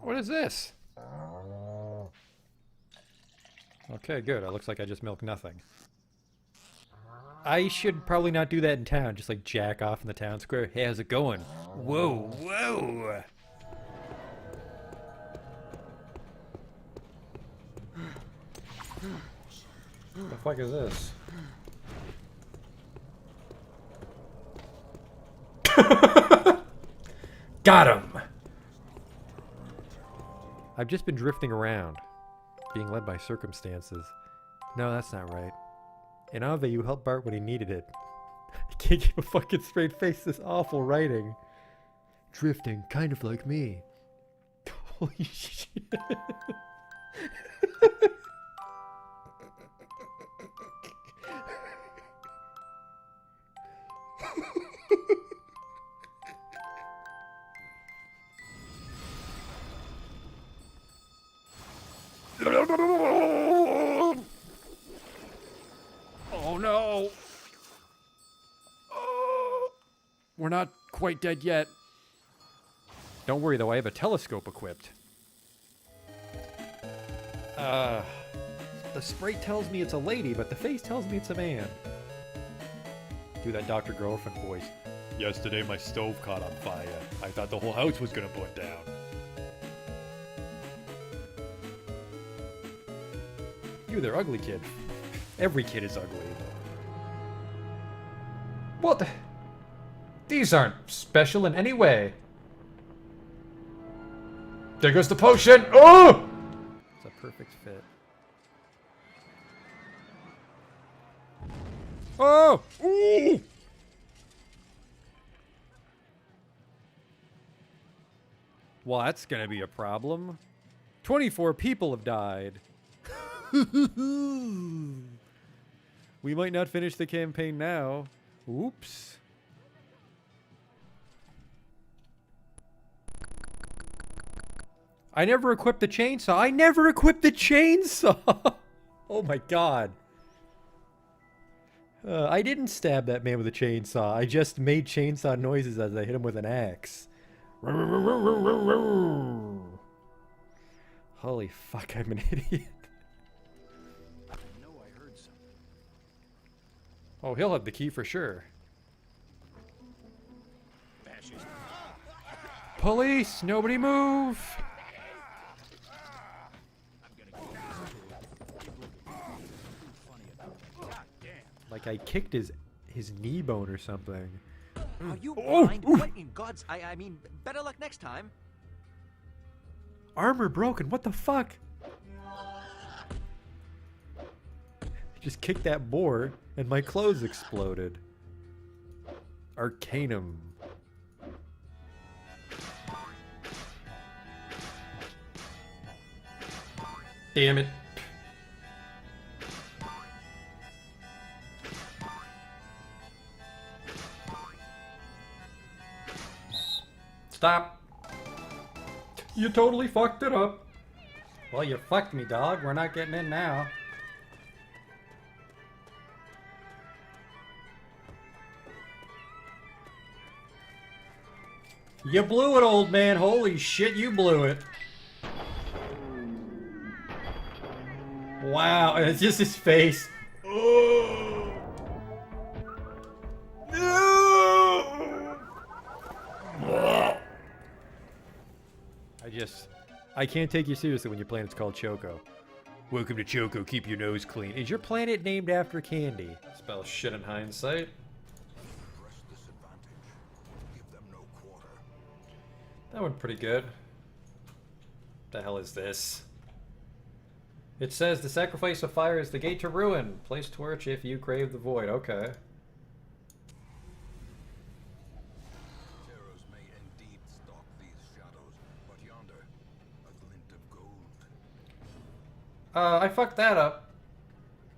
What is this? Okay, good. It looks like I just milked nothing. I should probably not do that in town. Just like jack off in the town square. Hey, how's it going? Whoa, whoa! What the fuck is this? Got him! I've just been drifting around, being led by circumstances. No, that's not right. In Ave, you helped Bart when he needed it. I can't keep a fucking straight face, this awful writing. Drifting, kind of like me. Holy shit. Oh no! Oh, we're not quite dead yet. Don't worry though, I have a telescope equipped. The sprite tells me it's a lady, but the face tells me it's a man. Do that Dr. Girlfriend voice. Yesterday my stove caught on fire. I thought the whole house was gonna burn down. You there, ugly kid. Every kid is ugly. What? These aren't special in any way. There goes the potion! Oh! It's a perfect fit. Oh! Ooh! Well, that's gonna be a problem. 24 people have died. We might not finish the campaign now. Oops. I never equipped the chainsaw. I never equipped the chainsaw. Oh my god. I didn't stab that man with a chainsaw. I just made chainsaw noises as I hit him with an axe. Holy fuck, I'm an idiot. Oh, he'll have the key for sure. Police! Nobody move! Like I kicked his knee bone or something. Are you blind? What in God's... I mean, better luck next time. Armor broken, what the fuck? Just kicked that boar and my clothes exploded. Arcanum. Damn it. Stop. You totally fucked it up. Well, you fucked me, dog. We're not getting in now. You blew it, old man. Holy shit, you blew it. Wow, and it's just his face. Oh. No. I can't take you seriously when your planet's called Choco. Welcome to Choco, keep your nose clean. Is your planet named after candy? Spell shit in hindsight. That went pretty good. The hell is this? It says the sacrifice of fire is the gate to ruin. Place torch if you crave the void. Okay. Terrors may indeed stalk these shadows, but yonder, a glint of gold. I fucked that up.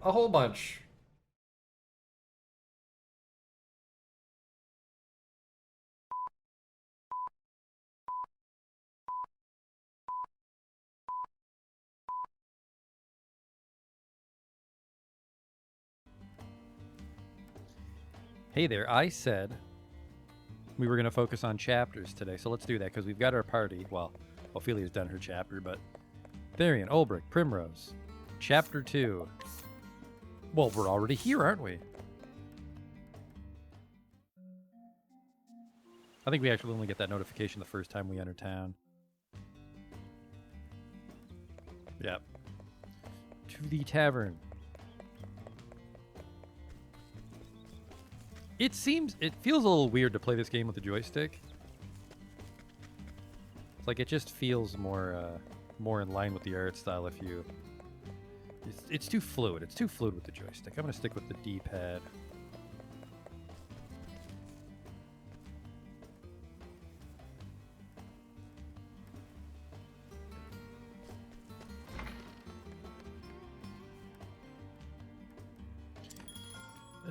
A whole bunch. Hey there, I said we were going to focus on chapters today, so let's do that, because we've got our party. Well, Ophelia's done her chapter, but Therian, Ulbrich, Primrose. Chapter 2. Well, we're already here, aren't we? I think we actually only get that notification the first time we enter town. Yep. To the tavern. It feels a little weird to play this game with the joystick. It's like it just feels more in line with the art style if you... It's too fluid. It's too fluid with the joystick. I'm going to stick with the D-pad.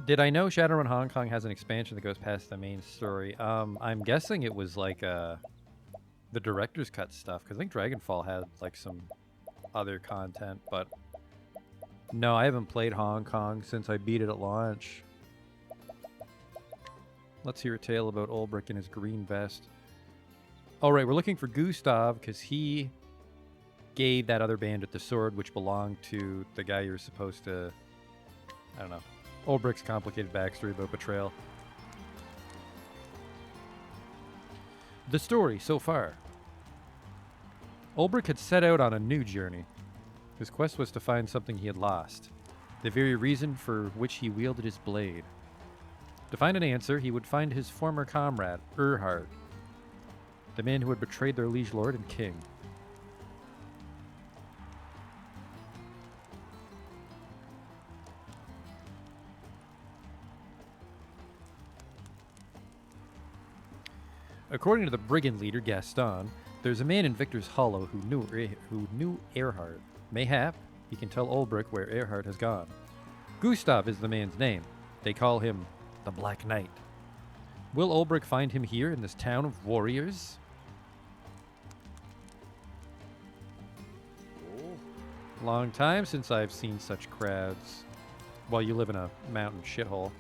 Did I know Shadowrun Hong Kong has an expansion that goes past the main story? I'm guessing it was like the director's cut stuff, because I think Dragonfall had like some other content, but no, I haven't played Hong Kong since I beat it at launch. Let's hear a tale about Ulbrich and his green vest. All right, we're looking for Gustav because he gave that other bandit the sword, which belonged to the guy you were supposed to... I don't know. Ulbrich's complicated backstory about betrayal. The story so far. Ulbrich had set out on a new journey. His quest was to find something he had lost, the very reason for which he wielded his blade. To find an answer, he would find his former comrade, Erhard, the man who had betrayed their liege lord and king. According to the brigand leader, Gaston, there's a man in Victor's Hollow who knew Erhard. Mayhap he can tell Ulbrich where Erhard has gone. Gustav is the man's name. They call him the Black Knight. Will Ulbrich find him here in this town of warriors? Long time since I've seen such crowds. Well, you live in a mountain shithole.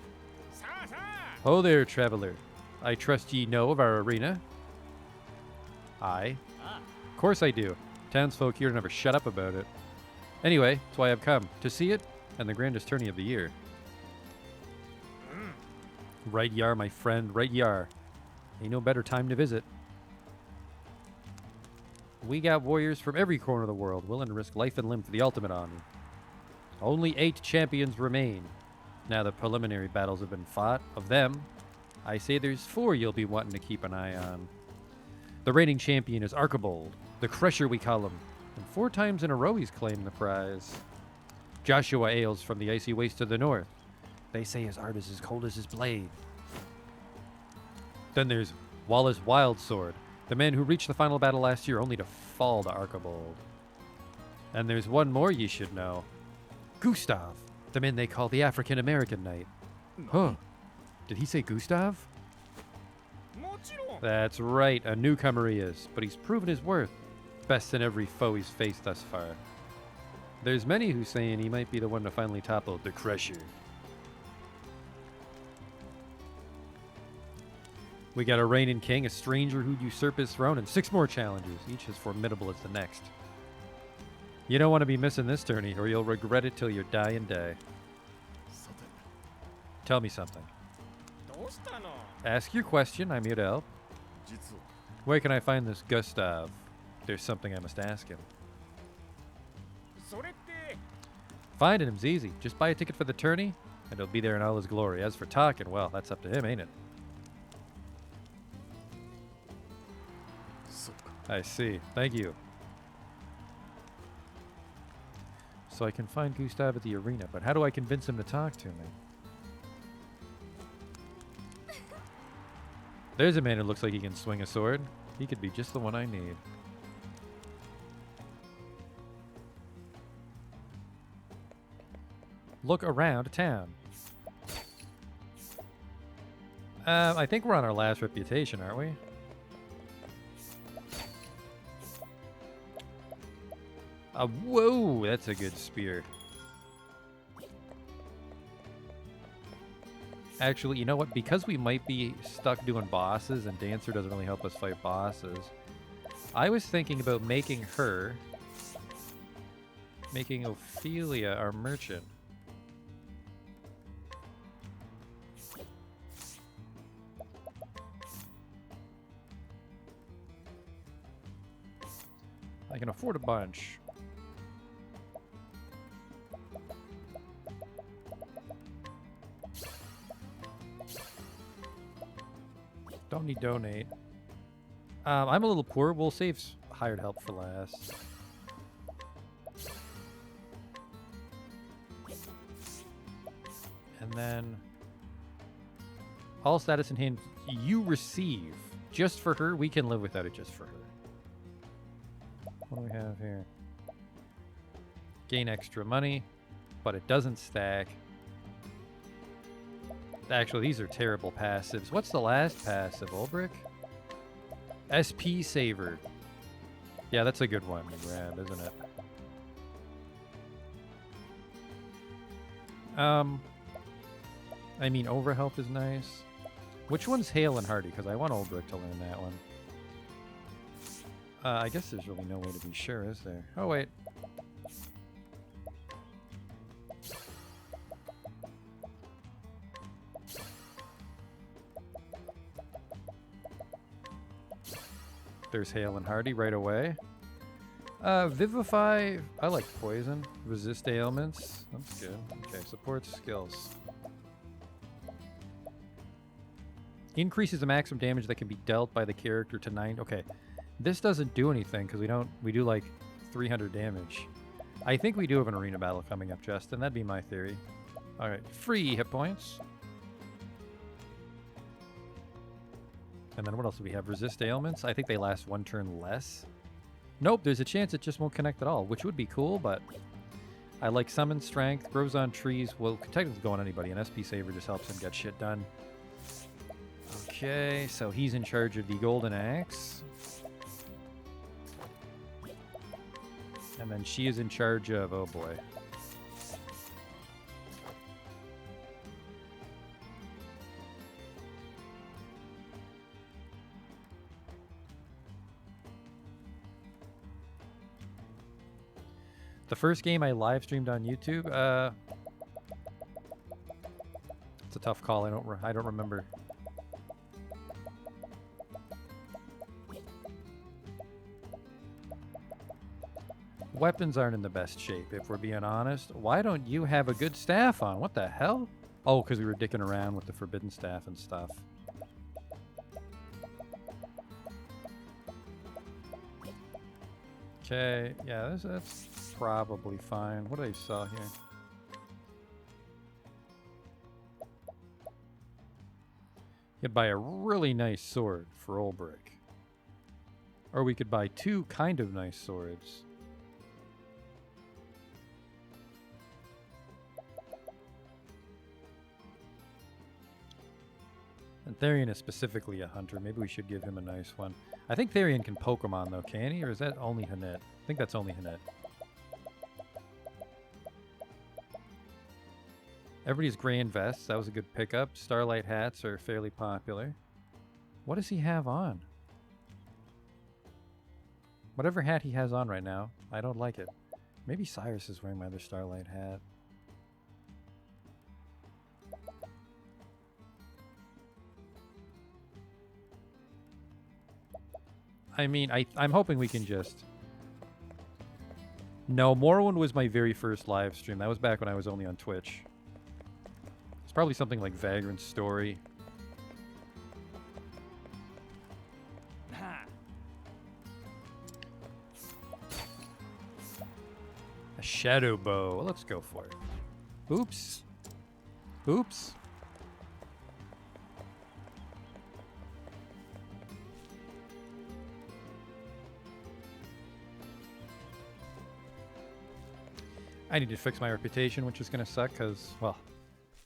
Ho there, traveler. I trust ye know of our arena? Aye. Of course I do. Townsfolk here never shut up about it. Anyway, that's why I've come. To see it, and the grandest tourney of the year. Right yar, my friend, right yar. Ain't no better time to visit. We got warriors from every corner of the world, willing to risk life and limb for the ultimate honor. Only 8 champions remain. Now the preliminary battles have been fought. Of them, I say there's 4 you'll be wanting to keep an eye on. The reigning champion is Archibald, the Crusher we call him, and 4 times in a row he's claimed the prize. Joshua Ailes from the icy waste to the north. They say his art is as cold as his blade. Then there's Wallace Wildsword, the man who reached the final battle last year only to fall to Archibald. And there's one more ye should know. Gustav, the man they call the African-American Knight. Huh. Did he say Gustav? That's right, a newcomer he is, but he's proven his worth. Best in every foe he's faced thus far. There's many who saying he might be the one to finally topple the Crusher. We got a reigning king, a stranger who'd usurp his throne, and 6 more challengers, each as formidable as the next. You don't want to be missing this tourney, or you'll regret it till your dying day. Tell me something. Ask your question, I'm here to help. Where can I find this Gustav? There's something I must ask him. Finding him's easy. Just buy a ticket for the tourney, and he'll be there in all his glory. As for talking, well, that's up to him, ain't it? I see. Thank you. So I can find Gustav at the arena, but how do I convince him to talk to me? There's a man who looks like he can swing a sword. He could be just the one I need. Look around town. I think we're on our last reputation, aren't we? Whoa, that's a good spear. Actually, you know what? Because we might be stuck doing bosses and Dancer doesn't really help us fight bosses, I was thinking about making Ophelia our merchant. I can afford a bunch. Don't need donate. I'm a little poor. We'll save hired help for last. And then all status in hand you receive. Just for her. We can live without it just for her. What do we have here? Gain extra money, but it doesn't stack. Actually, these are terrible passives. What's the last passive, Ulbrich? SP Saver. Yeah, that's a good one to grab, isn't it? I mean, Overhelp is nice. Which one's Hale and Hardy? Because I want Ulbrich to learn that one. I guess there's really no way to be sure, is there? Oh, wait. There's Hale and Hardy right away. Vivify. I like poison. Resist ailments. That's good. Okay, support skills. Increases the maximum damage that can be dealt by the character to 9. Okay. This doesn't do anything because we do like 300 damage. I think we do have an arena battle coming up, Justin. That'd be my theory. Alright, free hit points. And then what else do we have? Resist ailments? I think they last 1 turn less. Nope, there's a chance it just won't connect at all, which would be cool, but I like summon strength, grows on trees, well, could technically go on anybody, and SP Saver just helps him get shit done. Okay, so he's in charge of the Golden Axe. And then she is in charge of, oh boy. The first game I live streamed on YouTube, it's a tough call. I don't remember. Weapons aren't in the best shape, if we're being honest. Why don't you have a good staff on? What the hell? Oh, because we were dicking around with the forbidden staff and stuff. Okay, yeah, that's probably fine. What do I saw here? You could buy a really nice sword for Ulbrich. Or we could buy 2 kind of nice swords. And Therian is specifically a hunter. Maybe we should give him a nice one. I think Therian can Pokemon though, can he? Or is that only Hanette? I think that's only Hanette. Everybody's grand vests. That was a good pickup. Starlight hats are fairly popular. What does he have on? Whatever hat he has on right now, I don't like it. Maybe Cyrus is wearing my other Starlight hat. I mean, I'm hoping we can just... No, Morrowind was my very first live stream. That was back when I was only on Twitch. It's probably something like Vagrant's Story. A shadow bow. Well, let's go for it. Oops. Oops. I need to fix my reputation, which is going to suck because, well,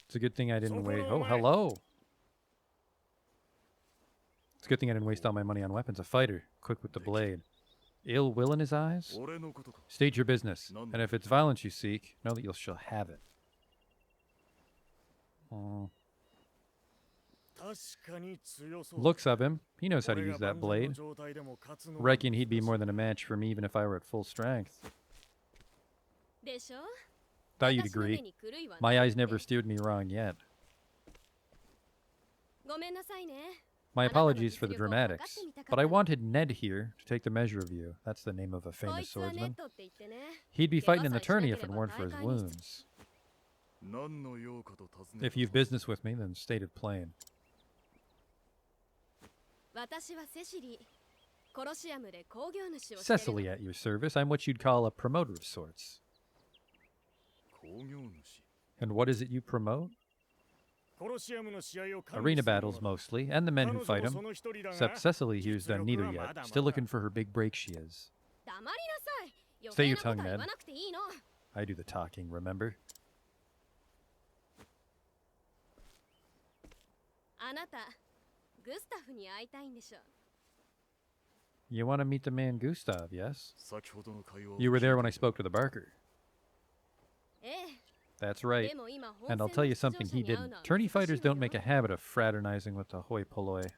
it's a good thing I didn't wait. Oh, hello. It's a good thing I didn't waste all my money on weapons. A fighter, quick with the blade. Ill will in his eyes? State your business, and if it's violence you seek, know that you shall have it. Looks of him. He knows how to use that blade. Reckon he'd be more than a match for me even if I were at full strength. Thought you'd agree. My eyes never steered me wrong yet. My apologies for the dramatics, but I wanted Ned here to take the measure of you. That's the name of a famous swordsman. He'd be fighting in the tourney if it weren't for his wounds. If you've business with me, then state it plain. Cecily at your service. I'm what you'd call a promoter of sorts. And what is it you promote? Arena battles mostly, and the men who fight them. Except Cecily here's done neither yet. Still looking for her big break, she is. Stay your tongue, Ned. I do the talking, remember? You want to meet the man Gustav, yes? You were there when I spoke to the Barker. That's right. And I'll tell you something he didn't. Tourney fighters don't make a habit of fraternizing with the hoi polloi.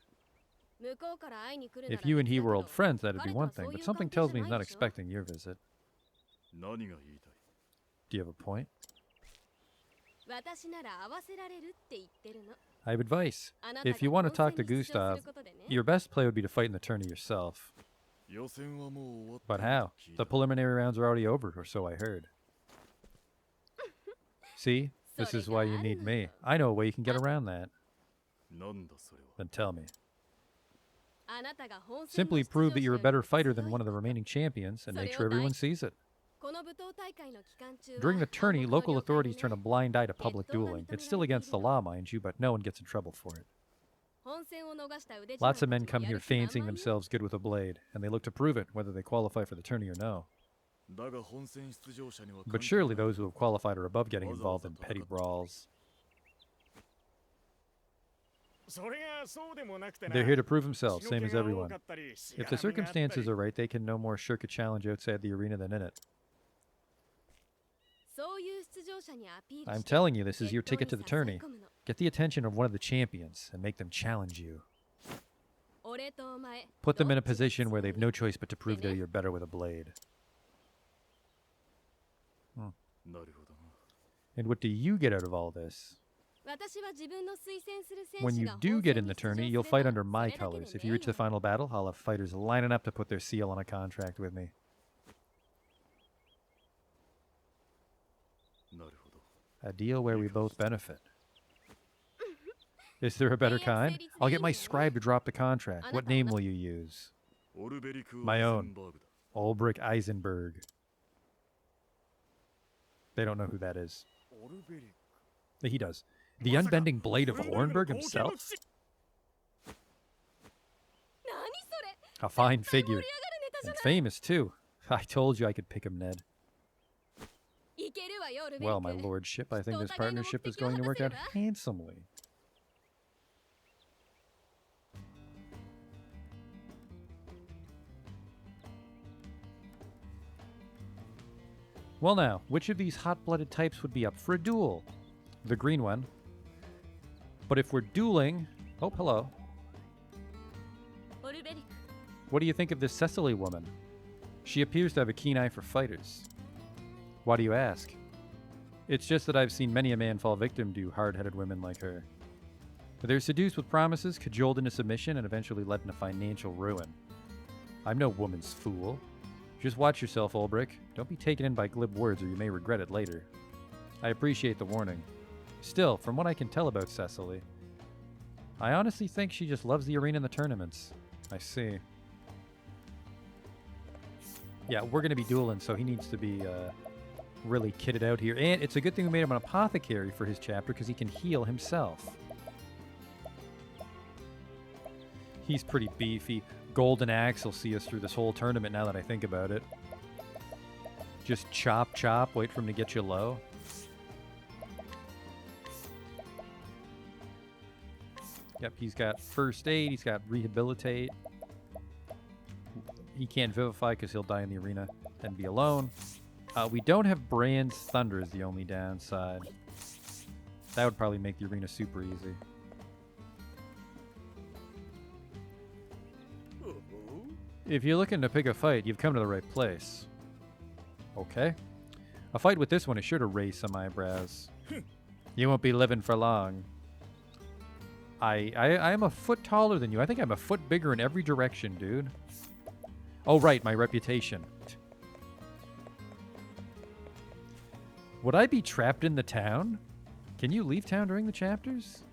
If you and he were old friends, that'd be one thing, but something tells me he's not expecting your visit. Do you have a point? I have advice. If you want to talk to Gustav, your best play would be to fight in the tourney yourself. But how? The preliminary rounds are already over, or so I heard. See? This is why you need me. I know a way you can get around that. Then tell me. Simply prove that you're a better fighter than one of the remaining champions, and make sure everyone sees it. During the tourney, local authorities turn a blind eye to public dueling. It's still against the law, mind you, but no one gets in trouble for it. Lots of men come here fancying themselves good with a blade, and they look to prove it, whether they qualify for the tourney or no. But surely those who have qualified are above getting involved in petty brawls. They're here to prove themselves, same as everyone. If the circumstances are right, they can no more shirk a challenge outside the arena than in it. I'm telling you, this is your ticket to the tourney. Get the attention of one of the champions and make them challenge you. Put them in a position where they've no choice but to prove that you're better with a blade. And what do you get out of all this? When you do get in the tourney, you'll fight under my colors. If you reach the final battle, I'll have fighters lining up to put their seal on a contract with me. A deal where we both benefit. Is there a better kind? I'll get my scribe to drop the contract. What name will you use? My own. Ulbrich Eisenberg. They don't know who that is. He does. The unbending blade of Hornberg himself? A fine figure. And famous, too. I told you I could pick him, Ned. Well, my lordship, I think this partnership is going to work out handsomely. Well now, which of these hot-blooded types would be up for a duel? The green one. But if we're dueling... Oh, hello. What do you think of this Cecily woman? She appears to have a keen eye for fighters. Why do you ask? It's just that I've seen many a man fall victim to hard-headed women like her. They're seduced with promises, cajoled into submission, and eventually led into financial ruin. I'm no woman's fool. Just watch yourself, Ulbrich. Don't be taken in by glib words or you may regret it later. I appreciate the warning. Still, from what I can tell about Cecily, I honestly think she just loves the arena and the tournaments. I see. Yeah, we're going to be dueling, so he needs to be really kitted out here. And it's a good thing we made him an apothecary for his chapter because he can heal himself. He's pretty beefy. Golden Axe will see us through this whole tournament now that I think about it. Just chop, chop, wait for him to get you low. Yep, he's got first aid, he's got rehabilitate. He can't vivify because he'll die in the arena and be alone. We don't have Brand's Thunder is the only downside. That would probably make the arena super easy. If you're looking to pick a fight, you've come to the right place. Okay. A fight with this one is sure to raise some eyebrows. You won't be living for long. I am a foot taller than you. I think I'm a foot bigger in every direction, dude. Oh, right, my reputation. Would I be trapped in the town? Can you leave town during the chapters?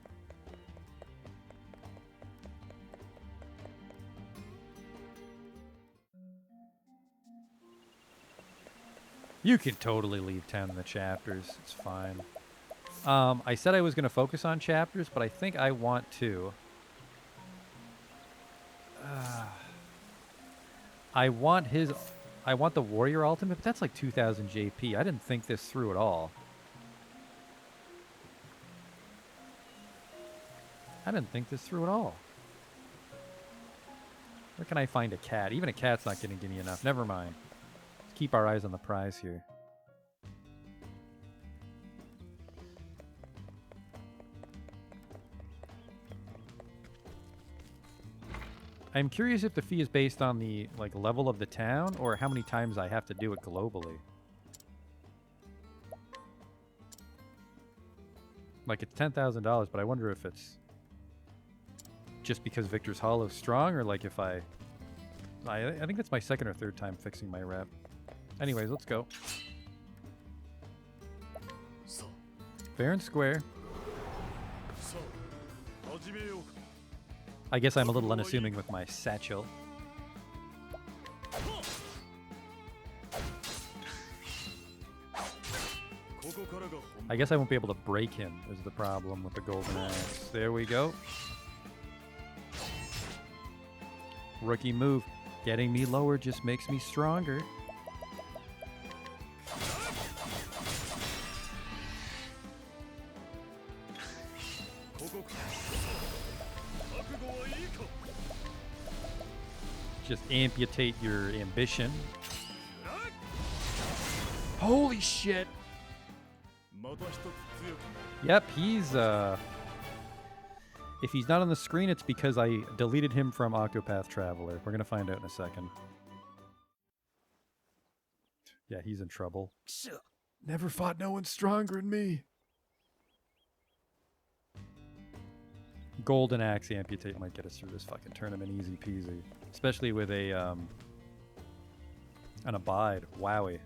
You can totally leave town in the chapters. It's fine. I said I was going to focus on chapters, but I think I want to. I want the warrior ultimate, but that's like 2000 JP. I didn't think this through at all. I didn't think this through at all. Where can I find a cat? Even a cat's not going to give me enough. Never mind. Let's keep our eyes on the prize here. I'm curious if the fee is based on the level of the town or how many times I have to do it globally. Like, it's $10,000, but I wonder if it's just because Victor's Hollow's strong, or like if I think that's my second or third time fixing my rep. Anyways, let's go. Fair and square. I guess I'm a little unassuming with my satchel. I guess I won't be able to break him is the problem with the golden axe. There we go. Rookie move. Getting me lower just makes me stronger. Just amputate your ambition. Holy shit! Yep, he's if he's not on the screen, it's because I deleted him from Octopath Traveler. We're gonna find out in a second. Yeah, he's in trouble. Never fought no one stronger than me. Golden Axe Amputate might get us through this fucking tournament easy peasy. Especially with a an Abide. Wowie.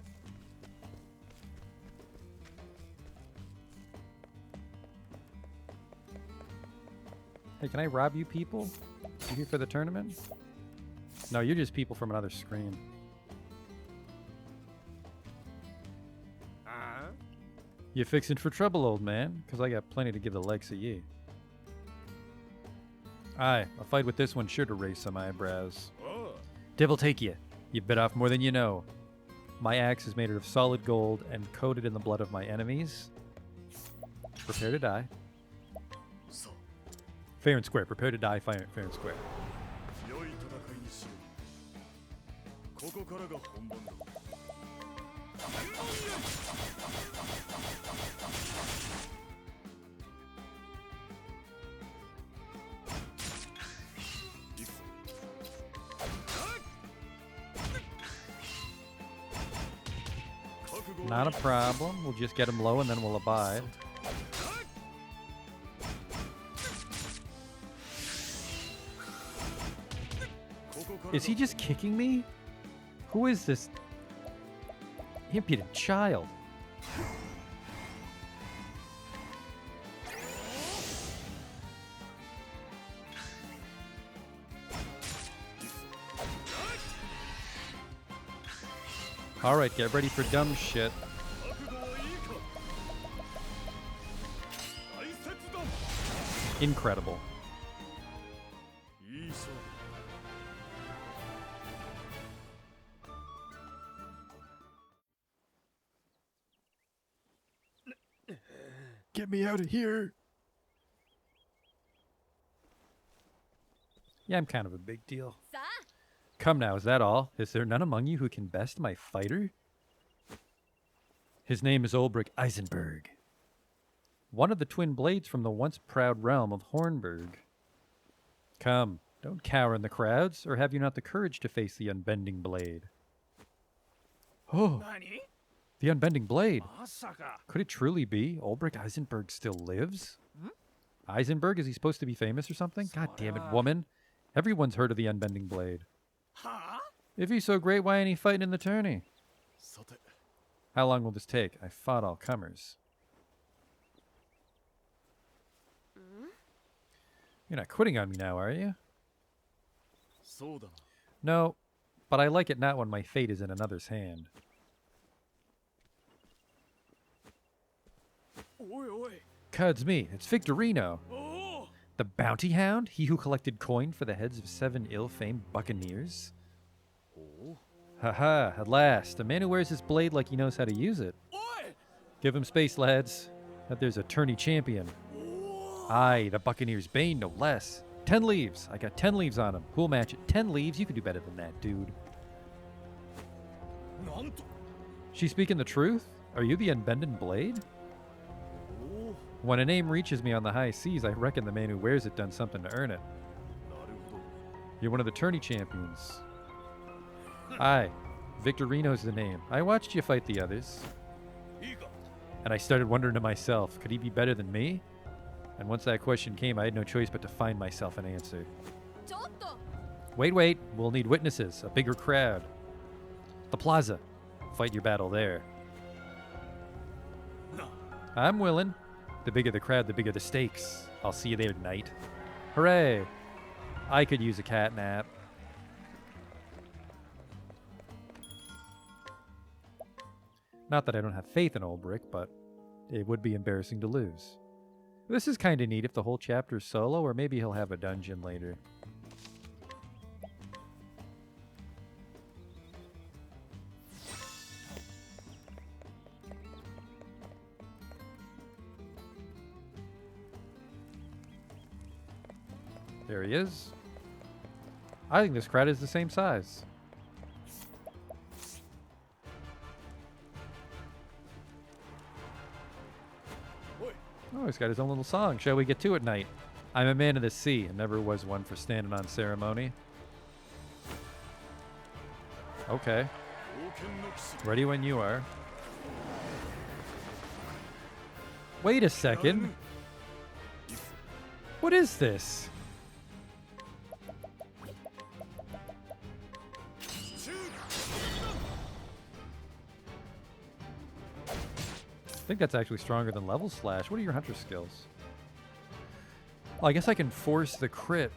Hey, can I rob you people? You here for the tournament? No, you're just people from another screen. You fixing for trouble, old man? Because I got plenty to give the likes of ye. Aye, a fight with this one sure to raise some eyebrows. Devil take you. You bit off more than you know. My axe is made of solid gold and coated in the blood of my enemies. Prepare to die. Fair and square. Prepare to die, fair and square. Not a problem. We'll just get him low and then we'll abide. Is he just kicking me? Who is this impudent child? Alright, get ready for dumb shit. Incredible. Get me out of here. Yeah, I'm kind of a big deal. Come now, is that all? Is there none among you who can best my fighter? His name is Ulbrich Eisenberg, one of the twin blades from the once proud realm of Hornburg. Come, Don't cower in the crowds, or have you not the courage to face the unbending blade? Oh, the unbending blade. Could it truly be Ulbrich Eisenberg still lives? Eisenberg, is he supposed to be famous or something? God damn it, woman. Everyone's heard of the unbending blade. If he's so great, why ain't he fighting in the tourney? How long will this take? I fought all comers. You're not quitting on me now, are you? No, but I like it not when my fate is in another's hand. Cuds me, it's Victorino. The bounty hound? He who collected coin for the heads of 7 ill-famed buccaneers? Haha, at last. A man who wears his blade like he knows how to use it. Give him space, lads. That there's a tourney champion. Aye, the Buccaneer's Bane, no less. 10 leaves. I got 10 leaves on him. Who'll match it? 10 leaves? You can do better than that, dude. She speaking the truth? Are you the unbending blade? When a name reaches me on the high seas, I reckon the man who wears it done something to earn it. You're one of the tourney champions. Aye, Victorino's the name. I watched you fight the others. And I started wondering to myself, could he be better than me? And once that question came, I had no choice but to find myself an answer. Wait, we'll need witnesses, a bigger crowd. The plaza. Fight your battle there. I'm willing. The bigger the crowd, the bigger the stakes. I'll see you there tonight. Hooray! I could use a cat nap. Not that I don't have faith in Ulbrich, but it would be embarrassing to lose. This is kind of neat if the whole chapter is solo, or maybe he'll have a dungeon later. There he is. I think this crowd is the same size. Oh, he's got his own little song. Shall we get to it, knight? I'm a man of the sea and never was one for standing on ceremony. Okay. Ready when you are. Wait a second. What is this? I think that's actually stronger than level slash. What are your hunter skills? Oh, I guess I can force the crit.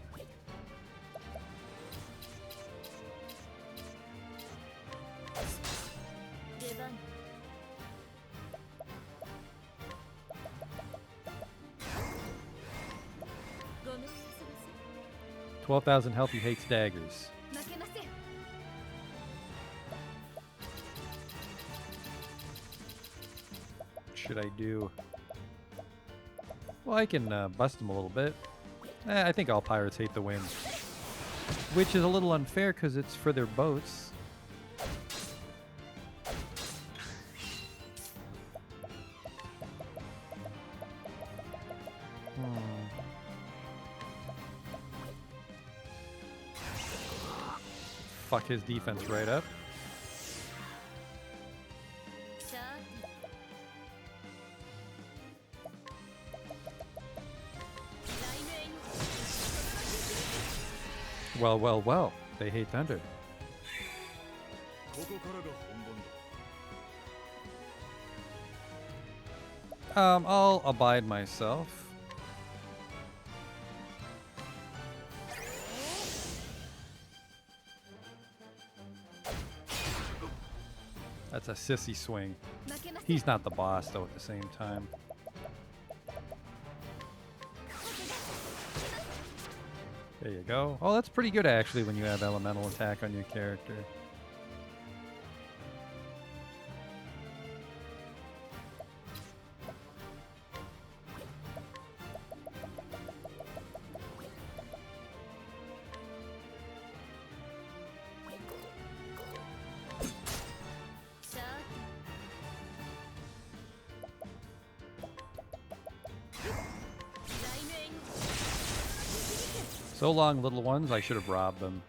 $12,000 health, he hates daggers. Should I do? Well, I can bust him a little bit. I think all pirates hate the wind. Which is a little unfair because it's for their boats. Fuck his defense right up. Well, they hate thunder. I'll abide myself. That's a sissy swing. He's not the boss, though, at the same time. There you go. Oh, that's pretty good, actually, when you have elemental attack on your character. So long, little ones. I should have robbed them.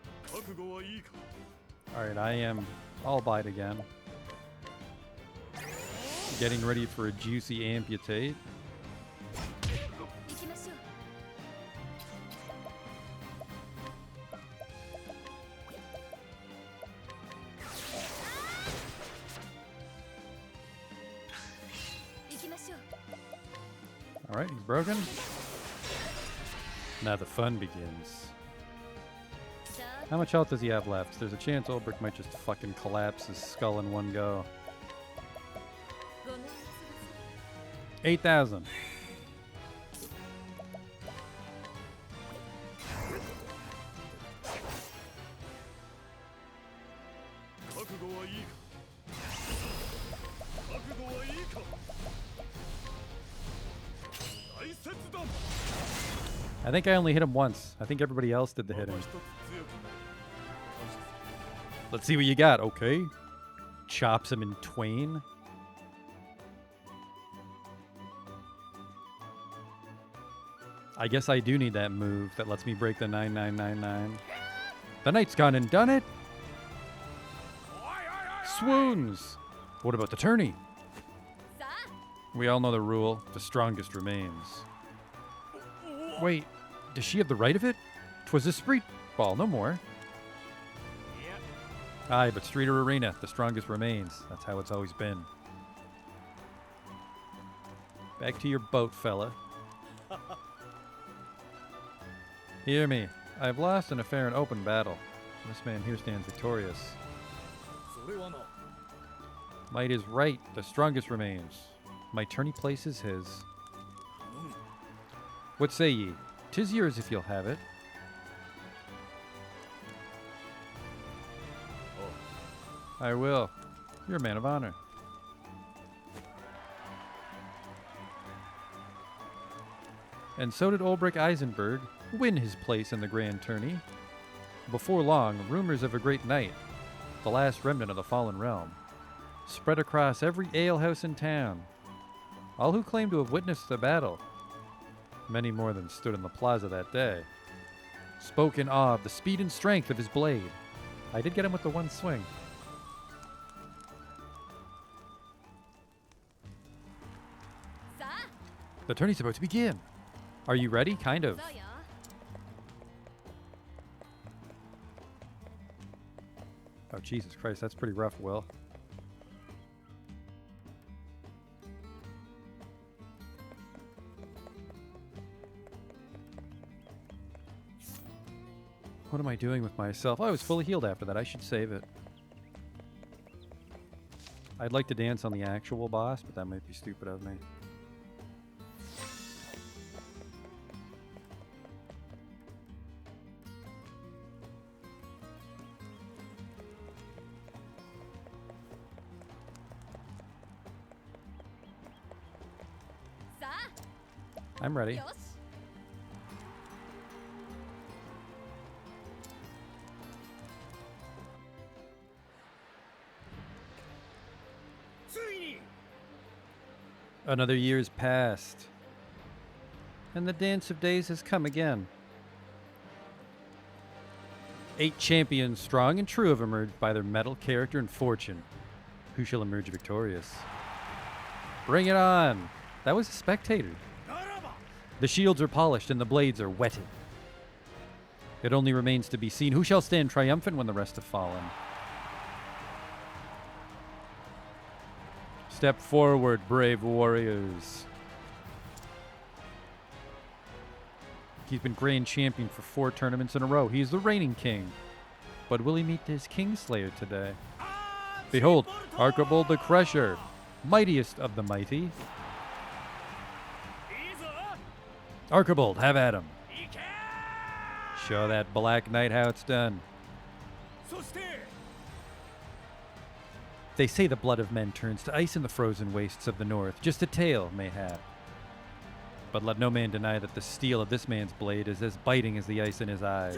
Alright, I am all bite again. Getting ready for a juicy amputate. Alright, he's broken. Now the fun begins. How much health does he have left? There's a chance Ulbrich might just fucking collapse his skull in one go. 8,000. I think I only hit him once. I think everybody else did the hitting. Let's see what you got, okay? Chops him in twain. I guess I do need that move that lets me break the 9999. The knight's gone and done it. Swoons. What about the tourney? We all know the rule. The strongest remains. Wait, does she have the right of it? 'Twas a spree ball, no more. Aye, but street or arena, the strongest remains. That's how it's always been. Back to your boat, fella. Hear me. I have lost in a fair and open battle. This man here stands victorious. Might is right, the strongest remains. My tourney place is his. What say ye? 'Tis yours if you'll have it. I will. You're a man of honor. And so did Ulbrich Eisenberg win his place in the grand tourney. Before long, rumors of a great knight, the last remnant of the fallen realm, spread across every alehouse in town. All who claimed to have witnessed the battle, many more than stood in the plaza that day, spoke in awe of the speed and strength of his blade. I did get him with the one swing. The tourney's about to begin. Are you ready? Kind of. Oh, Jesus Christ, that's pretty rough, Will. What am I doing with myself? Oh, I was fully healed after that. I should save it. I'd like to dance on the actual boss, but that might be stupid of me. I'm ready. Another year's passed, and the dance of days has come again. 8 champions, strong and true, have emerged by their mettle, character, and fortune. Who shall emerge victorious? Bring it on! That was a spectator. The shields are polished and the blades are whetted. It only remains to be seen who shall stand triumphant when the rest have fallen. Step forward, brave warriors. He's been grand champion for 4 tournaments in a row. He's the reigning king. But will he meet his Kingslayer today? Behold, Archibald the Crusher, mightiest of the mighty. Archibald, have at him. Show that Black Knight how it's done. They say the blood of men turns to ice in the frozen wastes of the north, just a tale, mayhap. But let no man deny that the steel of this man's blade is as biting as the ice in his eyes.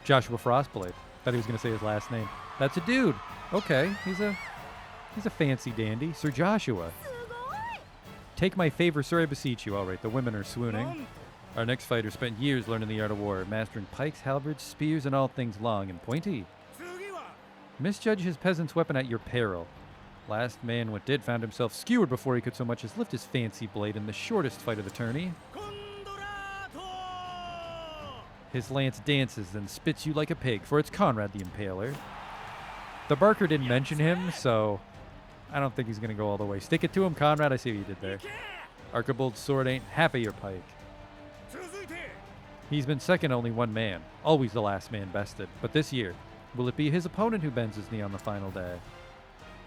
Joshua Frostblade. Thought he was going to say his last name. That's a dude. Okay, he's a fancy dandy. Sir Joshua. Take my favor, sir, I beseech you. All right, the women are swooning. Our next fighter spent years learning the art of war, mastering pikes, halberds, spears, and all things long and pointy. Misjudge his peasant's weapon at your peril. Last man what did found himself skewered before he could so much as lift his fancy blade in the shortest fight of the tourney. His lance dances, then spits you like a pig, for it's Conrad the Impaler. The Barker didn't mention him, so I don't think he's going to go all the way. Stick it to him, Conrad. I see what you did there. Archibald's sword ain't half of your pike. He's been second to only one man, always the last man bested. But this year, will it be his opponent who bends his knee on the final day?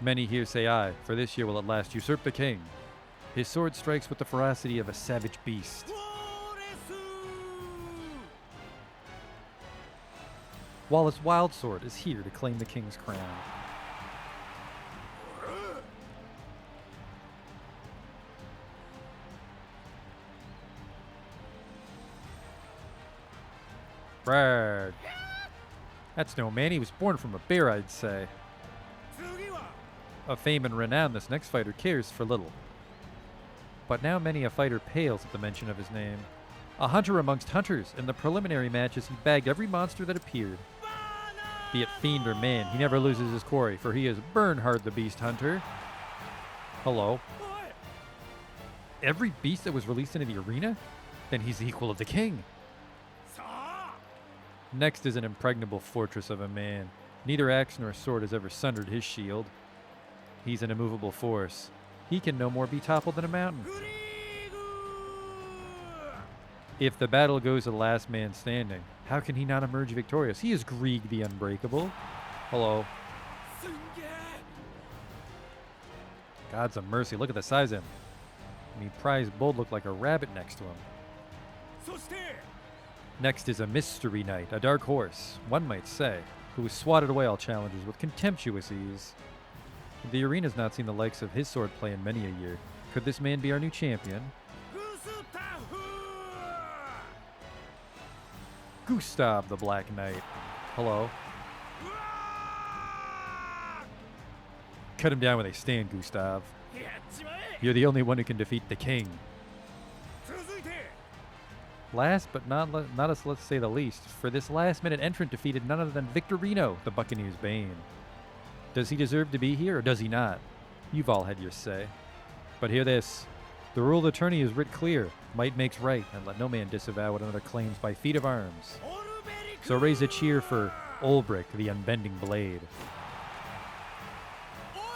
Many here say aye, for this year will at last usurp the king. His sword strikes with the ferocity of a savage beast. Wallace Wildsword is here to claim the king's crown. Brad. That's no man, he was born from a bear, I'd say. Of fame and renown, this next fighter cares for little. But now many a fighter pales at the mention of his name. A hunter amongst hunters, in the preliminary matches he bagged every monster that appeared. Be it fiend or man, he never loses his quarry, for he is Bernhard the Beast Hunter. Hello. Every beast that was released into the arena? Then he's the equal of the king. Next is an impregnable fortress of a man. Neither axe nor sword has ever sundered his shield. He's an immovable force. He can no more be toppled than a mountain. If the battle goes to the last man standing, how can he not emerge victorious? He is Grieg the Unbreakable. Hello. God's a mercy. Look at the size of him. I mean, Prize Bold looked like a rabbit next to him. Next is a mystery knight, a dark horse, one might say, who has swatted away all challengers with contemptuous ease. The arena's not seen the likes of his swordplay in many a year. Could this man be our new champion? Gustav the Black Knight. Hello. Cut him down where they stand, Gustav. You're the only one who can defeat the king. Last but let's say the least, for this last-minute entrant defeated none other than Victorino, the Buccaneer's bane. Does he deserve to be here, or does he not? You've all had your say. But hear this. The rule of the tourney is writ clear. Might makes right, and let no man disavow what another claims by feat of arms. So raise a cheer for Ulbrich, the Unbending Blade.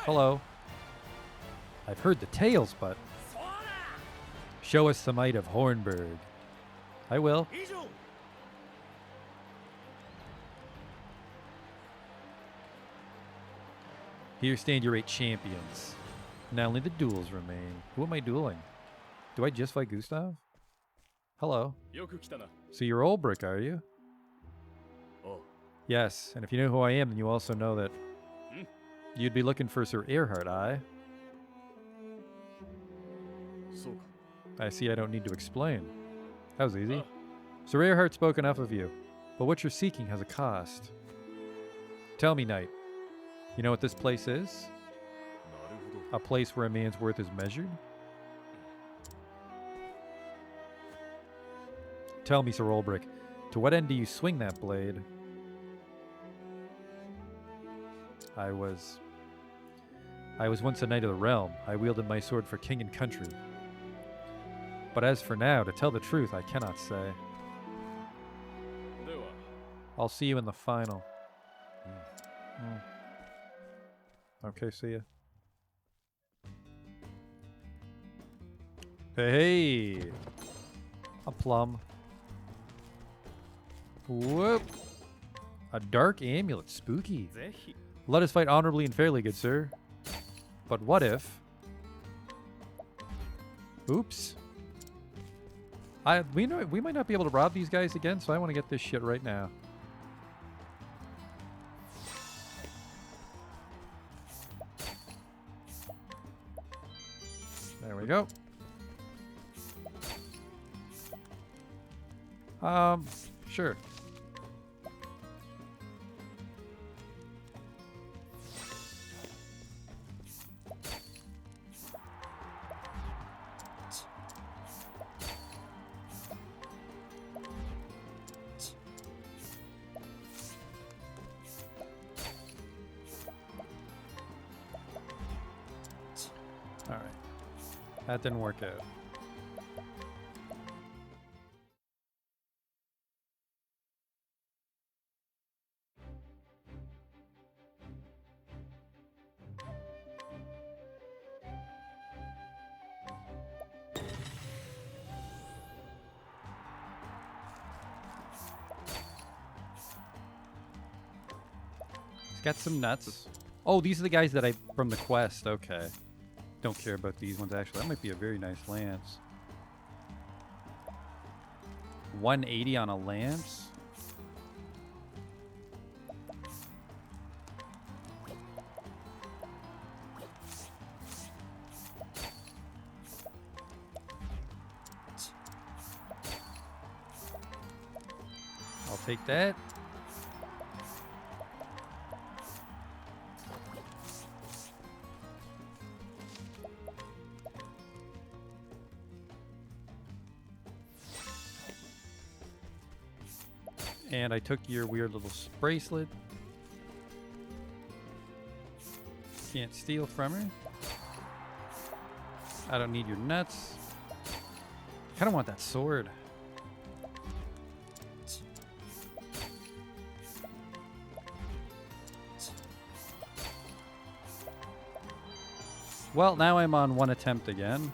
Hello. I've heard the tales, but... show us the might of Hornburg. I will. Here stand your 8 champions. Now only the duels remain. Who am I dueling? Do I just fight Gustav? Hello. So you're Ulbrich, are you? Yes, and if you know who I am, then you also know that you'd be looking for Sir Erhard, aye? I see I don't need to explain. That was easy. Sir Erhard spoke enough of you, but what you're seeking has a cost. Tell me, knight, you know what this place is? A place where a man's worth is measured? Tell me, Sir Ulbrich, to what end do you swing that blade? I was once a knight of the realm. I wielded my sword for king and country. But as for now, to tell the truth, I cannot say. I'll see you in the final. Okay, see ya. Hey! A plum. Whoop! A dark amulet. Spooky. Let us fight honorably and fairly, good sir. But what if... Oops. We might not be able to rob these guys again, so I want to get this shit right now. There we go. Sure. That didn't work out. Got some nuts. Oh, these are the guys that I from the quest. Okay. Don't care about these ones actually. That might be a very nice lance. 180 on a lance. I'll take that. And I took your weird little bracelet. Can't steal from her. I don't need your nuts. Kind of want that sword. Well, now I'm on one attempt again.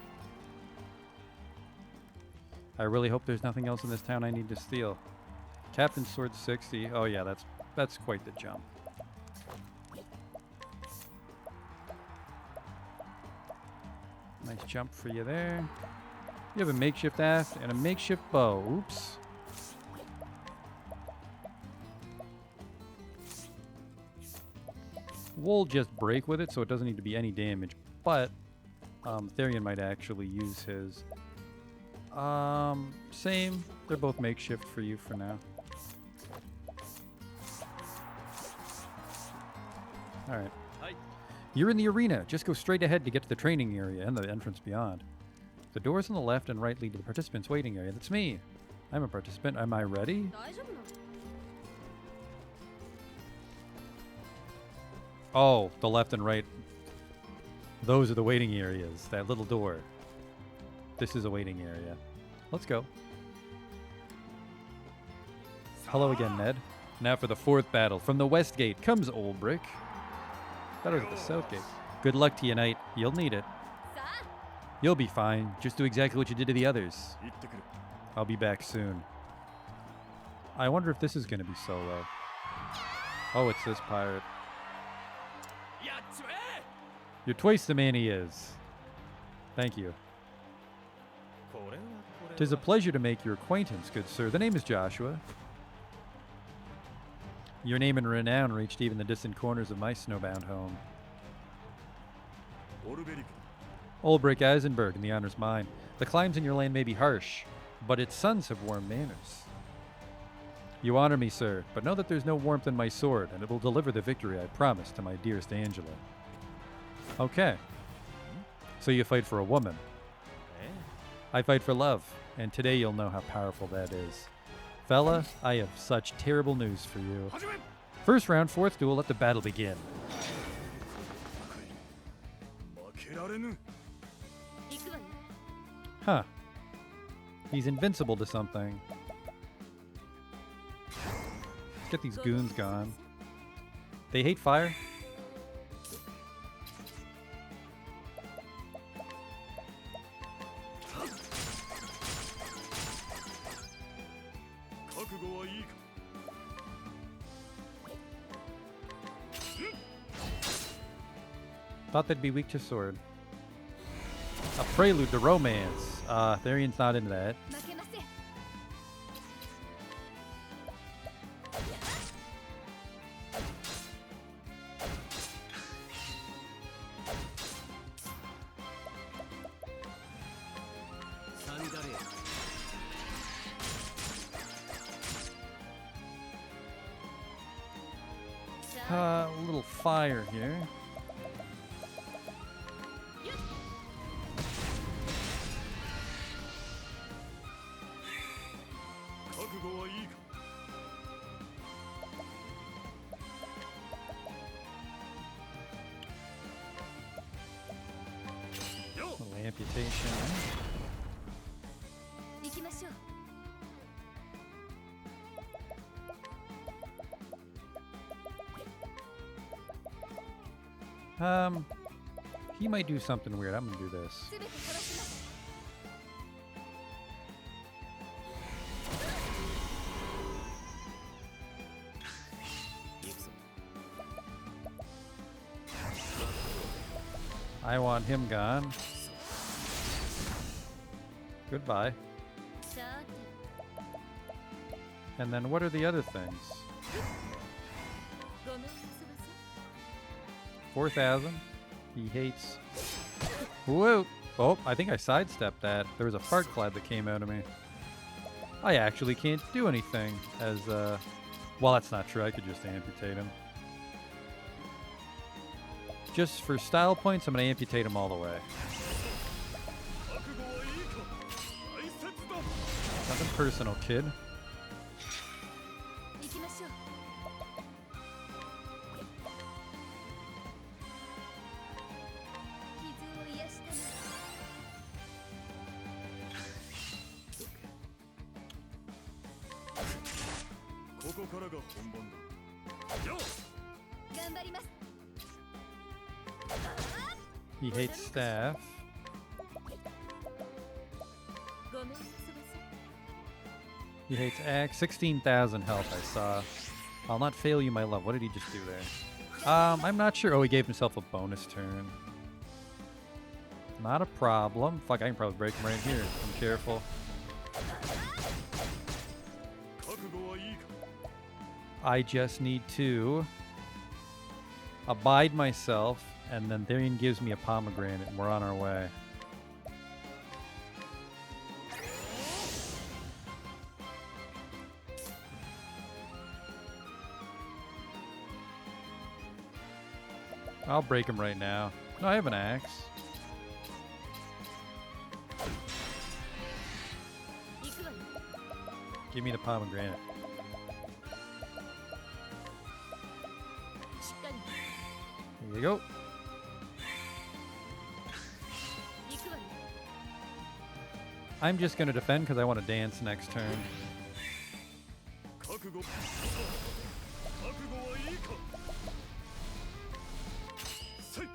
I really hope there's nothing else in this town I need to steal. Captain Sword 60. Oh yeah, that's quite the jump. Nice jump for you there. You have a makeshift axe and a makeshift bow. Oops. We'll just break with it so it doesn't need to be any damage. But Therian might actually use his. Same. They're both makeshift for you for now. Alright. You're in the arena. Just go straight ahead to get to the training area and the entrance beyond. The doors on the left and right lead to the participants' waiting area. That's me. I'm a participant. Am I ready? Oh, the left and right. Those are the waiting areas. That little door. This is a waiting area. Let's go. Hello again, Ned. Now for the fourth battle. From the west gate comes Olbrick. That was at the south gate. Good luck to you, Knight. You'll need it. You'll be fine. Just do exactly what you did to the others. I'll be back soon. I wonder if this is going to be solo. Oh, it's this pirate. You're twice the man he is. Thank you. 'Tis a pleasure to make your acquaintance, good sir. The name is Joshua. Your name and renown reached even the distant corners of my snowbound home. Olbrick Eisenberg, and the honor's mine. The climbs in your land may be harsh, but its sons have warm manners. You honor me, sir, but know that there's no warmth in my sword, and it will deliver the victory I promised to my dearest Angela. Okay. So you fight for a woman. I fight for love, and today you'll know how powerful that is. Fella, I have such terrible news for you. First round, fourth duel, let the battle begin. Huh. He's invincible to something. Let's get these goons gone. They hate fire? Thought they'd be weak to sword. A prelude to romance. Therian's not into that. A little fire here. amputation. 行きましょう。 He might do something weird. I'm gonna do this. すべてかわします。 I want him gone. Goodbye. さーて。 And then what are the other things? ごめんなさい。 4,000. He hates. Whoa! Oh, I think I sidestepped that. There was a fart cloud that came out of me. I actually can't do anything as, well, that's not true. I could just amputate him. Just for style points, I'm going to amputate him all the way. Nothing personal, kid. 行きましょう。 傷を癒したね。 ここからが本番だ。頑張ります。 He hates staff. ごめんなさい。 He hates axe. 16,000 health, I saw. I'll not fail you, my love. What did he just do there? I'm not sure. Oh, he gave himself a bonus turn. Not a problem. Fuck, I can probably break him right here. I'm careful. I just need to abide myself, and then Therian gives me a pomegranate, and we're on our way. I'll break him right now. No, I have an axe. 行くわよ。 Give me the pomegranate. しっかり。 Here you go. 行くわよ。 I'm just going to defend because I want to dance next turn. 覚悟はいいか。せい。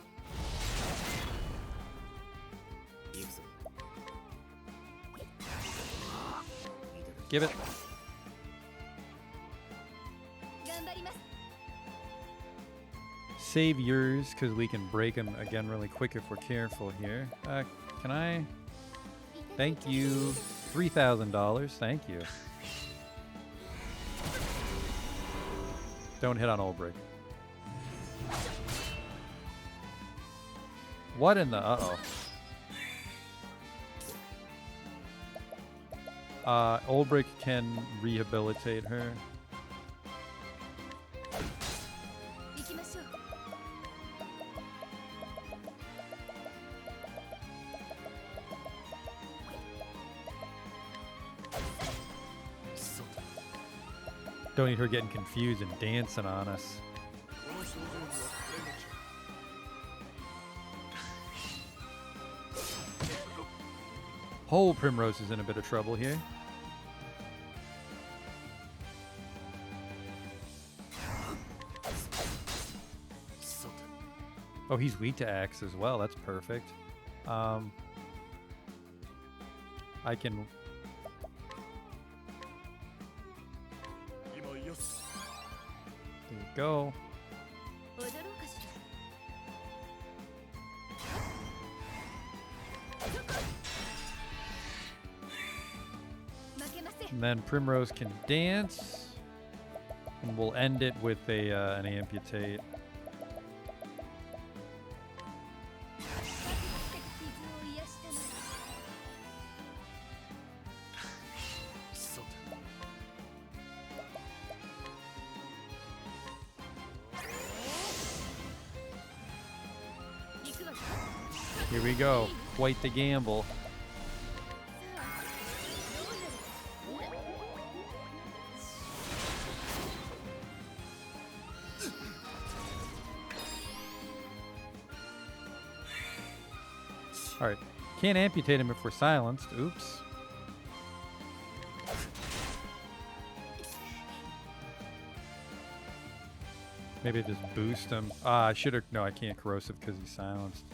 Give it. 頑張ります。 Save yours because we can break him again really quick if we're careful here. Can I? Thank you. $3,000. Thank you. Don't hit on Olbrich. What in the... Uh-oh. Olbrich can rehabilitate her. 行きましょう。 Don't need her getting confused and dancing on us. この症状にはこれが効く。 Whole Primrose is in a bit of trouble here. Oh, he's weak to axe as well. That's perfect. I can... 今癒す。 There you go. 踊ろうかしら。 負けません。 And then Primrose can dance. And we'll end it with an amputate. 傷を癒したね。 さて。 行くわよ。 Here we go. Quite the gamble. さあ、どうなる？ All right. Can't amputate him if we're silenced. Oops. Maybe just boost him. Ah, I should have. No, I can't corrosive because he's silenced.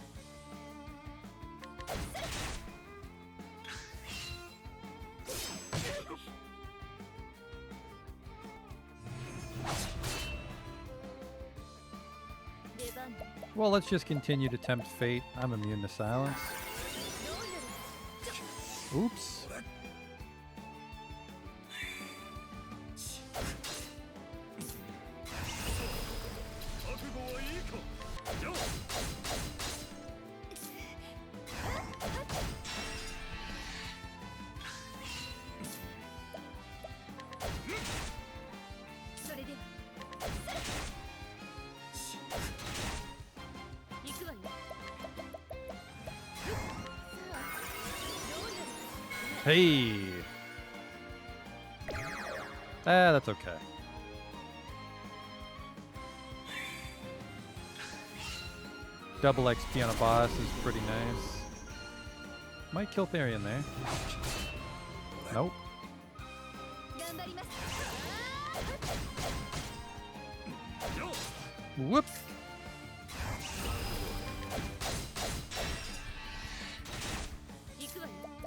Well, let's just continue to tempt fate. I'm immune to silence. Oops. Hey. Ah, that's okay. Double XP on a boss is pretty nice. Might kill Therian there. Nope. Whoop.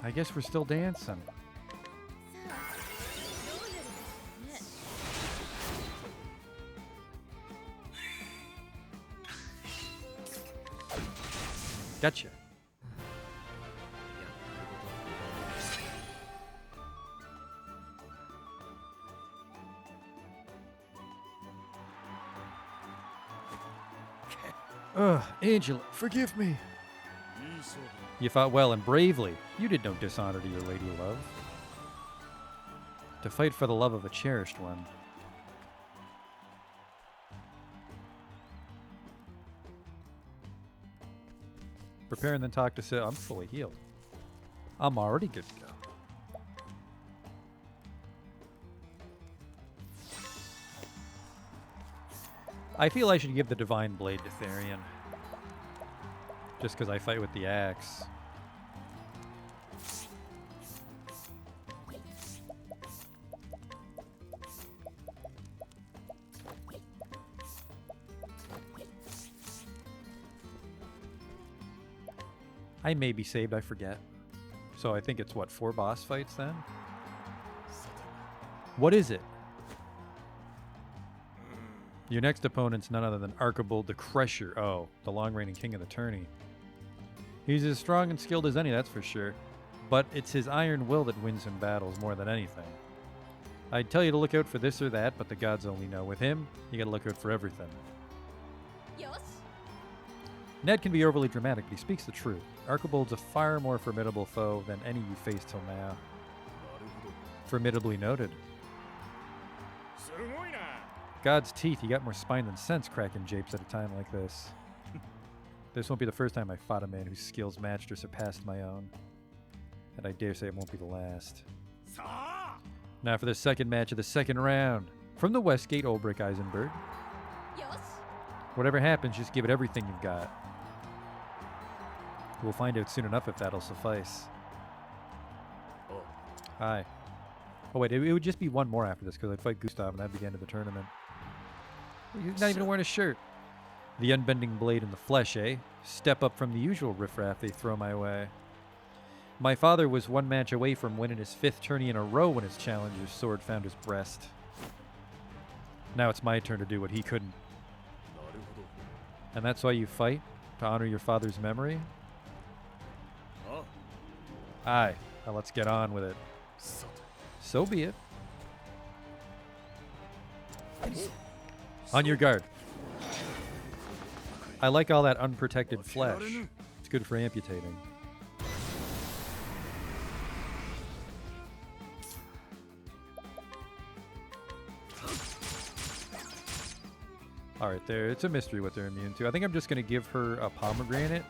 I guess we're still dancing. Gotcha. Ugh, Angela, forgive me. You fought well and bravely. You did no dishonor to your lady love. To fight for the love of a cherished one. Prepare and then talk to Sid. I'm fully healed. I'm already good to go. I feel I should give the Divine Blade to Therian. Just because I fight with the axe. I may be saved, I forget. So I think it's what, 4 boss fights then? What is it? Your next opponent's none other than Archibald the Crusher. Oh, the long-reigning king of the tourney. He's as strong and skilled as any, that's for sure. But it's his iron will that wins him battles more than anything. I'd tell you to look out for this or that, but the gods only know. With him, you gotta look out for everything. Ned can be overly dramatic, but he speaks the truth. Archibald's a far more formidable foe than any you faced till now. Formidably noted. God's teeth, you got more spine than sense, cracking japes at a time like this. This won't be the first time I fought a man whose skills matched or surpassed my own. And I dare say it won't be the last. Now for the second match of the second round. From the Westgate, Ulbrich Eisenberg. Whatever happens, just give it everything you've got. We'll find out soon enough if that'll suffice. Hi. Oh wait, it would just be one more after this, because I'd fight Gustav and that'd be the end of the tournament. He's not even wearing a shirt. The unbending blade in the flesh, eh? Step up from the usual riffraff they throw my way. My father was one match away from winning his 5th tourney in a row when his challenger's sword found his breast. Now it's my turn to do what he couldn't. And that's why you fight? To honor your father's memory? Aye. Now let's get on with it. So be it. On your guard. I like all that unprotected flesh. It's good for amputating. Alright, there. It's a mystery what they're immune to. I think I'm just going to give her a pomegranate.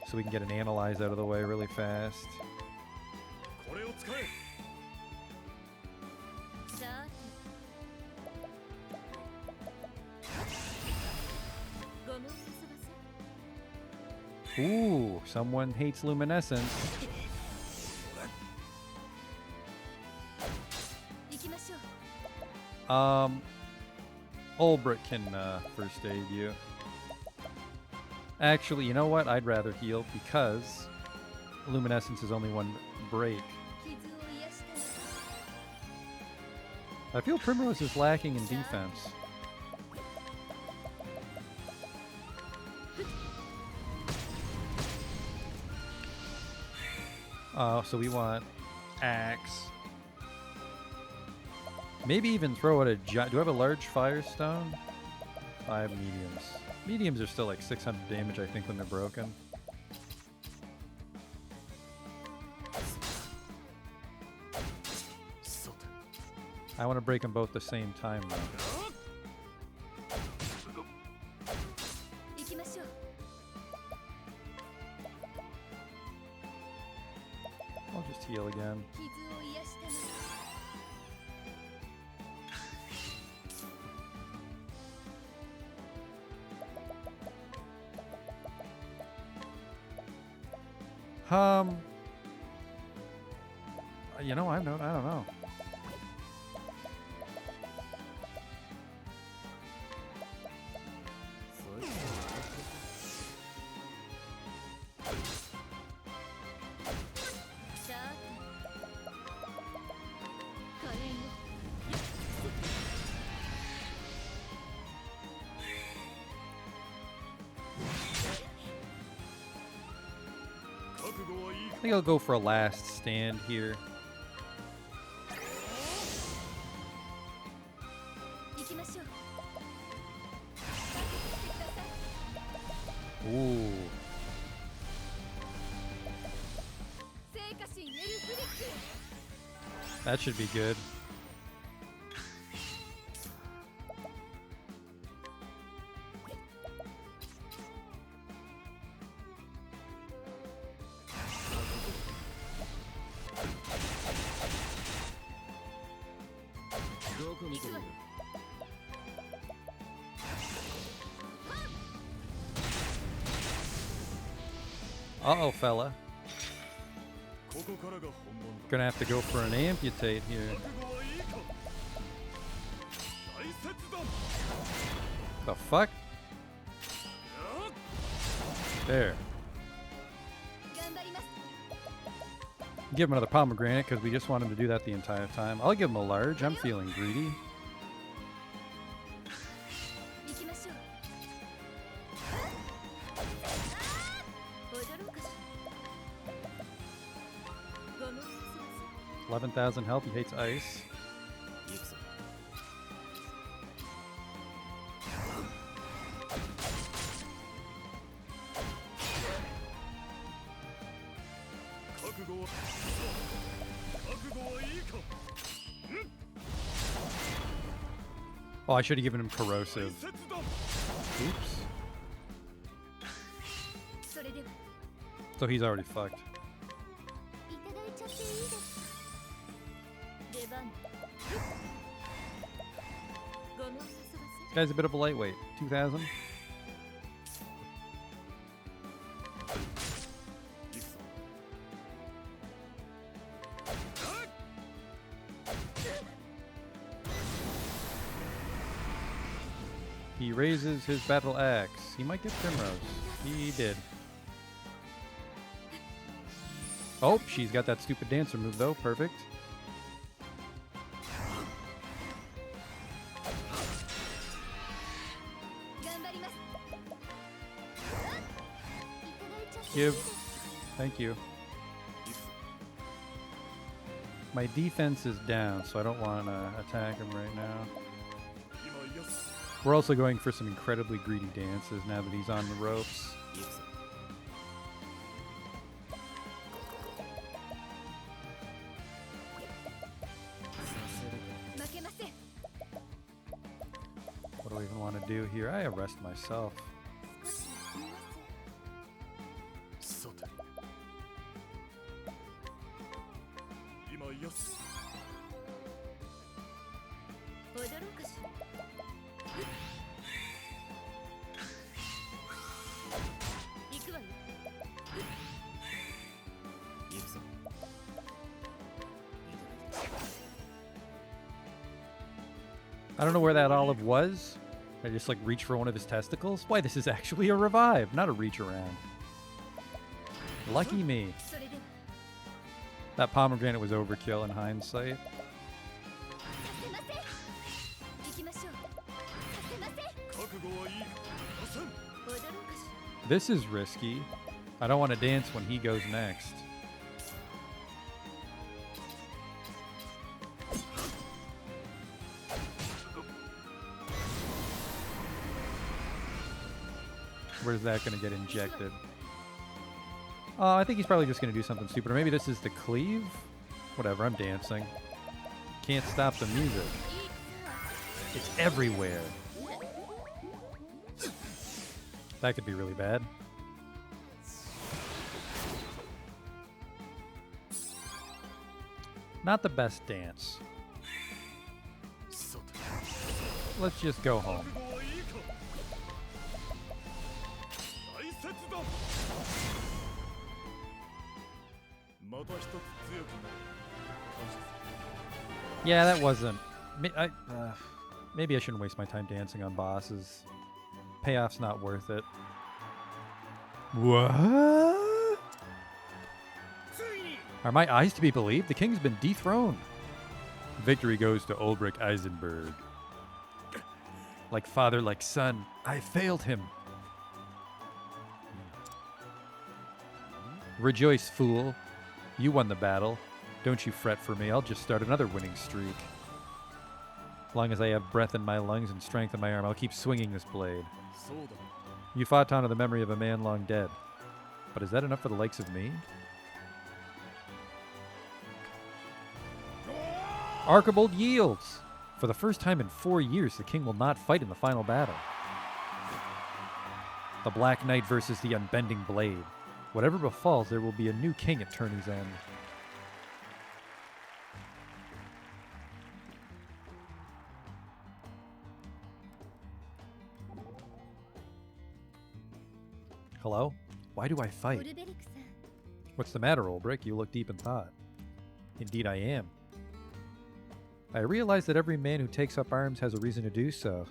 So we can get an analyze out of the way really fast. Ooh, someone hates luminescence. 行きましょう Ulbrit can first aid you. Actually, you know what? I'd rather heal because luminescence is only one break. 傷を癒してね I feel Primrose is lacking in defense. So we want axe. Maybe even throw out a giant. Do I have a large firestone? I have mediums. Mediums are still like 600 damage, I think, when they're broken. I want to break them both at the same time, though. 行きましょう I'll just heal again. 傷を癒してね You know, I don't know. I think I'll go for a last stand here. 行きましょう Ooh. 聖火神エルフリック That should be good. Uh-oh, fella. Gonna have to go for an amputate here. The fuck? There. 頑張ります Give him another pomegranate because we just want him to do that the entire time. I'll give him a large. I'm feeling greedy. 行きましょう踊ろうかしらごめんなさい 11,000 health. He hates ice. Oh, I should have given him corrosive. Oops. それでは So he's already fucked. いただいちゃっていいですか出番ごめんなさ This guy's a bit of a lightweight. 2,000. He raises his battle axe. He might get Primrose. He did. Oh, she's got that stupid dancer move though. Perfect. Give. Thank you. My defense is down, so I don't want to attack him right now. We're also going for some incredibly greedy dances now that he's on the ropes. What do I even want to do here? I arrest myself. I don't know where that olive was. I just like reached for one of his testicles. Why, this is actually a revive, not a reach around. Lucky me. それでは That pomegranate was overkill in hindsight. させません行きましょうさせません踊ろうかし This is risky. I don't want to dance when he goes next. Where's that going to get injected? I think he's probably just going to do something stupid. Or maybe this is the cleave? Whatever, I'm dancing. Can't stop the music. It's everywhere. That could be really bad. Not the best dance. Let's just go home. Yeah, that wasn't... maybe I shouldn't waste my time dancing on bosses. Payoff's not worth it. What? Are my eyes to be believed? The king's been dethroned. Victory goes to Ulbrich Eisenberg. Like father, like son, I failed him. Rejoice, fool. You won the battle. Don't you fret for me. I'll just start another winning streak. As long as I have breath in my lungs and strength in my arm, I'll keep swinging this blade. You fought to honor the memory of a man long dead. But is that enough for the likes of me? Archibald yields! For the first time in 4 years, the king will not fight in the final battle. The Black Knight versus the Unbending Blade. Whatever befalls, there will be a new king at Tourney's End. Hello? Why do I オ fight? ルベルクさん What's the matter, Ulbrich? You look deep in thought. Indeed I am. I realize that every man who takes up arms has a reason to do so.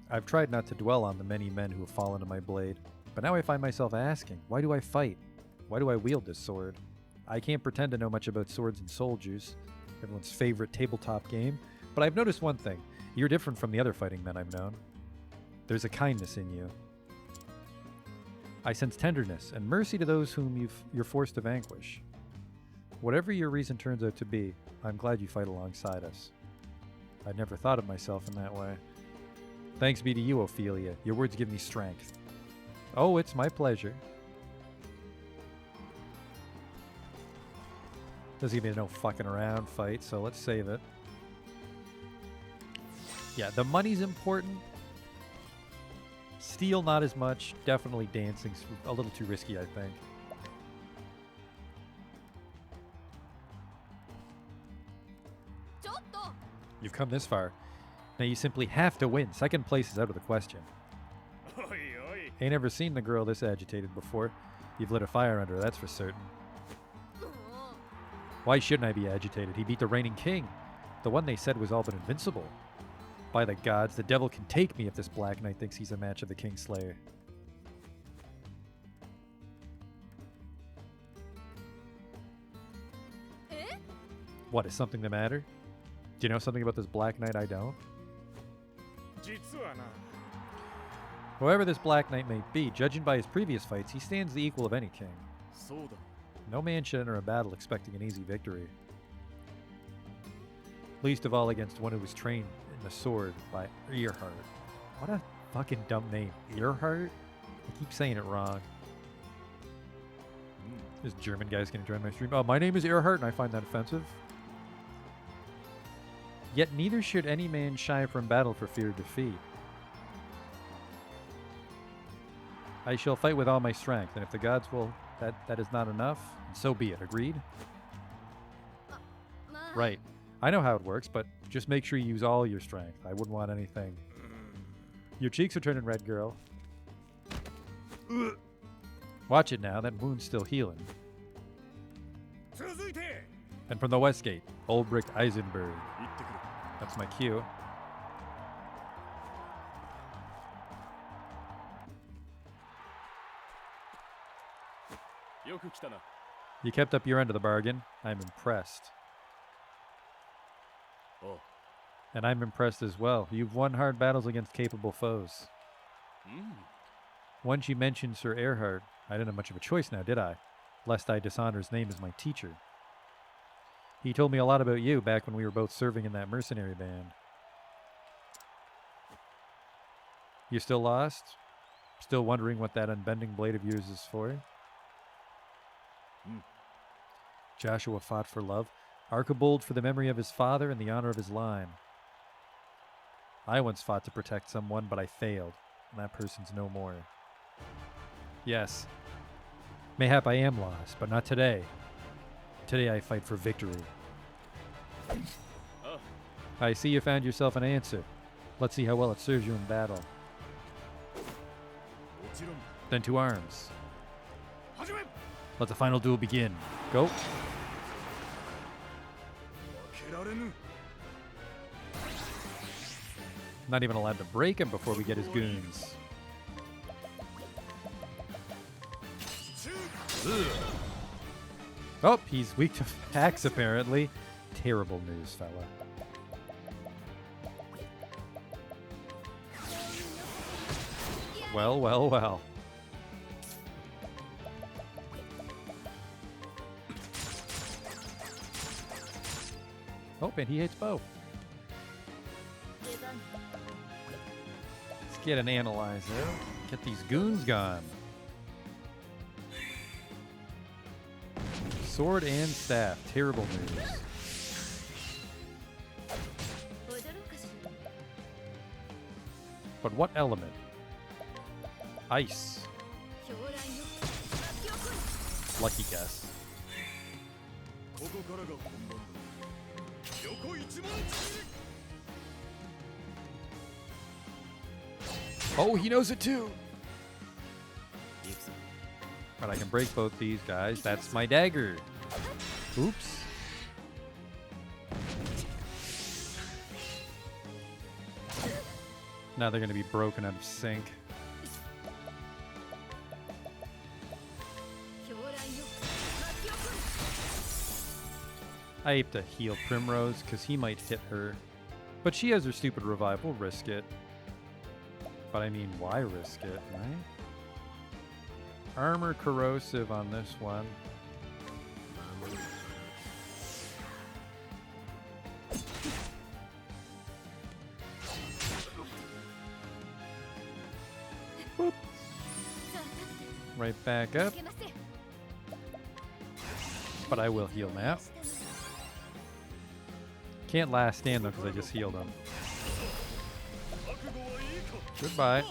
I've tried not to dwell on the many men who have fallen to my blade, but now I find myself asking, why do I fight? Why do I wield this sword? I can't pretend to know much about swords and soldiers, everyone's favorite tabletop game, but I've noticed one thing. You're different from the other fighting men I've known. There's a kindness in you. I sense tenderness and mercy to those whom you're forced to vanquish. Whatever your reason turns out to be, I'm glad you fight alongside us. I'd never thought of myself in that way. Thanks be to you, Ophelia. Your words give me strength. Oh, it's my pleasure. Doesn't give me no fucking around fight, so let's save it. Yeah, the money's important. Steel, not as much. Definitely dancing's a little too risky, I think. You've come this far. Now you simply have to win. Second place is out of the question. Ain't ever seen the girl this agitated before. You've lit a fire under her, that's for certain. Why shouldn't I be agitated? He beat the reigning king. The one they said was all but invincible. By the gods, the devil can take me if this Black Knight thinks he's a match of the Kingslayer. What, is something the matter? Do you know something about this Black Knight I don't? Whoever this Black Knight may be, judging by his previous fights, he stands the equal of any king. No man should enter a battle expecting an easy victory. Least of all against one who was trained in the sword by Earhart. What a fucking dumb name. Earhart? I keep saying it wrong. This German guy's gonna join my stream. Oh, my name is Earhart and I find that offensive. Yet neither should any man shy from battle for fear of defeat. I shall fight with all my strength, and if the gods will, that is not enough, so be it. Agreed? Right. I know how it works, but just make sure you use all your strength. I wouldn't want anything. Your cheeks are turning red, girl. Watch it now, that wound's still healing. And from the west gate, Ulbrich Eisenberg. That's my cue. You kept up your end of the bargain. I'm impressed. And I'm impressed as well. You've won hard battles against capable foes. Once you mentioned Sir Erhard, I didn't have much of a choice now, did I? Lest I dishonor his name as my teacher. He told me a lot about you back when we were both serving in that mercenary band. You still lost? Still wondering what that unbending blade of yours is for? Joshua fought for love. Archibald for the memory of his father and the honor of his line. I once fought to protect someone, but I failed, and that person's no more. Yes. Mayhap I am lost, but not today. Today I fight for victory. I see you found yourself an answer. Let's see how well it serves you in battle. Then to arms. Let the final duel begin. Go. Not even allowed to break him before we get his goons. Oh, he's weak to hacks apparently. Terrible news, fella. Well, well, well. Oh, and he hates bow. Let's get an analyzer. Get these goons gone. Sword and staff. Terrible news. But what element? Ice. Lucky guess. Oh, he knows it too. But I can break both these guys. That's my dagger. Oops. Now they're going to be broken out of sync. I have to heal Primrose because he might hit her. But she has her stupid revive. We'll risk it. But I mean, why risk it, right? Armor corrosive on this one. Boop. Right back up. But I will heal now. Can't last stand though because I just healed him. Goodbye.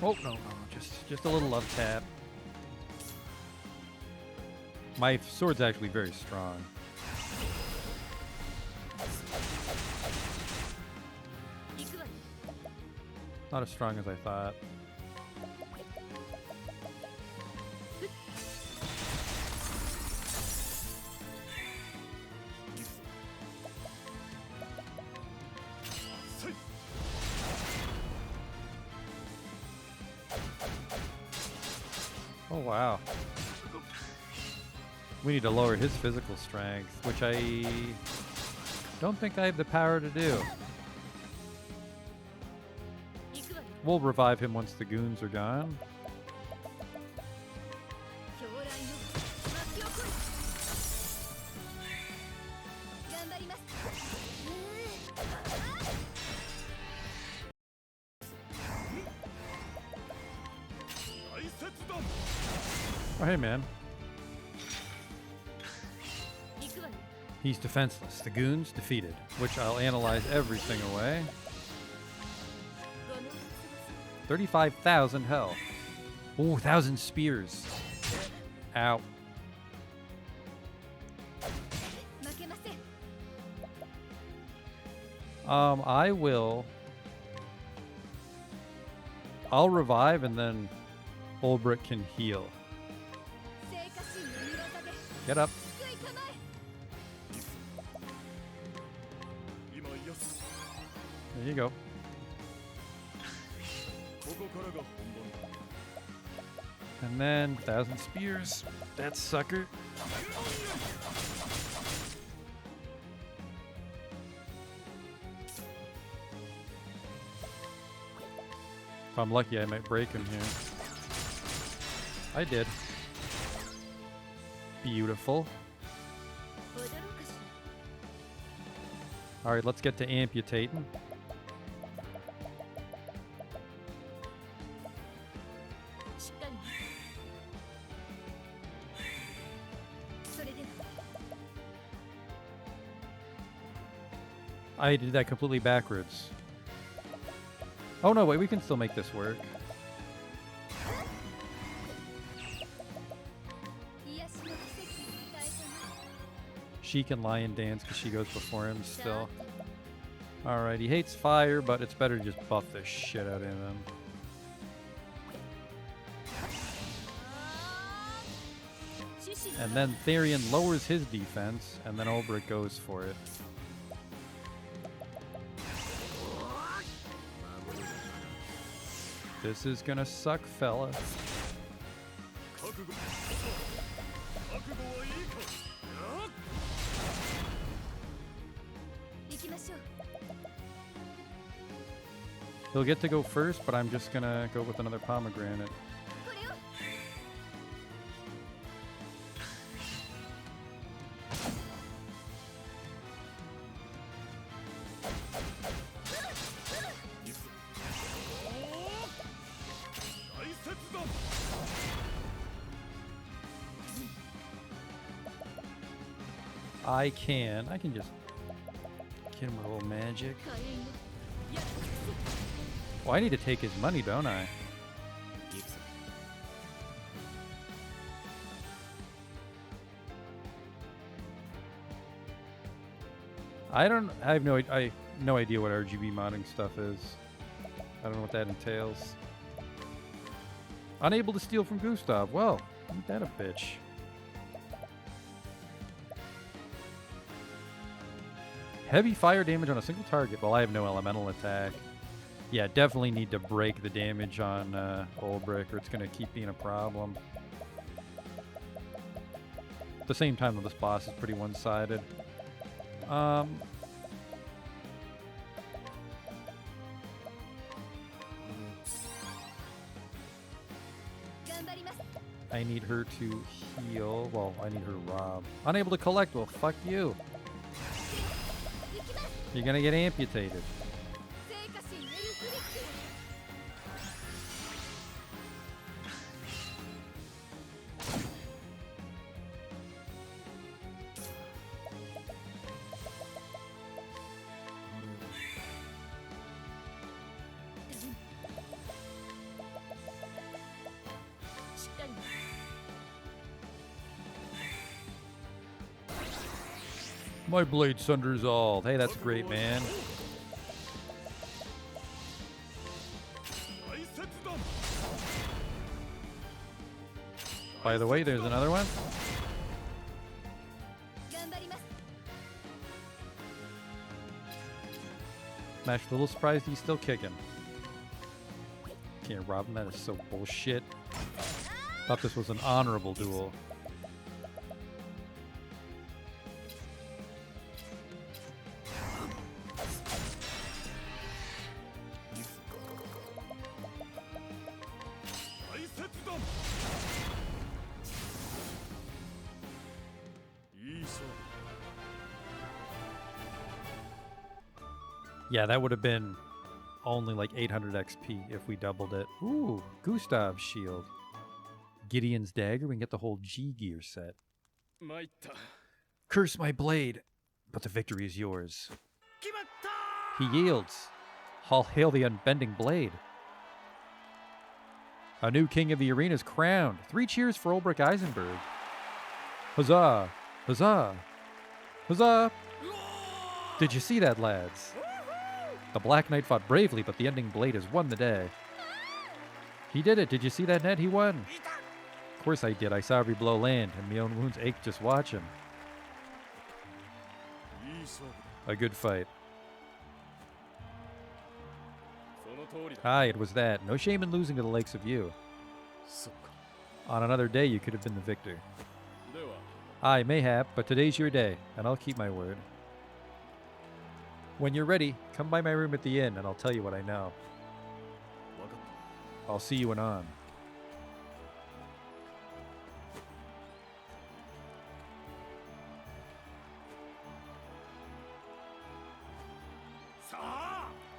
Oh no, just a little love tap. My sword's actually very strong. Not as strong as I thought. Oh wow. We need to lower his physical strength, which I don't think I have the power to do. We'll revive him once the goons are gone. Oh, hey, man. He's defenseless. The goons defeated, which I'll analyze everything away. 35,000 health. Oh, 1,000 spears. Ow. I will I'll revive and then Ulbrich can heal. 聖火神の御業で Get up. 救いたまえ There you go. And then 1,000 spears. That sucker. If I'm lucky, I might break him here. I did. Beautiful. 驚かし Alright, let's get to amputating. しっかりねそれでは I did that completely backwards. Oh no, wait, we can still make this work. 癒しの奇跡を伝えたま She can lion dance because she goes before him え still. Alright, he hates fire, but it's better to just buff the shit out of him. And then Therian lowers his defense, and then Ulbrich goes for it. This is gonna suck, fella. 行きましょう He'll get to go first, but I'm just gonna go with another pomegranate. これを I can just get him with a little magic. 火炎を Well, I need to take his money, don't I? I have no idea what RGB modding stuff is. I don't know what that entails. Unable to steal from Gustav. Well, ain't that a bitch. Heavy fire damage on a single target. Well, I have no elemental attack. Yeah, definitely need to break the damage on Ulbrich or it's going to keep being a problem. At the same time, though, this boss is pretty one-sided. 頑張ります I need her to heal. Well, I need her to rob. Unable to collect. Well, fuck you. 行きます You're going to get amputated. 聖火神エルフリック しっかりね My blade sunders all. Hey, that's great, man. By the way, there's another one. 頑張ります Mash, a little surprised he's still kicking. Can't rob him. That is so bullshit. Thought this was an honorable duel. Yeah, that would have been only like 800 XP if we doubled it. Ooh, Gustav's shield. Gideon's dagger. We can get the whole G gear set. Curse my blade, but the victory is yours. He yields. All hail the unbending blade. A new king of the arena is crowned. 3 cheers for Ulbrich Eisenberg. Huzzah! Huzzah! Huzzah! Did you see that, lads? The Black Knight fought bravely, but the ending blade has won the day. He did it. Did you see that, Ned? He won. Of course I did. I saw every blow land, and my own wounds ached just watching. A good fight. Aye, it was that. No shame in losing to the likes of you. On another day, you could have been the victor. Aye, mayhap, but today's your day, and I'll keep my word. When you're ready, come by my room at the inn, and I'll tell you what I know. I'll see you anon.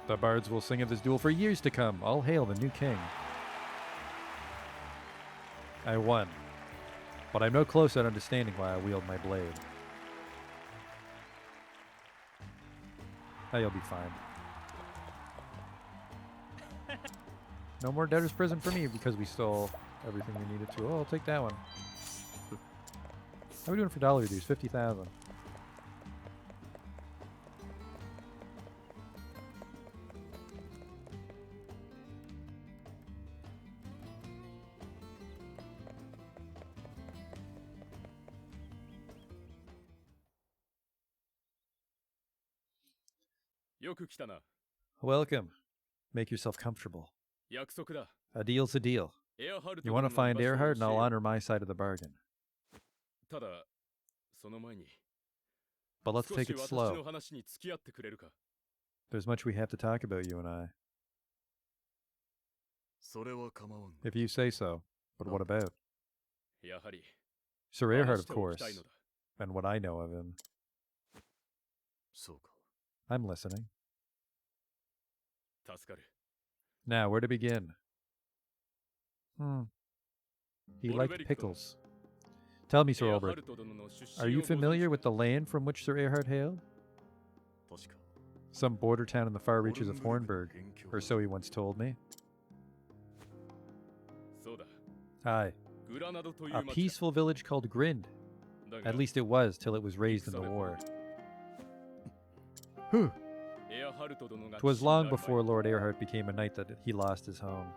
The bards will sing of this duel for years to come. All hail the new king. I won, but I'm no close at understanding why I wield my blade. Now you'll be fine. No more debtor's prison for me because we stole everything we needed to. Oh, I'll take that one. How are we doing for dollar dues? 50,000. Welcome. Make yourself comfortable. A deal's a deal. You want to find Earhart, and I'll honor my side of the bargain. But let's take it slow. There's much we have to talk about, you and I. If you say so. But what about? Sir Earhart, of course. And what I know of him. I'm listening. Now, where to begin? He liked pickles. Tell me, Sir Albert, are you familiar with the land from which Sir Earhart hailed? Some border town in the far reaches of Hornburg, or so he once told me. Aye. A peaceful village called Grind. At least it was, till it was razed in the war. 'Twas long before Lord Earhart became a knight that he lost his home.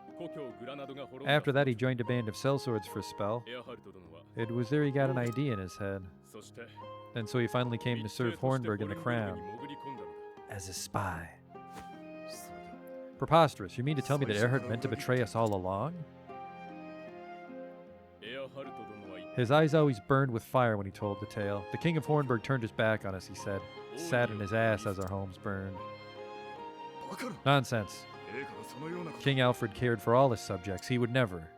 After that he joined a band of sellswords for a spell. It was there he got an idea in his head. And so he finally came to serve Hornburg in the crown. As a spy. Preposterous. You mean to tell me that Earhart meant to betray us all along? His eyes always burned with fire when he told the tale. The king of Hornburg turned his back on us, he said. Sat in his ass as our homes burned. Nonsense. King Alfred cared for all his subjects. He would never.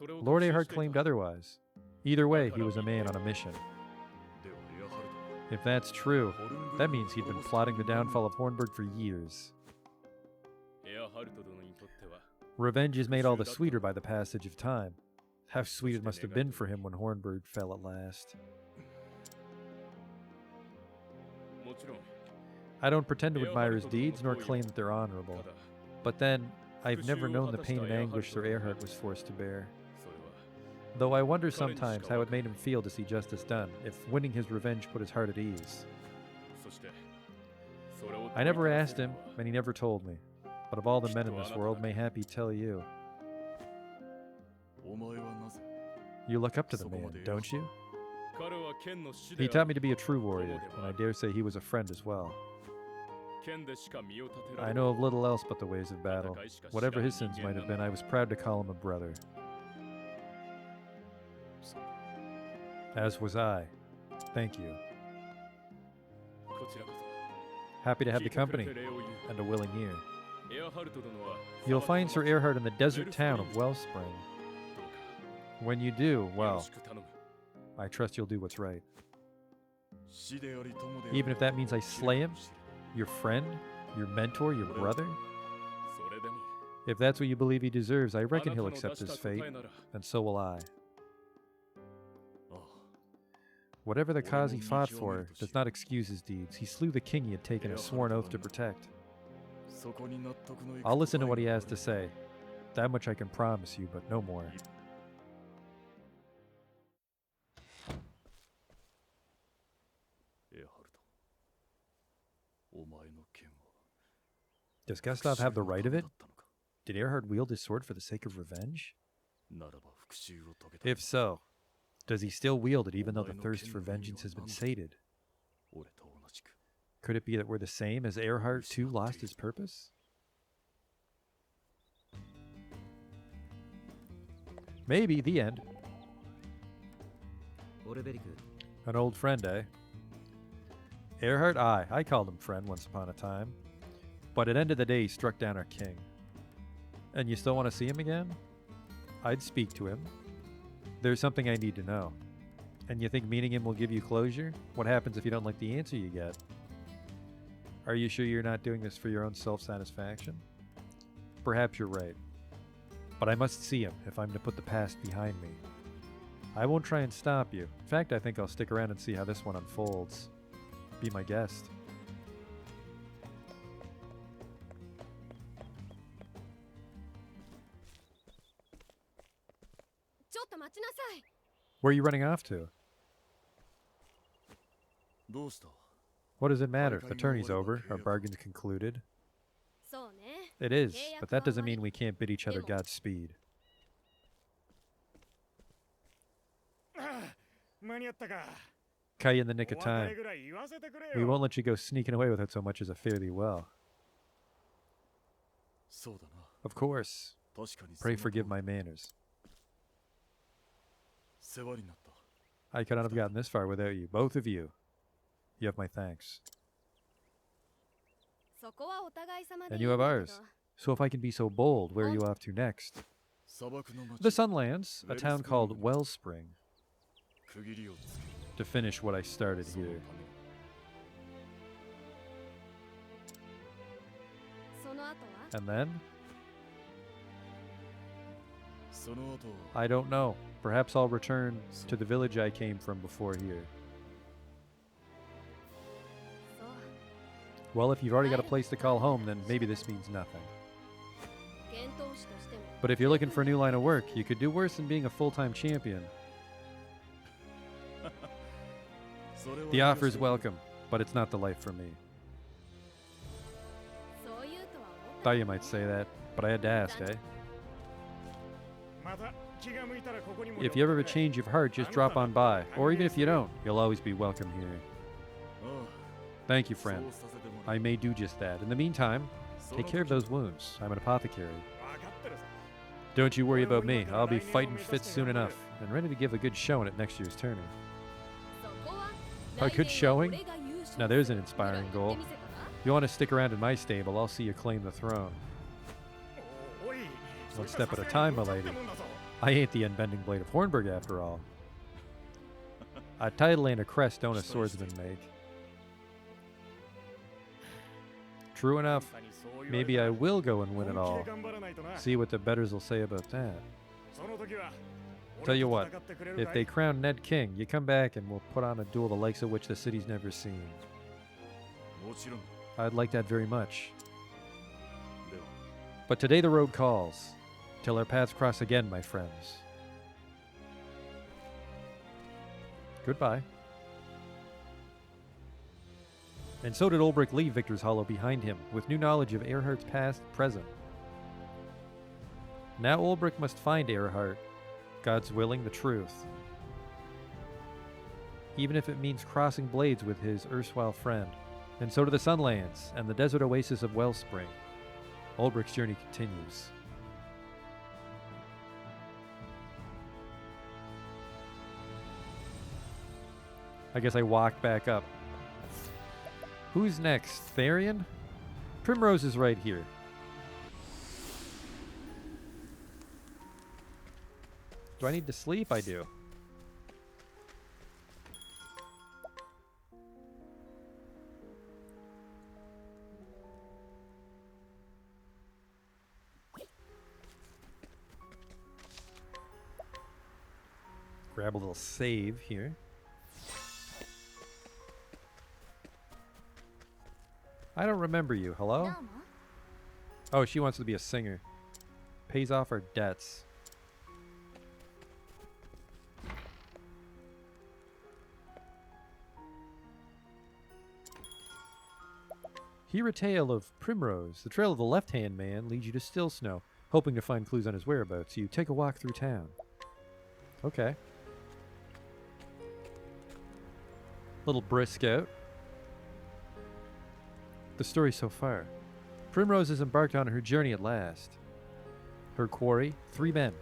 Lord Earhart claimed otherwise. Either way, he was a man on a mission. If that's true, that means he'd been plotting the downfall of Hornburg for years. Revenge is made all the sweeter by the passage of time. How sweet it must have been for him when Hornburg fell at last. I don't pretend to admire his deeds, nor claim that they're honorable. But then, I've never known the pain and anguish Sir Earhart was forced to bear. Though I wonder sometimes how it made him feel to see justice done, if winning his revenge put his heart at ease. I never asked him, and he never told me. But of all the men in this world, mayhap he'd tell you. You look up to the man, don't you? He taught me to be a true warrior, and I dare say he was a friend as well. I know of little else but the ways of battle. Whatever his sins might have been, I was proud to call him a brother. As was I. Thank you. Happy to have the company, and a willing ear. You'll find Sir Earhart in the desert town of Wellspring. When you do, well, I trust you'll do what's right. Even if that means I slay him? Your friend? Your mentor? Your brother? If that's what you believe he deserves, I reckon he'll accept his fate, and so will I. Whatever the cause he fought for does not excuse his deeds. He slew the king he had taken a sworn oath to protect. I'll listen to what he has to say. That much I can promise you, but no more. Does Gustav have the right of it? Did Earhart wield his sword for the sake of revenge? If so, does he still wield it even though the thirst for vengeance has been sated? Could it be that we're the same, as Earhart too lost his purpose? Maybe. The end. An old friend, eh? Earhart? Aye, I called him friend once upon a time. But at end of the day, he struck down our king. And you still want to see him again? I'd speak to him. There's something I need to know. And you think meeting him will give you closure? What happens if you don't like the answer you get? Are you sure you're not doing this for your own self-satisfaction? Perhaps you're right. But I must see him if I'm to put the past behind me. I won't try and stop you. In fact, I think I'll stick around and see how this one unfolds. Be my guest. Where are you running off to? What does it matter? The tourney's over. Our bargain's concluded. It is, but that doesn't mean we can't bid each other Godspeed. Caught you in the nick of time. We won't let you go sneaking away without so much as a fare thee well. Of course. Pray forgive my manners. I could not have gotten this far without you, both of you. You have my thanks. And you have ours. So if I can be so bold, where are you off to next? The Sunlands, a town called Wellspring. To finish what I started here. And then? I don't know. Perhaps I'll return to the village I came from before here. Well, if you've already got a place to call home, then maybe this means nothing. But if you're looking for a new line of work, you could do worse than being a full-time champion. The offer is welcome, but it's not the life for me. Thought you might say that, but I had to ask, eh? If you ever have a change of heart, just drop on by. Or even if you don't, you'll always be welcome here. Thank you, friend. I may do just that. In the meantime, take care of those wounds. I'm an apothecary. Don't you worry about me. I'll be fighting fit soon enough, and ready to give a good showing at next year's tourney. A good showing? Now there's an inspiring goal. If you want to stick around in my stable, I'll see you claim the throne. One step at a time, my lady. I ain't the unbending blade of Hornburg after all. A title and a crest don't a swordsman make. True enough. Maybe I will go and win it all. See what the betters will say about that. Tell you what, if they crown Ned king, you come back and we'll put on a duel the likes of which the city's never seen. I'd like that very much. But today the road calls. Till our paths cross again, my friends. Goodbye. And so did Ulbrich leave Victor's Hollow behind him, with new knowledge of Earhart's past and present. Now Ulbrich must find Earhart, God's willing, the truth. Even if it means crossing blades with his erstwhile friend. And so to the Sunlands, and the desert oasis of Wellspring. Ulbrich's journey continues. I guess I walked back up. Who's next? Therian? Primrose is right here. Do I need to sleep? I do. Grab a little save here. I don't remember you. Hello? Oh, she wants to be a singer. Pays off her debts. Hear a tale of Primrose. The trail of the left-hand man leads you to Still Snow. Hoping to find clues on his whereabouts, you take a walk through town. Okay. Little brisk out. The story so far. Primrose has embarked on her journey at last. Her quarry, 3 men,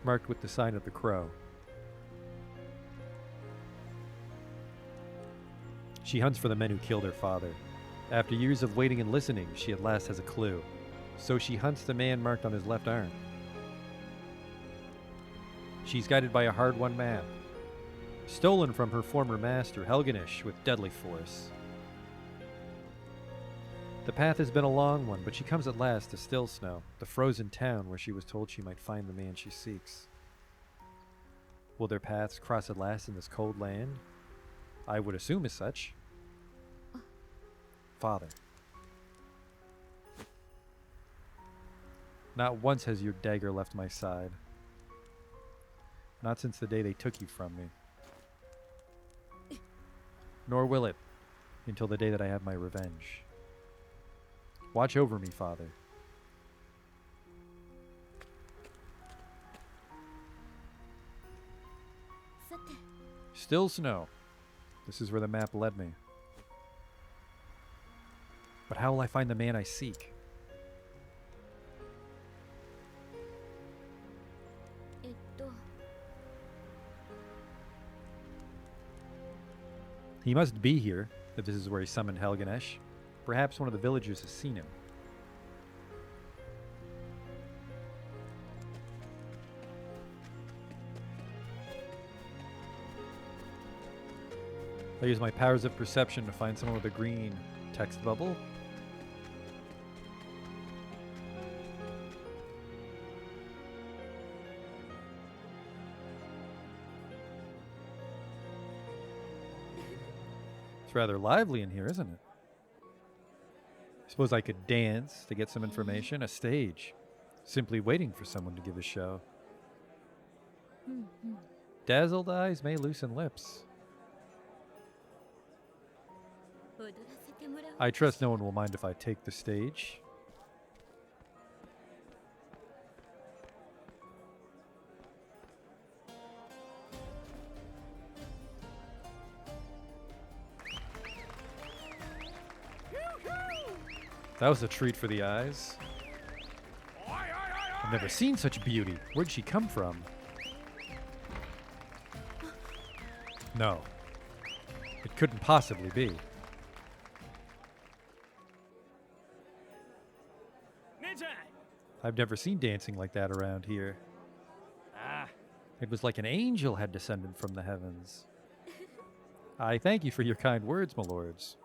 marked with the sign of the crow. She hunts for the men who killed her father. After years of waiting and listening, she at last has a clue. So she hunts the man marked on his left arm. She's guided by a hard-won map, stolen from her former master, Helganish, with deadly force. The path has been a long one, but she comes at last to Still Snow, the frozen town where she was told she might find the man she seeks. Will their paths cross at last in this cold land? I would assume as such. Father. Not once has your dagger left my side. Not since the day they took you from me. Nor will it, until the day that I have my revenge. Watch over me, Father. Still Snow. This is where the map led me. But how will I find the man I seek? He must be here, if this is where he summoned Helganesh. Perhaps one of the villagers has seen him. I use my powers of perception to find someone with a green text bubble. It's rather lively in here, isn't it? I suppose I could dance to get some information. A stage. Simply waiting for someone to give a show. Dazzled eyes may loosen lips. I trust no one will mind if I take the stage. That was a treat for the eyes. I've never seen such beauty. Where'd she come from? No. It couldn't possibly be. I've never seen dancing like that around here. It was like an angel had descended from the heavens. I thank you for your kind words, my lords.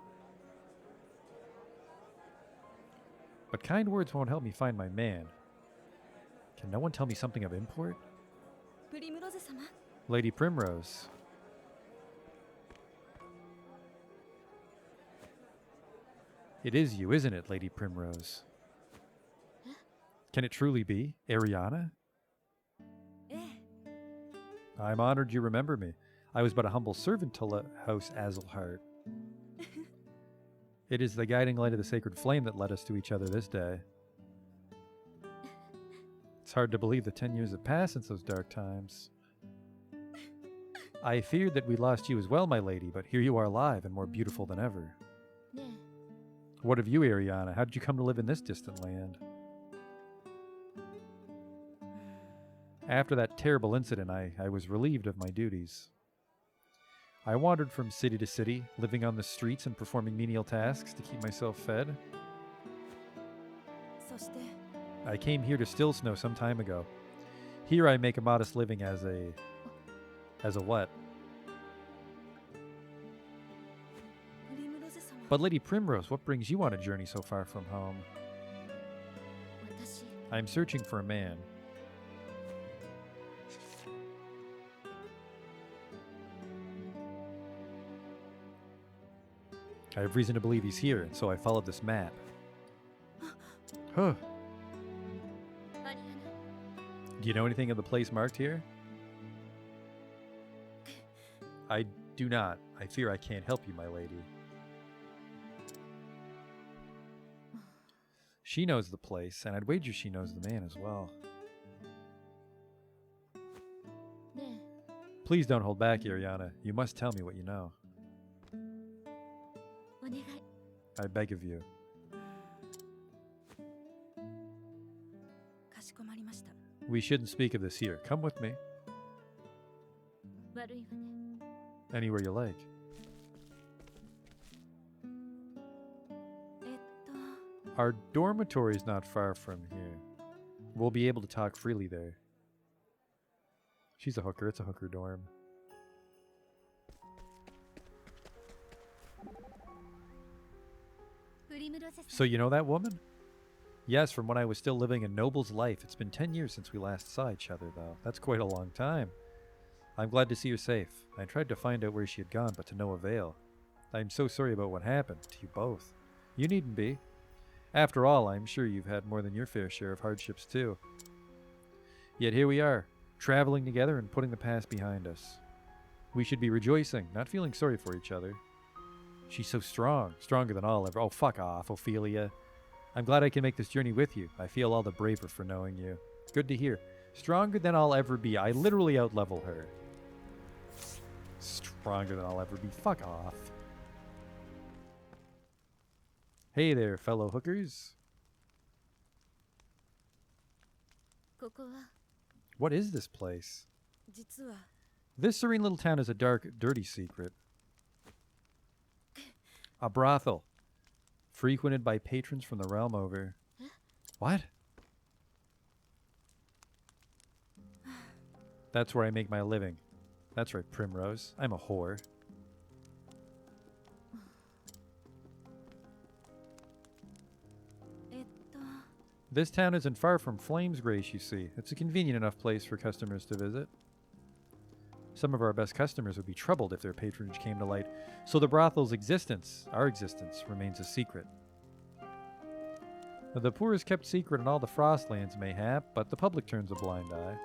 But kind words won't help me find my man. Can no one tell me something of import? Lady Primrose. It is you, isn't it, Lady Primrose? Can it truly be Ariana? I'm honored you remember me. I was but a humble servant to House Azelhart. It is the guiding light of the sacred flame that led us to each other this day. It's hard to believe that 10 years have passed since those dark times. I feared that we lost you as well, my lady, but here you are alive and more beautiful than ever. What of you, Ariana? How did you come to live in this distant land? After that terrible incident, I was relieved of my duties. I wandered from city to city, living on the streets and performing menial tasks to keep myself fed. I came here to Still Snow some time ago. Here I make a modest living as a what? But Lady Primrose, what brings you on a journey so far from home? I am searching for a man. I have reason to believe he's here, and so I followed this map. Huh. Do you know anything of the place marked here? I do not. I fear I can't help you, my lady. She knows the place, and I'd wager she knows the man as well. ね Please don't hold back, Ariana. You must tell me what you know. えお願い I beg of you. かしこまりました We shouldn't speak of this here. Come with me. 悪いわね Anywhere you like. と Our dormitory is not far from here. We'll be able to talk freely there. She's a hooker. It's a hooker dorm. So you know that woman? Yes, from when I was still living a noble's life. It's been 10 years since we last saw each other, though. That's quite a long time. I'm glad to see her safe. I tried to find out where she had gone, but to no avail. I'm so sorry about what happened to you both. You needn't be. After all, I'm sure you've had more than your fair share of hardships, too. Yet here we are, traveling together and putting the past behind us. We should be rejoicing, not feeling sorry for each other. She's so strong, stronger than I'll ever. Oh, fuck off, Ophelia. I'm glad I can make this journey with you. I feel all the braver for knowing you. Good to hear. Stronger than I'll ever be. I literally outlevel her. Stronger than I'll ever be. Fuck off. Hey there, fellow hookers. ここは What is this place? 実は This serene little town is a dark, dirty secret. A brothel. Frequented by patrons from the realm over. What? That's where I make my living. That's right, Primrose. I'm a whore. This town isn't far from Flames Grace, you see. It's a convenient enough place for customers to visit. Some of our best customers would be troubled if their patronage came to light, so the brothel's existence, our existence, remains a secret. The poor is kept secret in all the Frostlands, mayhap, but the public turns a blind eye.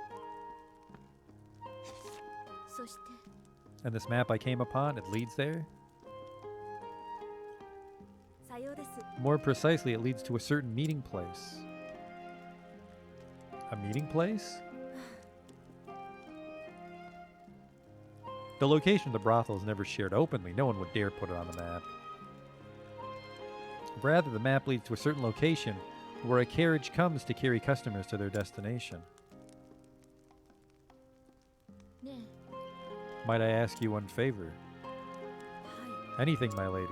そして And this map I came upon, it leads there? さようです More precisely, it leads to a certain meeting place. A meeting place? The location of the brothel is never shared openly. No one would dare put it on the map. Rather, the map leads to a certain location where a carriage comes to carry customers to their destination. ね Might I ask you one favor? えはい Anything, my lady.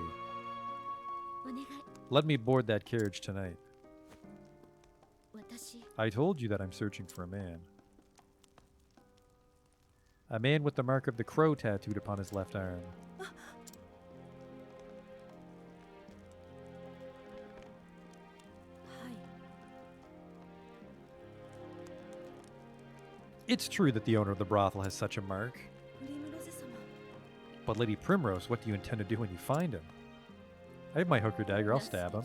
お願い Let me board that carriage tonight. 私 I told you that I'm searching for a man. A man with the mark of the crow tattooed upon his left arm. It's true that the owner of the brothel has such a mark. プリムロゼ様 But Lady Primrose, what do you intend to do when you find him? I have my hooker dagger, I'll stab him.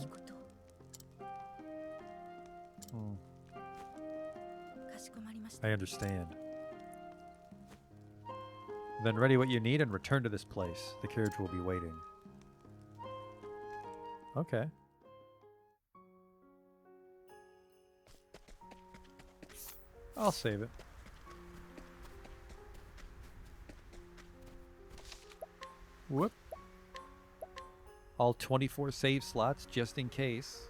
かしこまりました I understand. Then ready what you need and return to this place. The carriage will be waiting. Okay. I'll save it. Whoop. All 24 save slots just in case.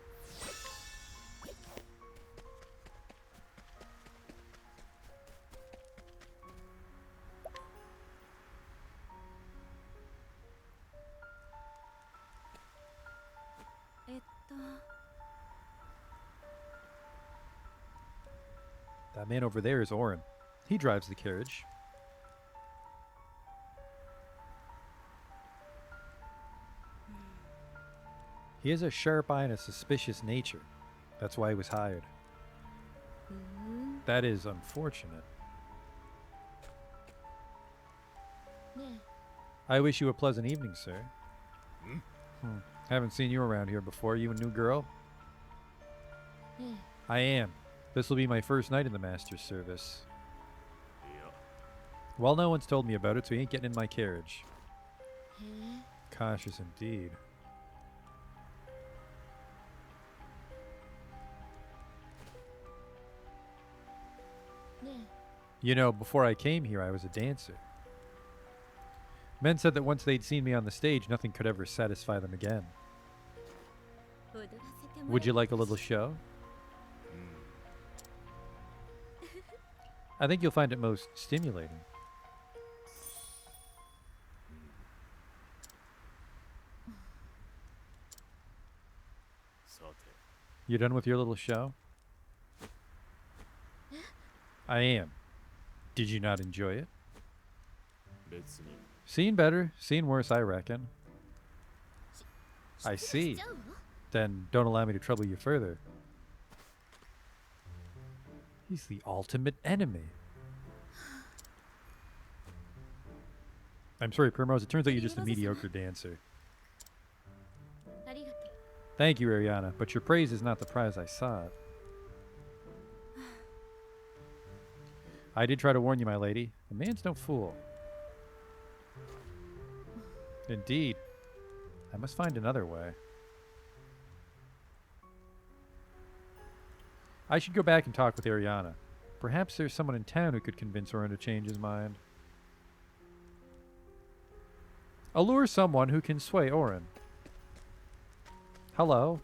That man over there is Orin. He drives the carriage. He has a sharp eye and a suspicious nature. That's why he was hired. That is unfortunate. ね I wish you a pleasant evening, sir. Haven't seen you around here before. You a new girl? ええ I am. This will be my first night in the master's service. Well, no one's told me about it, so he ain't getting in my carriage. ええ Cautious indeed. You know, before I came here, I was a dancer. Men said that once they'd seen me on the stage, nothing could ever satisfy them again. Would you like a little show? I think you'll find it most stimulating. You done with your little show? I am. Did you not enjoy it? Seen better, seen worse, I reckon. I see. Then don't allow me to trouble you further. He's the ultimate enemy. I'm sorry, Primrose. It turns out you're just a mediocre dancer. Thank you, Ariana, but your praise is not the prize I sought. I did try to warn you, my lady. A man's no fool. Indeed. I must find another way. I should go back and talk with Ariana. Perhaps there's someone in town who could convince Orin to change his mind. Allure someone who can sway Orin. Hello.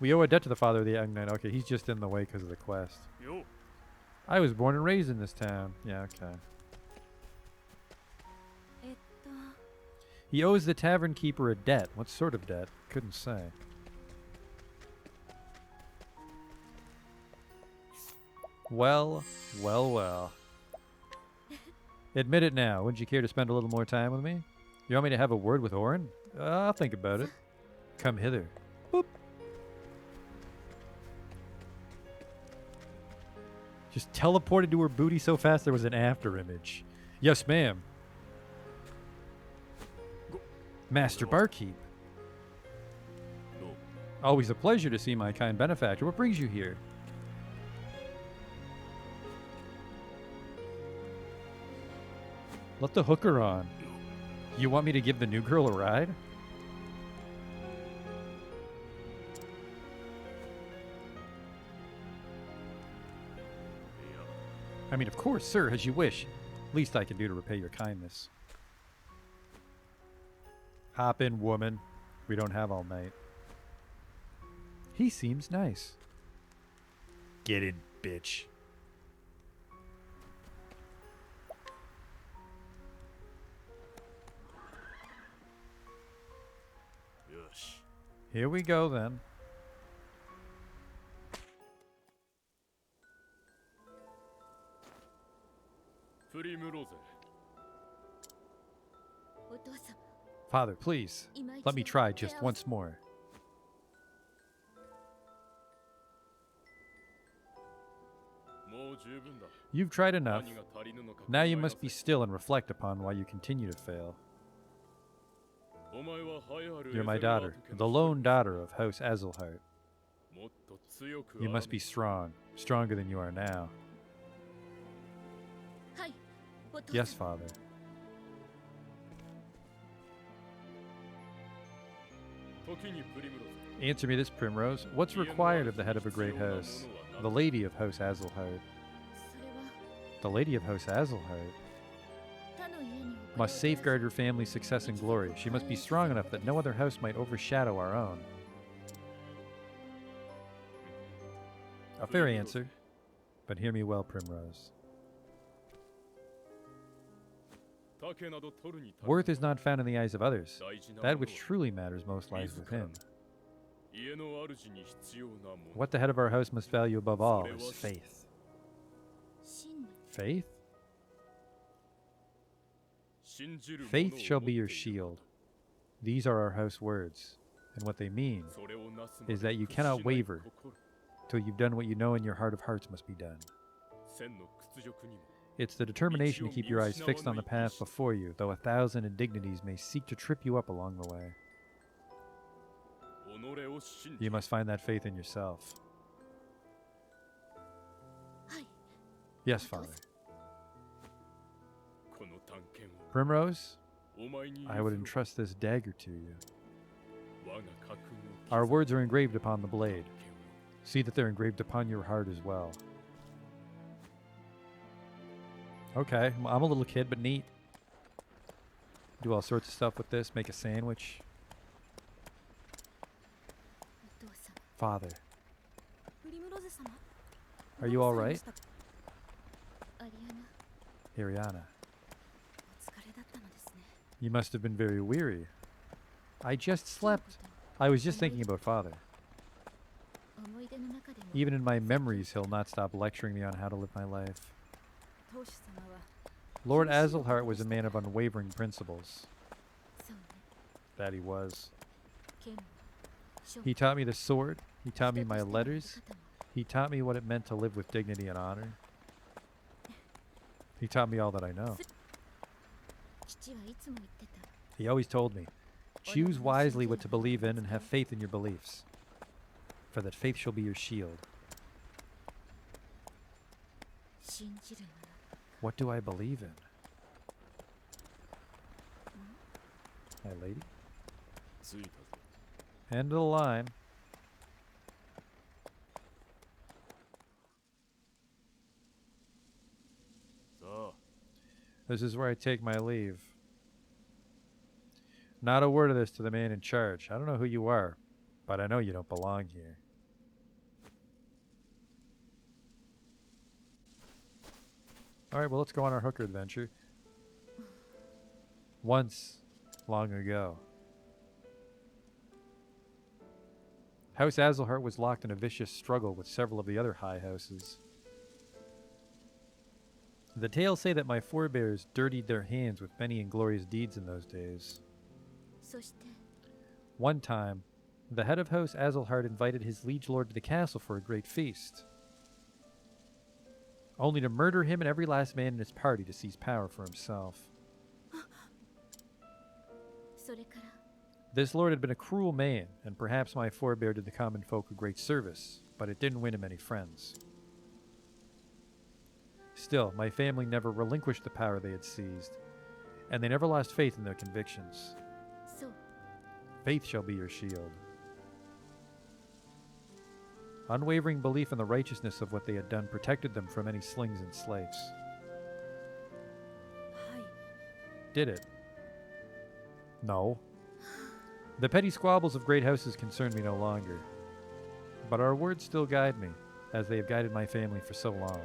We owe a debt to the father of the young knight. Okay, he's just in the way because of the quest. I was born and raised in this town. Yeah, okay. He owes the tavern keeper a debt. What sort of debt? Couldn't say. Well, well, well. Admit it now. Wouldn't you care to spend a little more time with me? You want me to have a word with Orin? I'll think about it. Come hither. Boop. Just teleported to her booty so fast there was an after image. Yes, ma'am. Master Barkeep. Always a pleasure to see my kind benefactor. What brings you here? Let the hooker on. You want me to give the new girl a ride? I mean, of course, sir, as you wish. Least I can do to repay your kindness. Hop in, woman. We don't have all night. He seems nice. Get in, bitch. Here we go, then. Father, please, let me try just once more. You've tried enough. Now you must be still and reflect upon why you continue to fail. You're my daughter, the lone daughter of House Azelhart. You must be strong, stronger than you are now. Yes, Father. Answer me this, Primrose. What's required of the head of a great house? The lady of House Azelhart. The lady of House Azelhart must safeguard her family's success and glory. She must be strong enough that no other house might overshadow our own. A fair answer, but hear me well, Primrose. Worth is not found in the eyes of others. That which truly matters most lies within. What the head of our house must value above all is faith. Faith? Faith shall be your shield. These are our house words, and what they mean is that you cannot waver till you've done what you know in your heart of hearts must be done. It's the determination to keep your eyes fixed on the path before you, though 1,000 indignities may seek to trip you up along the way. You must find that faith in yourself. Yes, Father. Primrose, I would entrust this dagger to you. Our words are engraved upon the blade. See that they're engraved upon your heart as well. Okay, I'm a little kid, but neat. Do all sorts of stuff with this. Make a sandwich. お父様 Father, プリムローゼ様 are you all right? アリアナ Ariana, お疲れだったのですね you must have been very weary. I just slept. I was just thinking about Father. 思い出の中でも Even in my memories, he'll not stop lecturing me on how to live my life. 当主様は Lord Azelhart was a man of unwavering principles. そうね That he was. 剣も書も He taught me the sword. He taught me 人と my しての letters. 生き方も He taught me what it meant to live with dignity and honor. He taught me all that I know. 父はいつも言ってた He always told me, choose wisely what to believe in and have faith in your beliefs. For that faith shall be your shield. 信じるなら What do I believe in? My lady? 着いたぞ。 End of the line. さあ、 This is where I take my leave. Not a word of this to the man in charge. I don't know who you are, but I know you don't belong here. Alright, well, let's go on our hooker adventure. Once, long ago. House Azelhart was locked in a vicious struggle with several of the other high houses. The tales say that my forebears dirtied their hands with many inglorious deeds in those days. そして One time, the head of House Azelhart invited his liege lord to the castle for a great feast, only to murder him and every last man in his party to seize power for himself. それから This lord had been a cruel man, and perhaps my forebear did the common folk a great service, but it didn't win him any friends. Still, my family never relinquished the power they had seized, and they never lost faith in their convictions. そう Faith shall be your shield. Unwavering belief in the righteousness of what they had done protected them from any slings and slates. はい Did it? No. The petty squabbles of great houses concern me no longer. But our words still guide me, as they have guided my family for so long.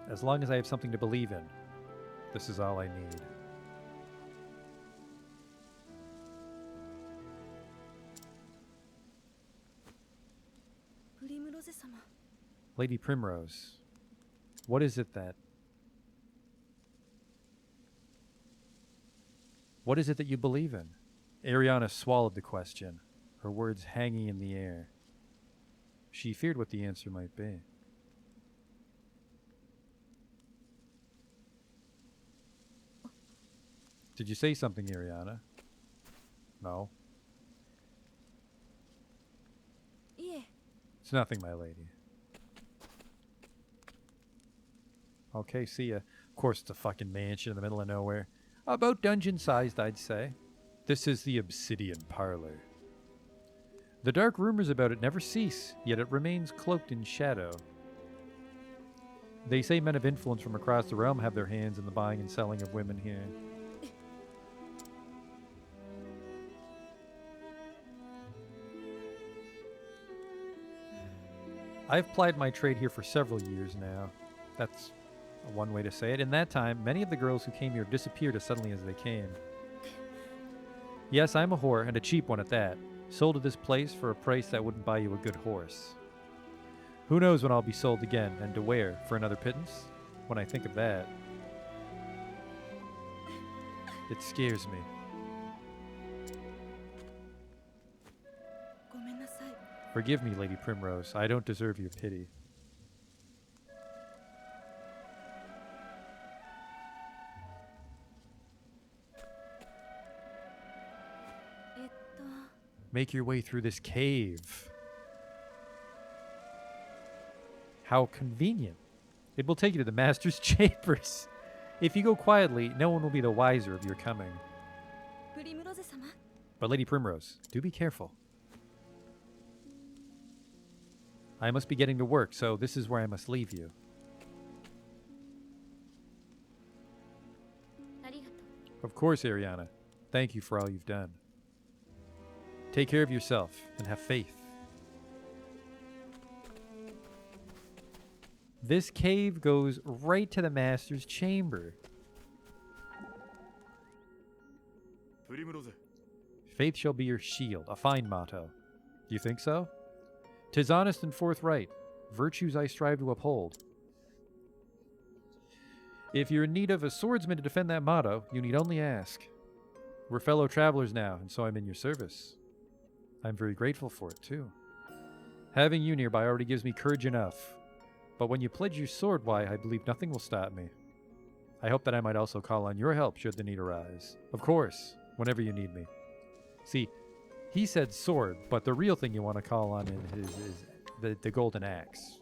As long as I have something to believe in, this is all I need. Lady Primrose, what is it that... What is it that you believe in? Ariana swallowed the question, her words hanging in the air. She feared what the answer might be. Did you say something, Ariana? No. いえ It's nothing, my lady. Okay, see ya. Of course, it's a fucking mansion in the middle of nowhere. About dungeon-sized, I'd say. This is the Obsidian Parlor. The dark rumors about it never cease, yet it remains cloaked in shadow. They say men of influence from across the realm have their hands in the buying and selling of women here. I've plied my trade here for several years now. That's one way to say it. In that time, many of the girls who came here disappeared as suddenly as they came. Yes, I'm a whore, and a cheap one at that. Sold at this place for a price that wouldn't buy you a good horse. Who knows when I'll be sold again, and to where? For another pittance? When I think of that, it scares me. ごめんなさい Forgive me, Lady Primrose. I don't deserve your pity. Make your way through this cave. How convenient. It will take you to the master's chambers. If you go quietly, no one will be the wiser of your coming. プリムローゼ様 But Lady Primrose, do be careful. I must be getting to work, so this is where I must leave you. Of course, Ariana. Thank you for all you've done. Take care of yourself and have faith. This cave goes right to the master's chamber. 振り室ぜ Faith shall be your shield, a fine motto. Do you think so? 'Tis honest and forthright, virtues I strive to uphold. If you're in need of a swordsman to defend that motto, you need only ask. We're fellow travelers now, and so I'm in your service. I'm very grateful for it, too. Having you nearby already gives me courage enough. But when you pledge your sword, why, I believe nothing will stop me. I hope that I might also call on your help should the need arise. Of course, whenever you need me. See, he said sword, but the real thing you want to call on is the golden axe.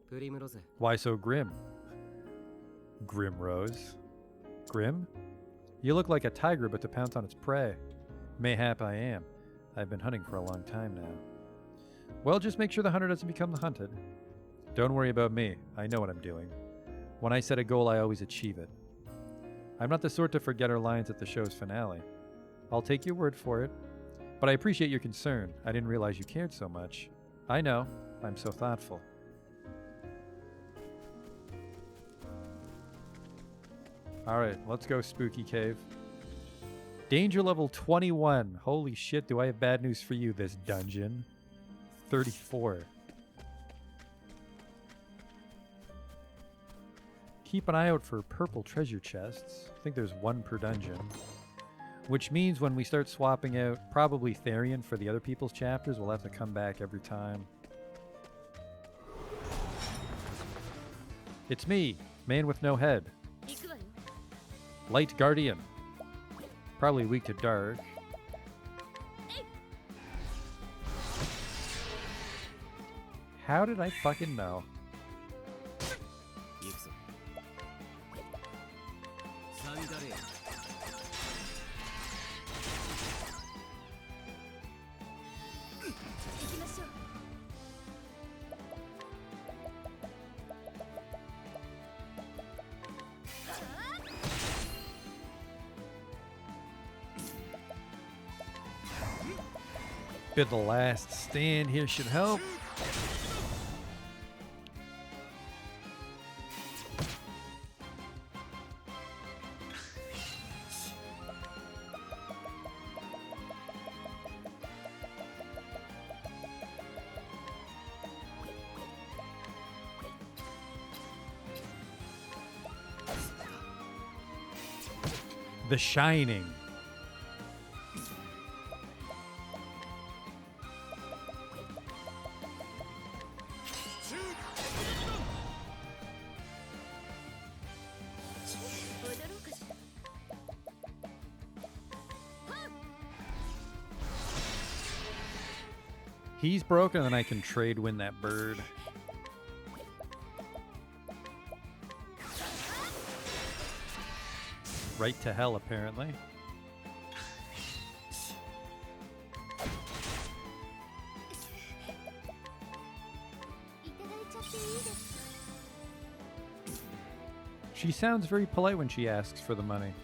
プリムロゼ Why so grim? Grim Rose. Grim? You look like a tiger but to pounce on its prey. Mayhap I am. I've been hunting for a long time now. Well, just make sure the hunter doesn't become the hunted. Don't worry about me. I know what I'm doing. When I set a goal, I always achieve it. I'm not the sort to forget our lines at the show's finale. I'll take your word for it. But I appreciate your concern. I didn't realize you cared so much. I know. I'm so thoughtful. Alright, let's go Spooky Cave. Danger level 21. Holy shit, do I have bad news for you, this dungeon. 34. Keep an eye out for purple treasure chests. I think there's one per dungeon. Which means when we start swapping out probably Therian for the other people's chapters, we'll have to come back every time. It's me, man with no head. 行くわよ Light Guardian. Probably weak to dark. How did I fucking know? 行くぞサンダレア 行きましょう Bit the last stand here should help. The Shining. He's broken, and I can trade win that bird. Right to hell, apparently. She sounds very polite when she asks for the money.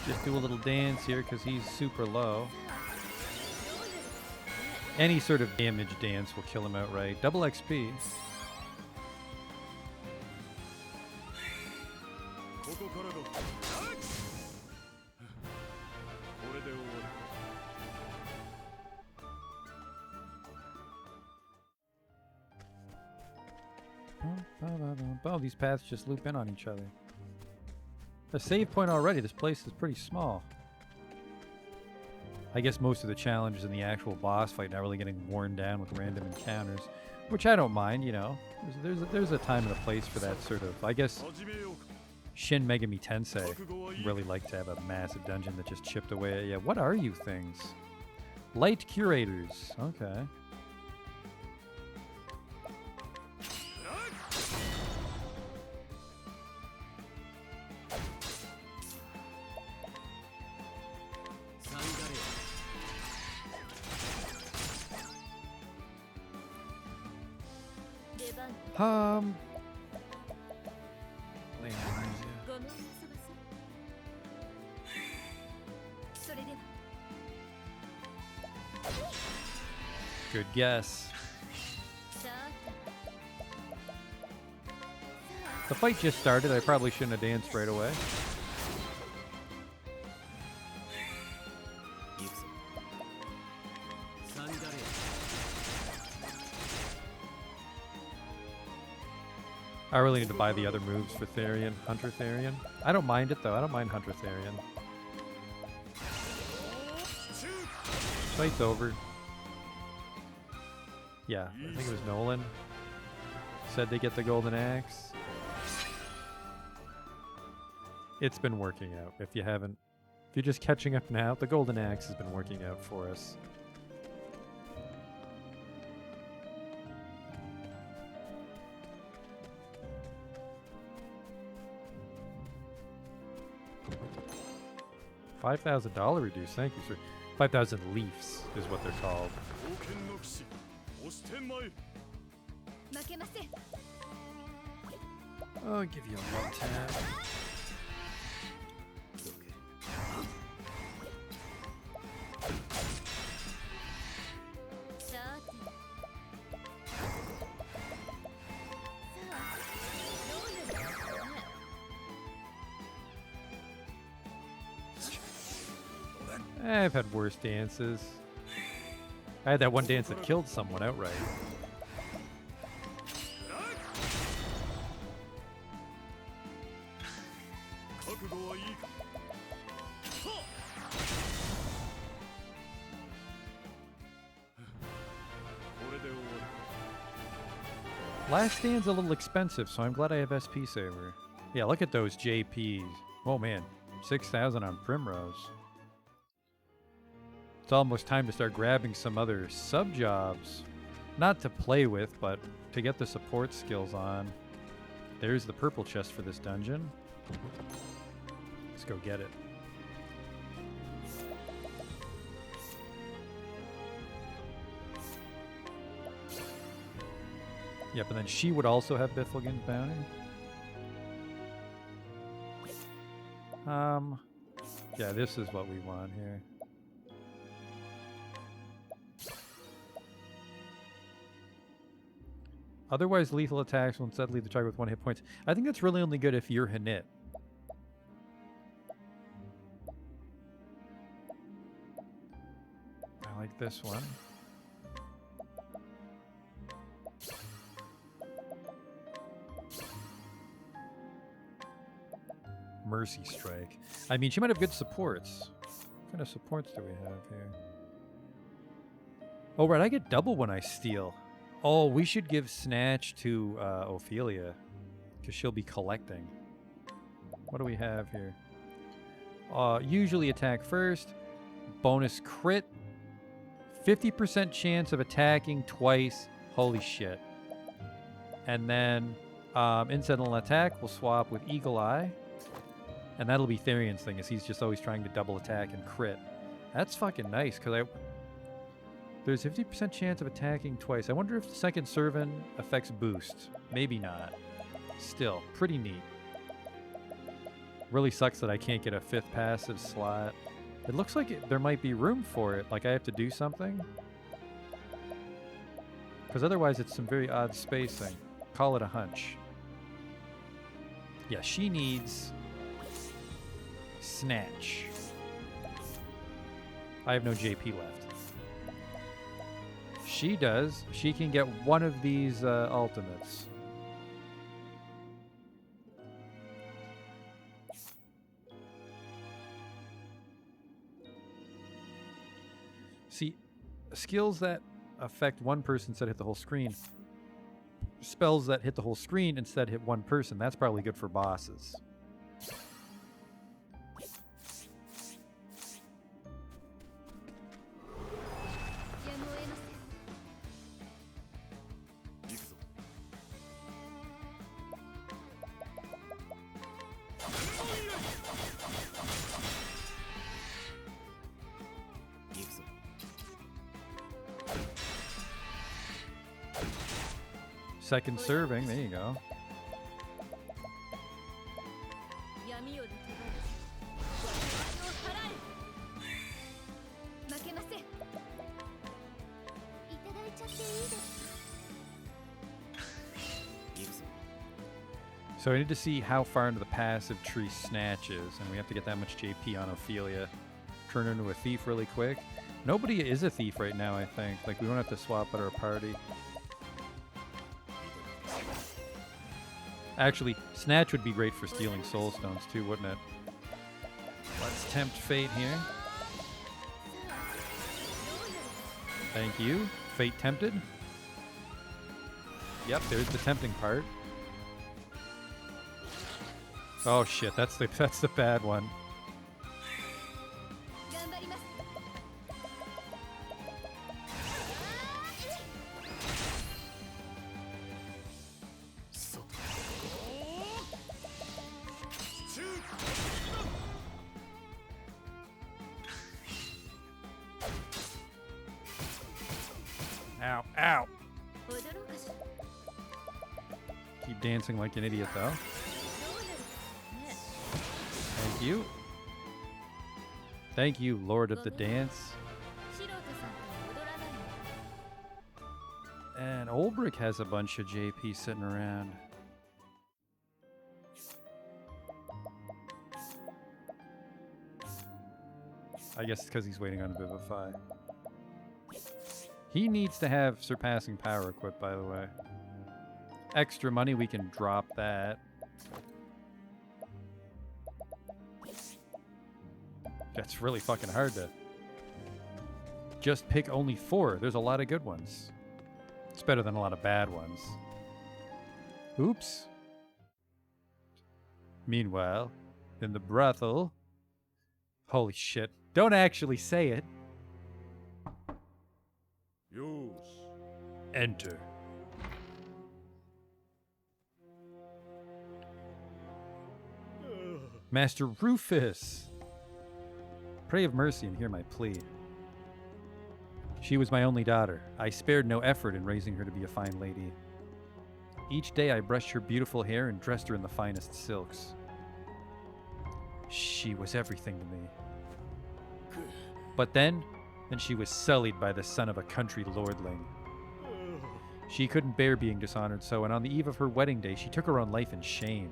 Just do a little dance here because he's super low. Any sort of damage dance will kill him outright. Double XP. ここからがこれで終わり Oh, these paths just loop in on each other. A save point already. This place is pretty small. I guess most of the challenges in the actual boss fight not really getting worn down with random encounters, which I don't mind, you know. There's a time and a place for that sort of, I guess, 始めようか Shin Megami Tensei 覚悟はいい really like to have a massive dungeon that just chipped away at you. What are you things? Light Curators. Okay. Um. ごめんなさませ。それでは Good guess. さーて The fight just started. I probably shouldn't have danced right away. 行くぞサンダレ I really need to buy the other moves for Therian, Hunter Therian. I don't mind it though. I don't mind Hunter Therian. Fight's over. Yeah, I think it was Nolan. Said they get the golden axe. It's been working out. If you're just catching up now, the golden axe has been working out for us. $5,000 reduced. Thank you, sir. 5,000 leafs is what they're called. 冒険の騎士押してまい負けません。 I'll give you a one tap. さーて。さあ、どうですかね。 I've had worse dances. I had that one dance that killed someone outright. 覚悟はいいかはっこれで終わ Last stand's a little expensive, so I'm glad I have SP Saver. Yeah, look at those JPs. Oh man, 6,000 on Primrose. It's almost time to start grabbing some other sub-jobs. Not to play with, but to get the support skills on. There's the purple chest for this dungeon. Let's go get it. Yep, and then she would also have Biflegan's bounty. Yeah, this is what we want here. Otherwise, lethal attacks will instead leave the target with 1 hit points. I think that's really only good if you're Hanit. I like this one. Mercy Strike. I mean, she might have good supports. What kind of supports do we have here? Oh, right, I get double when I steal. Oh, we should give Snatch to Ophelia, because she'll be collecting. What do we have here? Usually attack first. Bonus crit. 50% chance of attacking twice. Holy shit. And then incidental attack will swap with Eagle Eye. And that'll be Therian's thing, as he's just always trying to double attack and crit. That's fucking nice, because there's a 50% chance of attacking twice. I wonder if the second servant affects boost. Maybe not. Still, pretty neat. Really sucks that I can't get a 5th passive slot. It looks like there might be room for it, like I have to do something. Because otherwise it's some very odd spacing. Call it a hunch. Yeah, she needs Snatch. I have no JP left. She does. She can get one of these ultimates. See, skills that affect one person instead hit the whole screen. Spells that hit the whole screen instead hit one person. That's probably good for bosses. Second serving. There you go. 闇より手放し我々を払え。負けません。いただいちゃっていいですか？ So I need to see how far into the passive tree Snatch is, and we have to get that much JP on Ophelia. Turn her into a thief really quick. Nobody is a thief right now, I think. Like, we don't have to swap at our party. Actually, Snatch would be great for stealing soul stones too, wouldn't it? Let's tempt fate here. Thank you. Fate tempted. Yep, there's the tempting part. Oh shit, that's the bad one. 頑張ります。Ow, ow. 踊ろうかしら。 Keep dancing like an idiot though. どうなるね。 Thank you. Thank you, Lord of the Dance. 素人さんと踊らないの。 And Olbrich has a bunch of JP sitting around. I guess it's because he's waiting on Vivify. He needs to have Surpassing Power equipped, by the way. Extra money, we can drop that. That's really fucking hard to just pick only 4. There's a lot of good ones. It's better than a lot of bad ones. Oops. Meanwhile, in the brothel... Holy shit. Don't actually say it. よし Enter. Master Rufus! Pray of mercy and hear my plea. She was my only daughter. I spared no effort in raising her to be a fine lady. Each day I brushed her beautiful hair and dressed her in the finest silks. She was everything to me. But then she was sullied by the son of a country lordling. She couldn't bear being dishonored so, and on the eve of her wedding day, she took her own life in shame.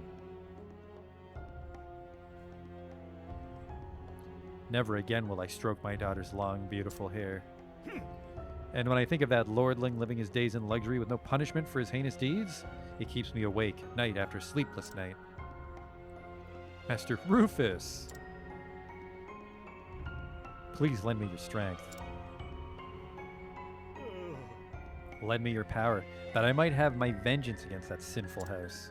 Never again will I stroke my daughter's long, beautiful hair. And when I think of that lordling living his days in luxury with no punishment for his heinous deeds, it keeps me awake night after sleepless night. Master Rufus! Please lend me your strength. Lend me your power, that I might have my vengeance against that sinful house.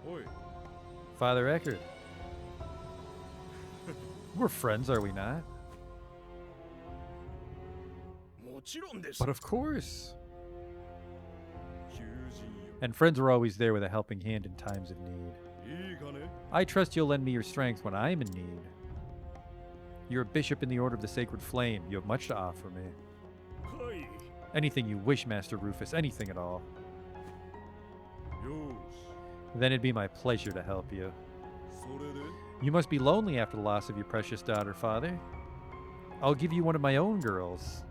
Oi. Father Eckert. We're friends, are we not? もちろんです But of course. 求人よ And friends are always there with a helping hand in times of need. いいかね I trust you'll lend me your strength when I'm in need. You're a bishop in the Order of the Sacred Flame. You have much to offer me. はい Anything you wish, Master Rufus, anything at all. よ Then it'd be my pleasure to help you. しそれで You must be lonely after the loss of your precious daughter, Father. I'll give you one of my own girls.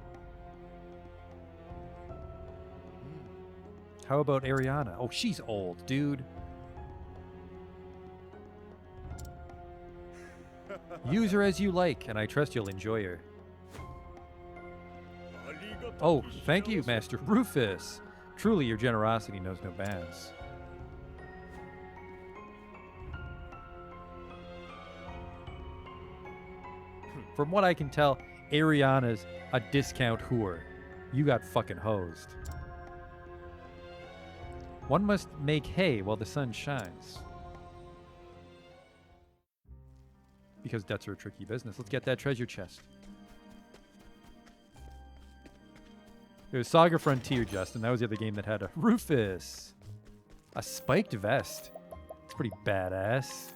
How about Ariana? Oh, she's old, dude. Use her as you like, and I trust you'll enjoy her. ありがたく Oh, thank 幸 you, せ Master Rufus. Truly, your generosity knows no bounds. From what I can tell, Ariana's a discount whore. You got fucking hosed. One must make hay while the sun shines. Because debts are a tricky business. Let's get that treasure chest. It was Saga Frontier, Justin. That was the other game that had a Rufus. A spiked vest. It's pretty badass.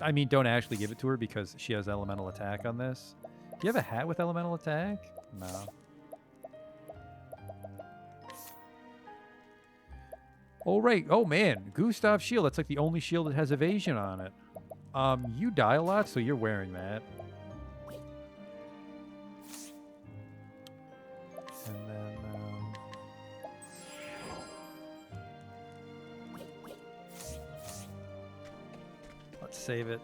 I mean, don't actually give it to her because she has elemental attack on this. Do you have a hat with elemental attack? No. Oh, right. Oh, man. Gustav's shield. That's like the only shield that has evasion on it. You die a lot, so you're wearing that. And then, let's save it.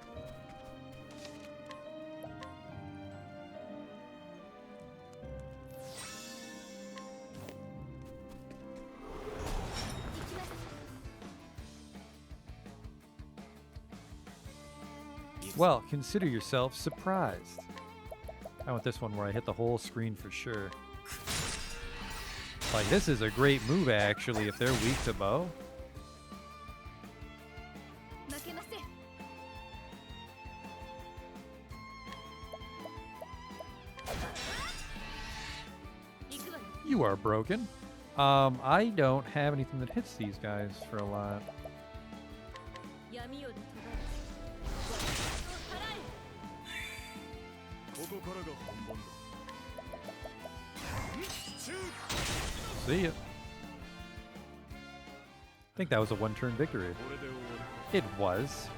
Well, consider yourself surprised. I want this one where I hit the whole screen for sure. Like, this is a great move, actually, if they're weak to bow. 負けません。行くわよ。 You are broken. I don't have anything that hits these guys for a lot. 闇夜で飛ばす。私を払え。ここからが本番だ。 See ya. I think that was a one-turn victory. これで終わり。 It was.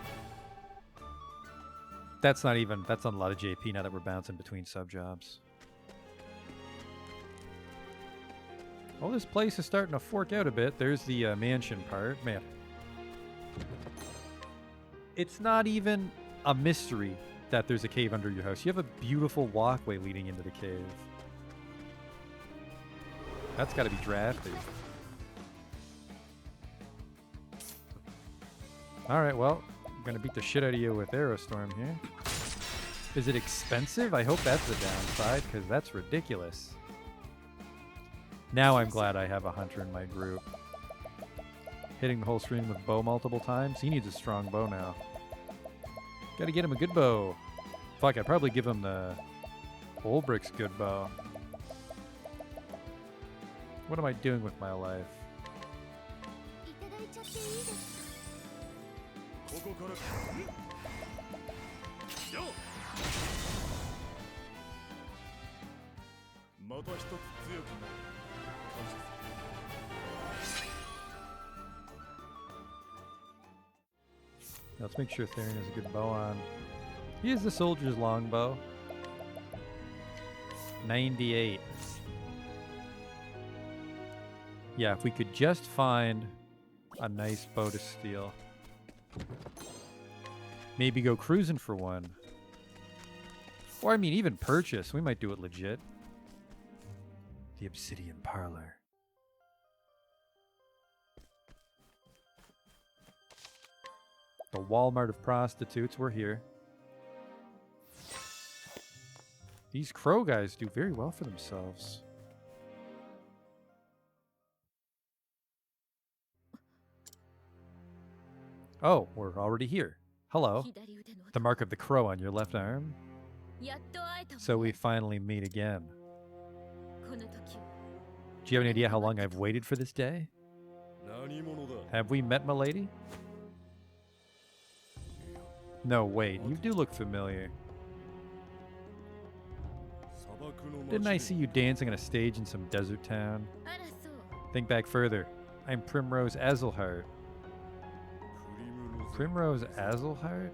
That's not even, that's not a lot of JP now that we're bouncing between sub-jobs. Well, this place is starting to fork out a bit. There's the mansion part. Man. It's not even a mystery that there's a cave under your house. You have a beautiful walkway leading into the cave. That's got to be drafty. Alright, well, I'm going to beat the shit out of you with Aerostorm here. Is it expensive? I hope that's the downside, because that's ridiculous. Now I'm glad I have a hunter in my group. Hitting the whole screen with bow multiple times. He needs a strong bow now. Gotta get him a good bow. Fuck, I'd probably give him the Olbrich's good bow. What am I doing with my life? いただいちゃっていいですか。ここから。よっ。また一つ強くなる。感謝する。 Let's make sure Therian has a good bow on. He has the soldier's longbow. 98. Yeah, if we could just find a nice bow to steal. Maybe go cruising for one. Or, I mean, even purchase. We might do it legit. The Obsidian Parlor. The Walmart of prostitutes. We're here. These crow guys do very well for themselves. Oh, we're already here. Hello. 左腕の The mark of the crow on your left arm. やっと会えたわ。 So we finally meet again. この時を。 Do you have any idea how long I've waited for this day? 何者だ。 Have we met, milady? No, wait. You do look familiar. 砂漠の街 Didn't I で see you dancing on a stage in some desert town? あらそう。 Think back further. I'm Primrose Azelhart. プリムローズ Primrose Azelhart?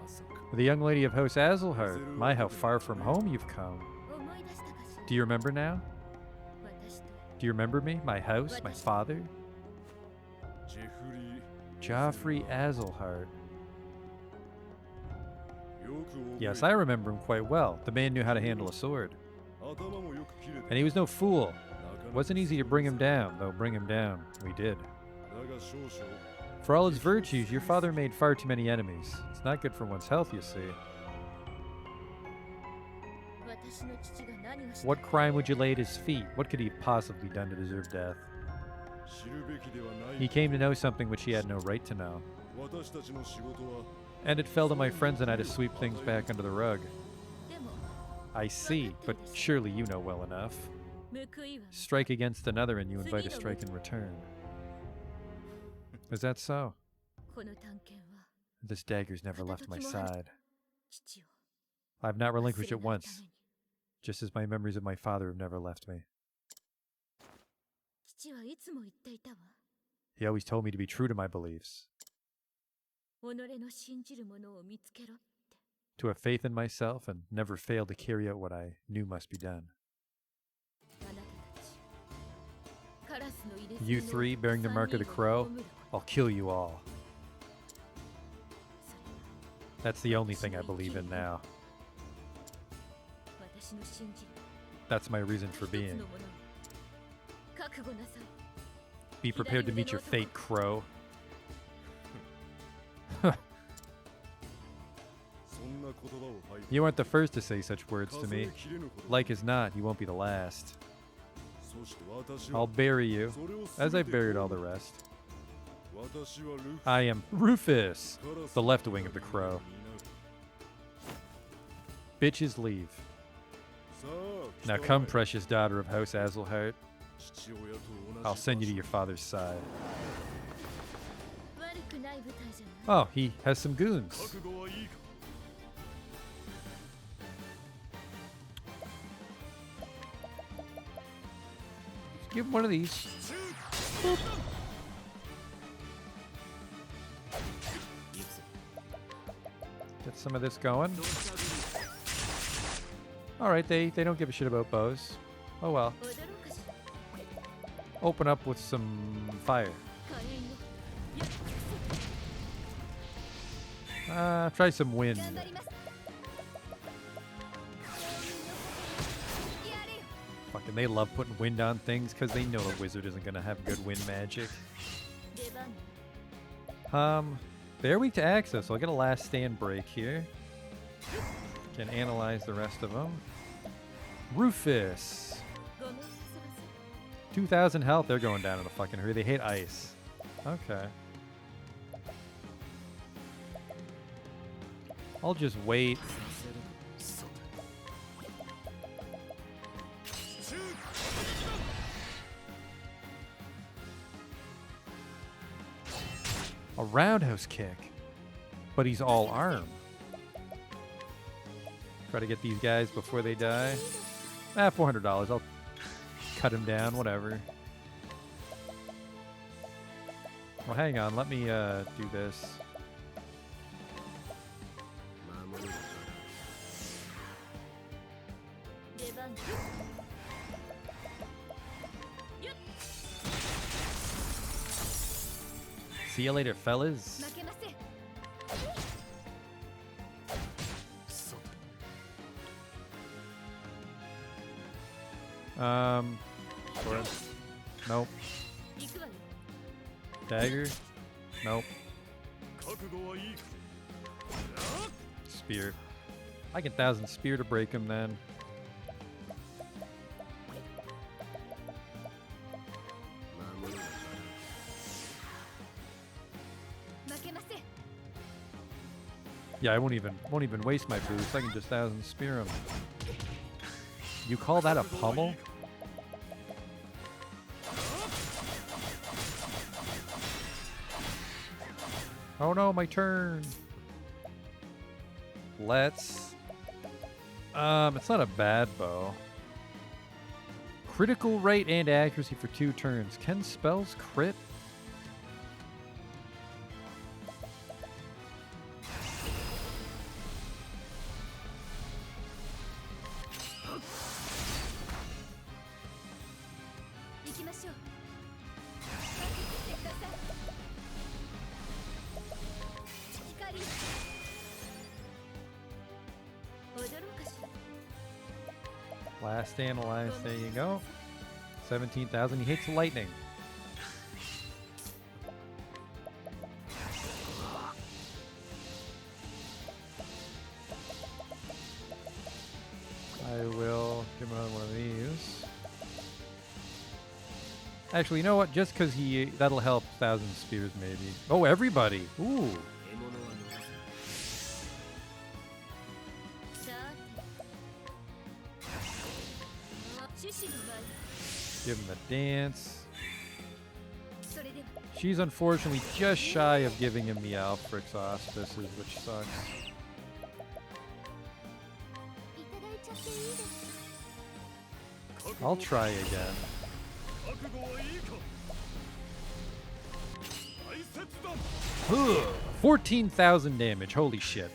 まさか The young lady of House Azelhart. My, how far from home you've come. 思い出したかしら。 Do you remember now? 私と Do you remember me? My house? My father? ジェフリー Joffrey Azelhart. よく覚え Yes, I remember him quite well. The man knew how to handle a sword. 頭もよく切れて And he was no fool. なかな It か wasn't easy to bring him down, though bring him down. We did. だが少々 For all his virtues, your father made far too many enemies. It's not good for one's health, you see. 私の父が何をした What crime would you lay at his feet? What could he have possibly done to deserve death? 知るべきではない He came to know something which he had no right to know. 私たちの仕事は And it fell to my friends and I to sweep things back under the rug. でも I see, but surely you know well enough. 報いは Strike against another and you invite a strike in return. Is that so? この探検は This dagger's never left my side. 父を I've not rerelinquished it once. just as my memories of my father have never left me. 父はいつも言っていたわ。 He always told me to be true to my beliefs, 己の信じるものを見つけろって。 to have faith in myself and never fail to carry out what I knew must be done. あなたたち。カラスの入れ You 墨の three, bearing the mark of the 三人を crow, 葬る I'll kill you all. それは That's the only thing I believe in now. 私の信じる That's my reason for 一つ being. のものを覚悟なさい。 Be prepared to meet your fate, crow. そんな言葉を吐いて You aren't the first to say such words to 数え me. きれぬほど Like as not, you won't be the last. そして私 I'll は bury you, それを as 全 I've て buried all こ the う rest. 私はルフ I am Rufus, カラス the left wing of the crow. Bitches leave. さあ Now 来た come, まえ precious daughter of House Azelhart. 父親と同じ I'll send you to 場 your father's side. 悪くない舞台じゃない。 Oh, he has some goons. 所覚悟はいいか Give him one of these. Get some of this going. Alright, they don't give a shit about bows. Oh well. 踊ろうかしら。 Open up with some fire. 火炎よ。やっ Try some wind. 頑張ります。やれよ。 Fucking they love putting wind on things because they know the wizard isn't gonna have good wind magic. 出番。 They're weak to access, so I'll get a last stand break here. Can analyze the rest of them. Rufus. ごめんなさい。 2,000 health, they're going down in a fucking hurry. They hate ice. Okay. I'll just wait. A roundhouse kick. But he's all arm. Try to get these guys before they die. $400. I'll cut him down, whatever. Well, hang on. Let me do this. 守る 出番。 See you later, fellas. 負けません。 Sword. Nope. 行くわよ。 Dagger. Nope. 覚悟はいいか Spear. I can 1,000 spear to break him then. 守る 負けません。 Yeah, I won't even waste my boost. I can just 1,000 spear him. You call that a pummel? Oh no, my turn. Let's. It's not a bad bow. Critical rate and accuracy for 2 turns. Can spells crit? Last analyze, there you go. 17,000. He hates lightning. I will give him another one of these. Actually, you know what? Just because that'll help 1,000 spears maybe. Oh, everybody. Ooh. 獲物は逃さない Give him the dance. She's unfortunately just shy of giving him the Alfric's auspices, which sucks. I'll try again. 覚悟はいいか大切だ Ugh, 14,000 damage. Holy shit.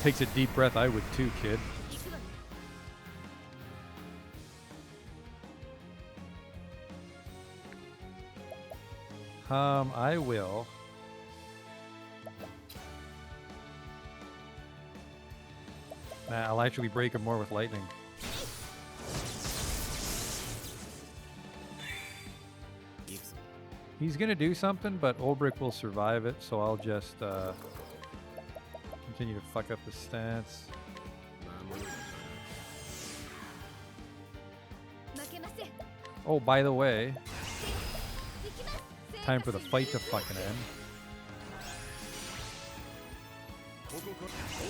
Takes a deep breath. I would too, kid. 行くわね I will. Nah, I'll actually break him more with lightning. He's gonna do something, but Ulbrich will survive it, so I'll just continue to fuck up his stats. 負けません Oh, by the way, 行きます time for the fight to fucking end. ここからせい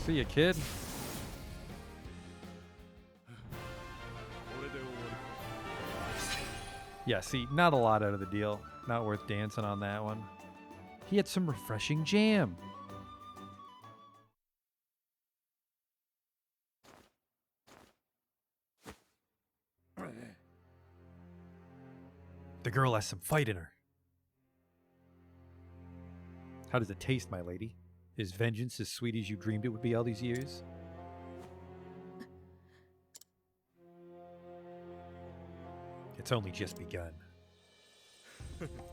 See ya, kid. これで終わり Yeah, see, not a lot out of the deal. Not worth dancing on that one. He had some refreshing jam. The girl has some fight in her. How does it taste, my lady? Is vengeance as sweet as you dreamed it would be all these years? It's only just begun.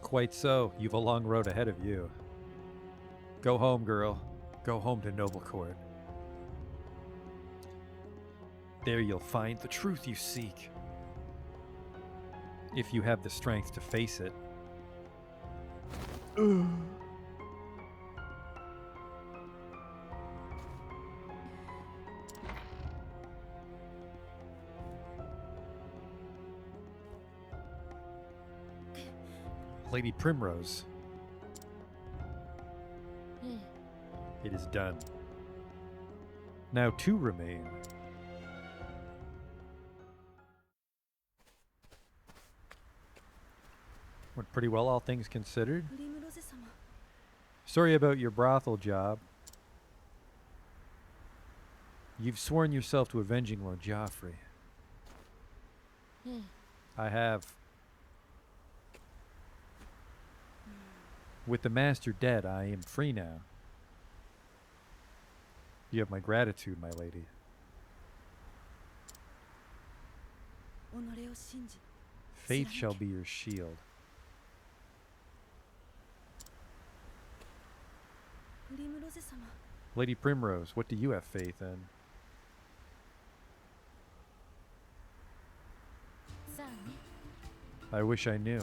Quite so. You've a long road ahead of you. Go home, girl. Go home to Noble Court. There you'll find the truth you seek. If you have the strength to face it. Lady Primrose. え It is done. Now two remain. Went pretty well, all things considered. えプリムロゼ様 Sorry about your brothel job. You've sworn yourself to avenging Lord Joffrey. ええ I have. With the master dead, I am free now. You have my gratitude, my lady. 己を信じ Faith shall be your shield. プリムロゼ様 Lady Primrose, what do you have faith in? さあね I wish I knew.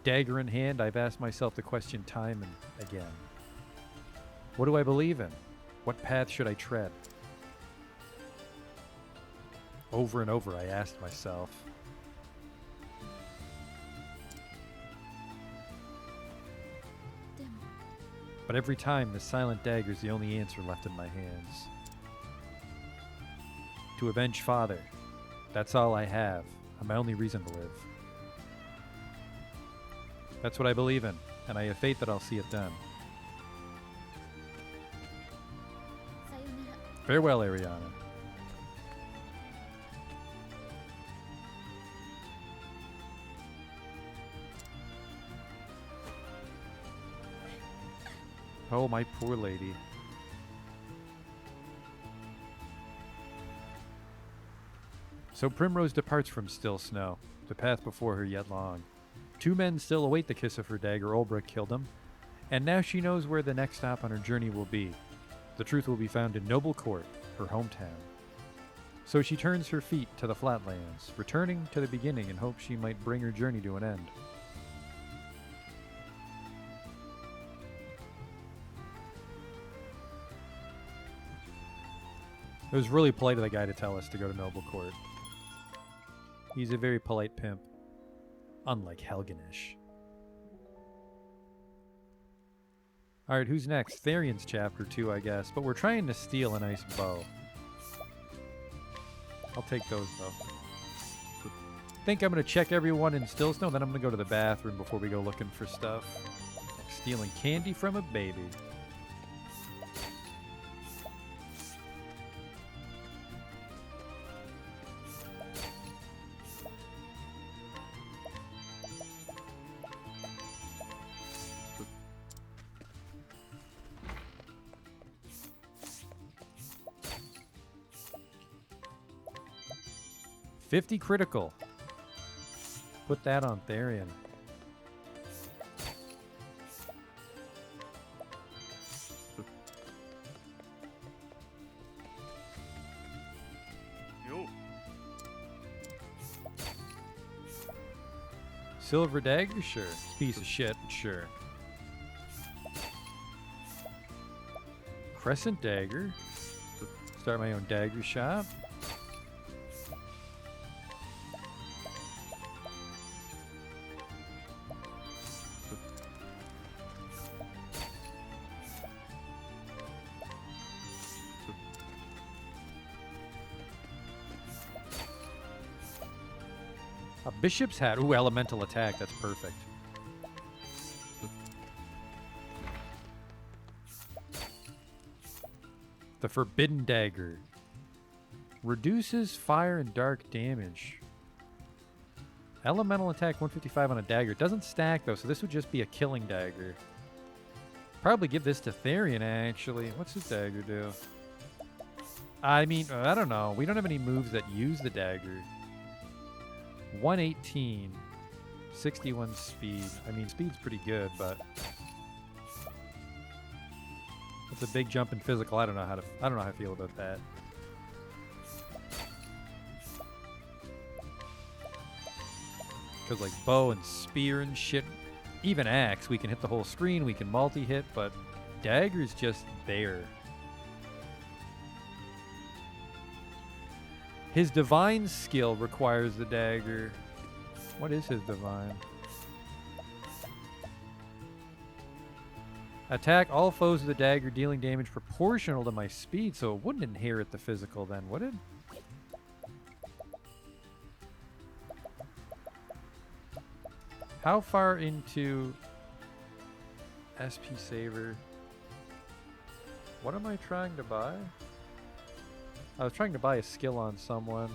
Dagger in hand, I've asked myself the question time and again. What do I believe in? What path should I tread? Over and over, I asked myself. But every time, the silent dagger is the only answer left in my hands. To avenge father. That's all I have, and my only reason to live. That's what I believe in, and I have faith that I'll see it done. さよなら Farewell, Ariana. Oh, my poor lady. So Primrose departs from Still Snow, the path before her yet long. Two men still await the kiss of her dagger. Ulbrich killed them, and now she knows where the next stop on her journey will be. The truth will be found in Noble Court, her hometown. So she turns her feet to the flatlands, returning to the beginning in hopes she might bring her journey to an end. It was really polite of the guy to tell us to go to Noble Court. He's a very polite pimp, unlike Helganish. Alright, who's next? Therion's chapter 2, I guess, but we're trying to steal a nice bow. I'll take those, though. Think I'm going to check everyone in Still Snow, then I'm going to go to the bathroom before we go looking for stuff. Stealing candy from a baby. $50 critical. Put that on Therian. Yo. Silver dagger? Sure. Piece of shit, but sure. Crescent dagger. Start my own dagger shop. A bishop's hat. Ooh, elemental attack. That's perfect. The forbidden dagger. Reduces fire and dark damage. Elemental attack 155 on a dagger. It doesn't stack though, so this would just be a killing dagger. Probably give this to Therian actually. What's his dagger do? I mean, I don't know. We don't have any moves that use the dagger. 118, 61 speed. I mean, speed's pretty good, but it's a big jump in physical. I don't know how to feel about that. Because like bow and spear and shit, even axe, we can hit the whole screen. We can multi-hit, but dagger's just there. His divine skill requires the dagger. What is his divine? Attack all foes with the dagger, dealing damage proportional to my speed, so it wouldn't inherit the physical then, would it? How far into SP Saver? What am I trying to buy? I was trying to buy a skill on someone.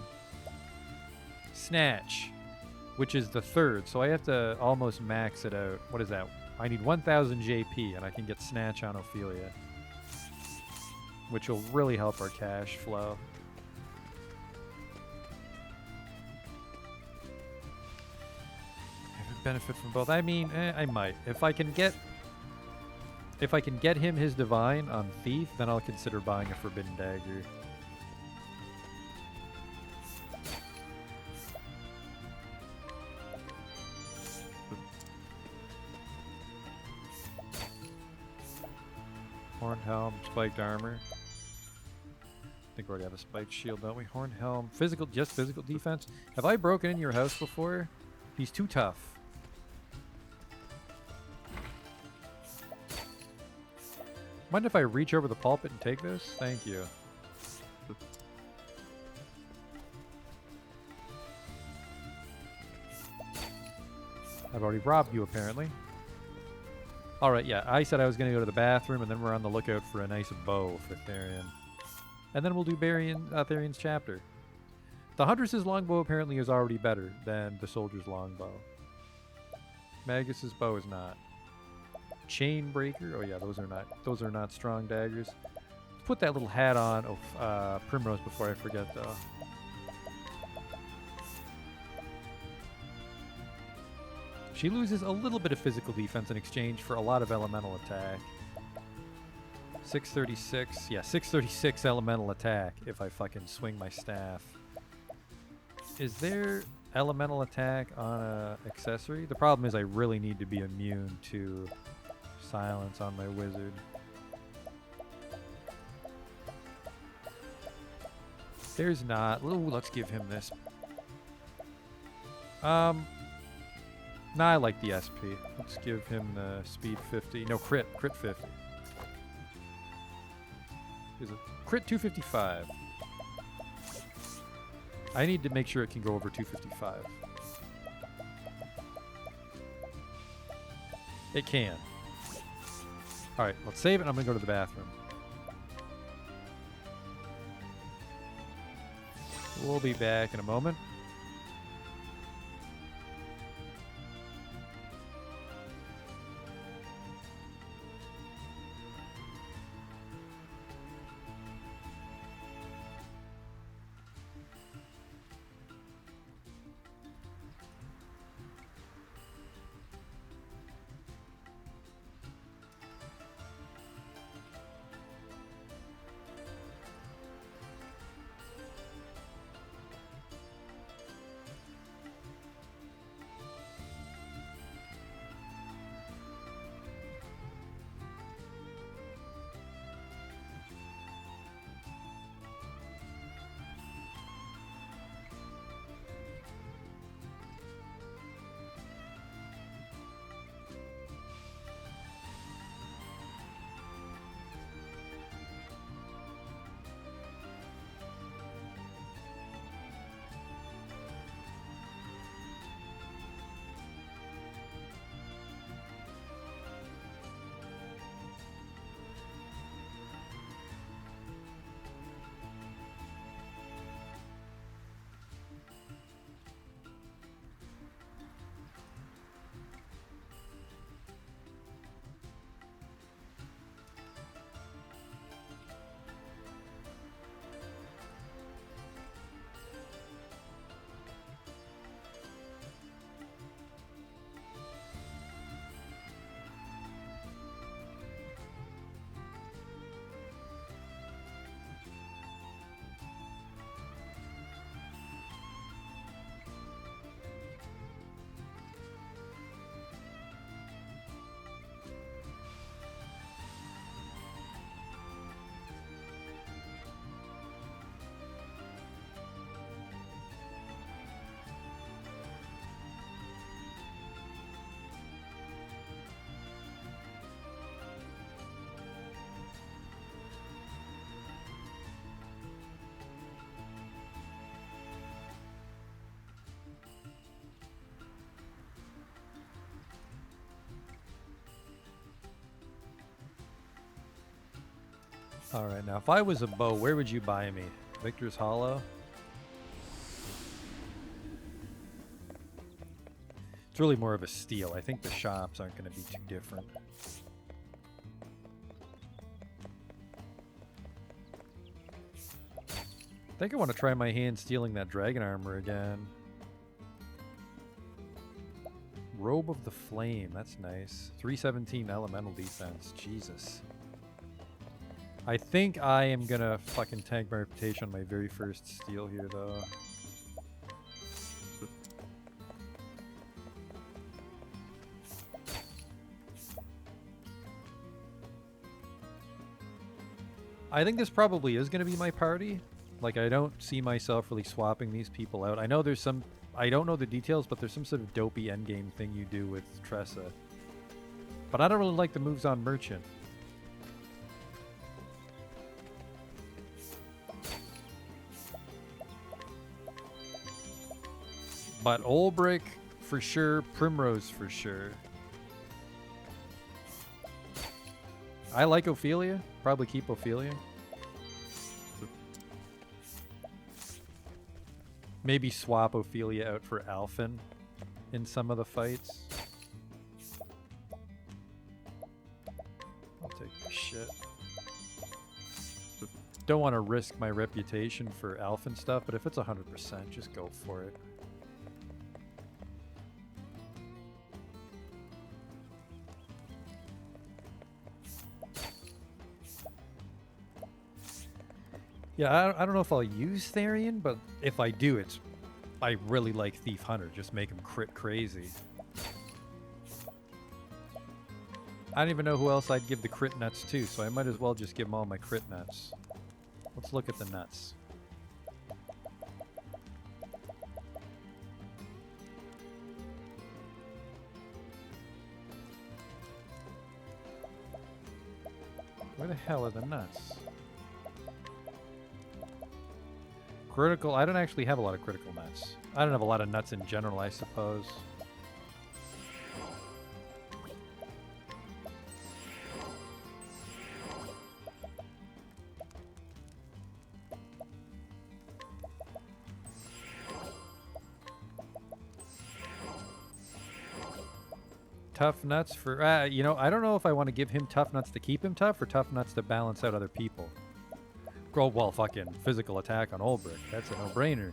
Snatch, which is the third, so I have to almost max it out. What is that? I need 1000 JP and I can get Snatch on Ophelia, which will really help our cash flow. I would benefit from both. I mean, I might. If I can get him his divine on Thief, then I'll consider buying a Forbidden Dagger. Horned Helm, Spiked Armor. I think we already have a Spiked Shield, don't we? Horned Helm, physical, just physical defense. Have I broken in your house before? He's too tough. Mind if I reach over the pulpit and take this? Thank you. I've already robbed you, apparently. Alright, yeah, I said I was going to go to the bathroom, and then we're on the lookout for a nice bow for Therian. And then we'll do Therian's chapter. The Huntress's longbow apparently is already better than the soldier's longbow. Magus's bow is not. Chainbreaker, oh yeah, those are not strong daggers. Let's put that little hat on Primrose before I forget though. She loses a little bit of physical defense in exchange for a lot of elemental attack. 636, yeah, 636 elemental attack if I fucking swing my staff. Is there elemental attack on a accessory? The problem is I really need to be immune to silence on my wizard. There's not. Ooh, let's give him this. Nah, I like the SP. Let's give him the speed 50. No, crit 50. Is it crit 255? I need to make sure it can go over 255. It can. Alright, let's save it. I'm gonna go to the bathroom. We'll be back in a moment. Alright, now if I was a bow, where would you buy me? Victor's Hollow? It's really more of a steal. I think the shops aren't going to be too different. I think I want to try my hand stealing that dragon armor again. Robe of the Flame, that's nice. 317 elemental defense, Jesus. I think I am gonna fucking tank my reputation on my very first steal here, though. I think this probably is gonna be my party. Like, I don't see myself really swapping these people out. I know there's some... I don't know the details, but there's some sort of dopey endgame thing you do with Tressa. But I don't really like the moves on Merchant. But Olbrick, for sure. Primrose, for sure. I like Ophelia. Probably keep Ophelia. Maybe swap Ophelia out for Alphen in some of the fights. I'll take the shit. Don't want to risk my reputation for Alphen stuff, but if it's 100%, just go for it. Yeah, I don't know if I'll use Therian, but if I do, it's... I really like Thief Hunter. Just make him crit crazy. I don't even know who else I'd give the crit nuts to, so I might as well just give them all my crit nuts. Let's look at the nuts. Where the hell are the nuts? Critical, I don't actually have a lot of critical nuts. I don't have a lot of nuts in general, I suppose. Tough nuts for, you know, I don't know if I want to give him tough nuts to keep him tough or tough nuts to balance out other people. Oh, well, fucking physical attack on Olbrich. That's a no-brainer.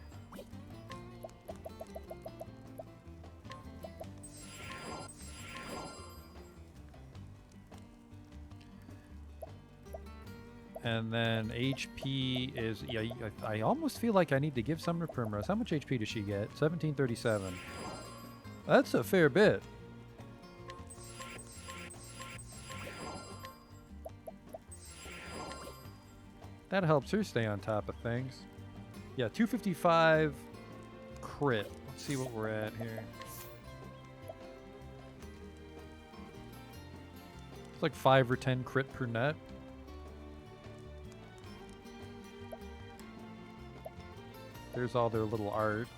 And then HP is, yeah, I almost feel like I need to give some to Primrose. How much HP does she get? 1737. That's a fair bit. That helps her stay on top of things. Yeah, 255 crit. Let's see what we're at here. It's like 5 or 10 crit per net. There's all their little art.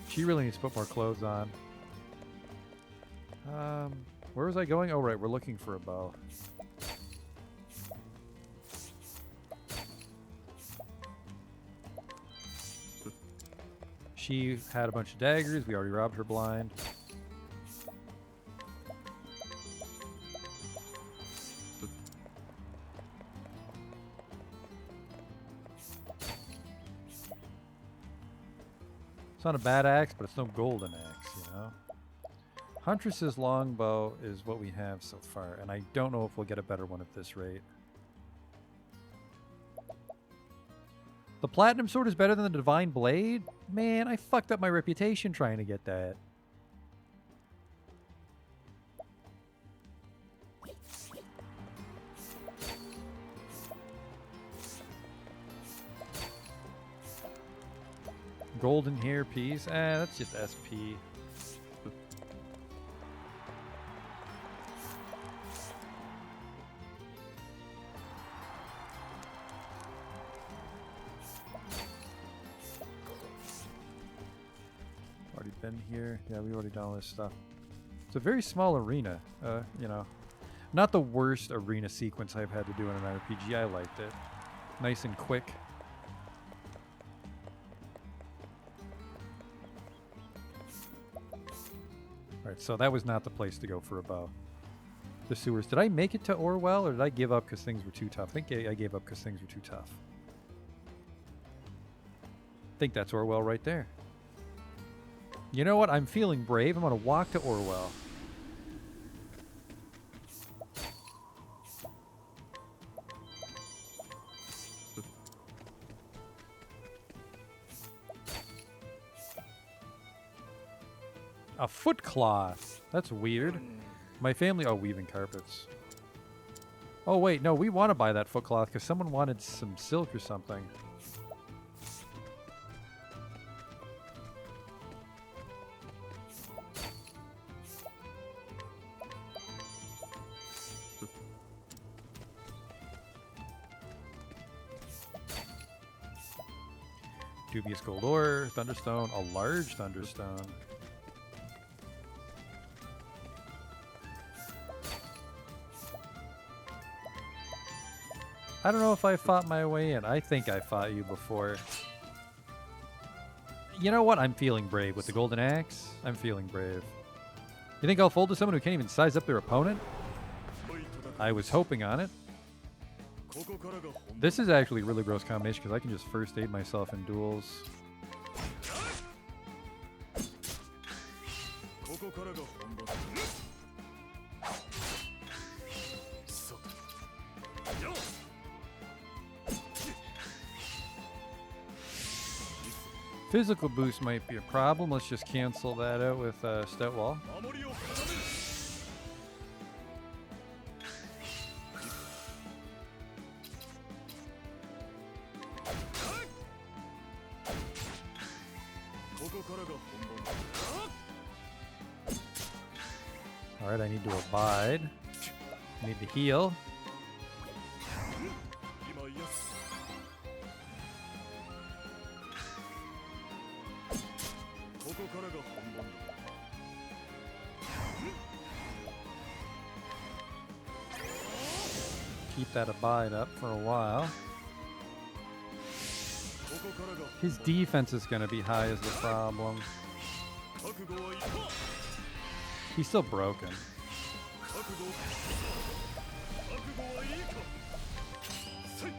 She really needs to put more clothes on. Where was I going? Oh, right, we're looking for a bow. She had a bunch of daggers. We already robbed her blind. It's not a bad axe, but it's no golden axe, you know? Huntress's longbow is what we have so far, and I don't know if we'll get a better one at this rate. The Platinum Sword is better than the Divine Blade? Man, I fucked up my reputation trying to get that. Golden hairpiece. That's just SP. Already been here. Yeah, we already done all this stuff. It's a very small arena. You know, not the worst arena sequence I've had to do in an RPG. I liked it. Nice and quick. Alright, so that was not the place to go for a bow. The sewers. Did I make it to Orwell, or did I give up because things were too tough? I think I gave up because things were too tough. I think that's Orwell right there. You know what? I'm feeling brave. I'm going to walk to Orwell. A foot cloth. That's weird. My family... Oh, weaving carpets. Oh, wait. No, we want to buy that foot cloth because someone wanted some silk or something. Dubious gold ore, thunderstone, a large thunderstone. I don't know if I fought my way in. I think I fought you before. You know what? I'm feeling brave. With the golden axe, I'm feeling brave. You think I'll fold to someone who can't even size up their opponent? I was hoping on it. This is actually a really gross combination because I can just first aid myself in duels. Physical boost might be a problem. Let's just cancel that out with Stout Wall. Alright, I need to abide. I need to heal. Keep that abide up for a while. His defense is going to be high is the problem. 覚悟はいいか He's still broken. 覚悟はいいかせい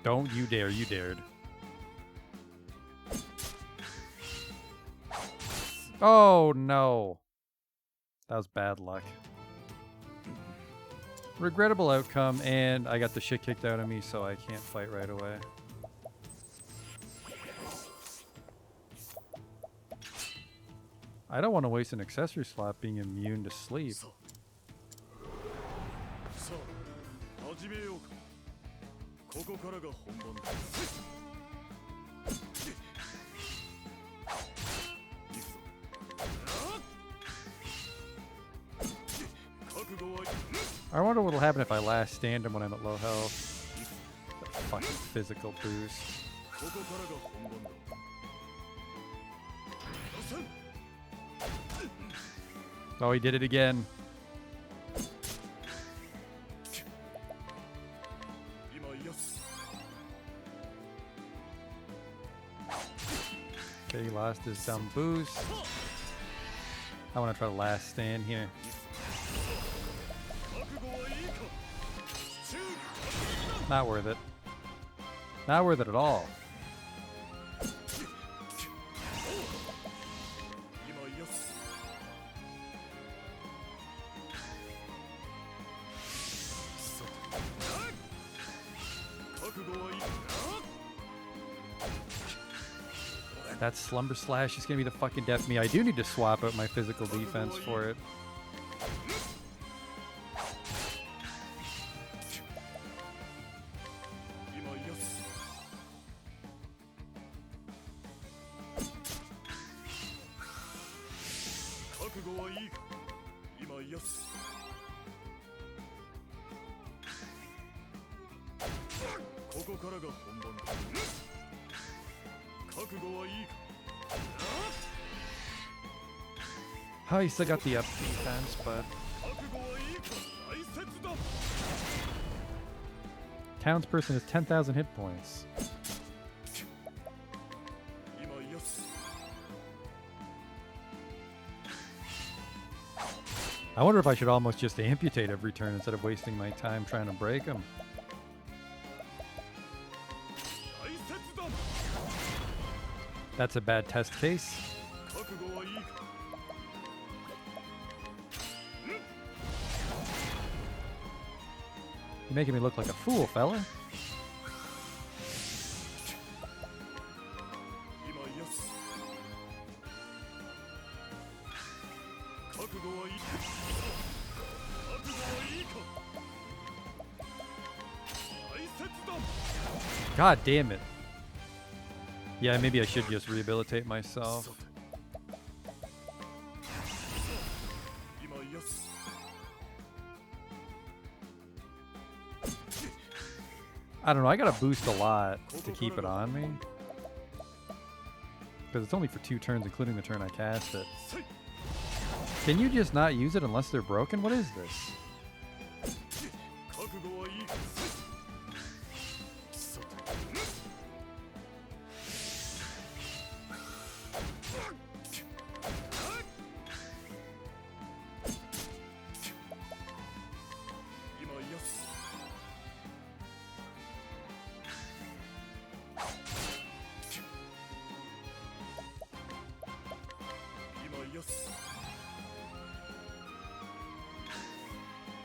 Don't you dare, you dared. Oh no. That was bad luck. Regrettable outcome, and I got the shit kicked out of me, so I can't fight right away. I don't want to waste an accessory slot being immune to sleep. さあ始めようかここからが本番だせい行くぞ覚悟はいい I wonder what'll happen if I last stand him when I'm at low health. That fucking physical boost. ここからが本番だ出せ Oh, he did it again. 今癒す Okay, he lost his dumb boost. I want to try to last stand here. 覚悟はいいかチュー Not worth it. Not worth it at all. 今癒すさて覚悟はいいか That slumber slash is gonna be the fucking death of me. I do need to swap out my physical defense for it. 今癒す覚悟はいいか今癒すここからが本番だ覚悟はいいか Oh, he still got the up defense, but 覚悟はいいか大切だ townsperson has 10,000 hit points. 今癒す I wonder if I should almost just amputate every turn instead of wasting my time trying to break him. 大切だ That's a bad test case. 覚悟はいいか You're making me look like a fool, fella. 今癒す覚悟はいいか覚悟はいいか大切だ God damn it. Yeah, maybe I should just rehabilitate myself. さて今癒す I don't know, I gotta boost a lot to keep it on me. Because it's only for 2 turns, including the turn I cast it. せい Can you just not use it unless they're broken? What is this? 覚悟はいいかさて今癒す 今癒す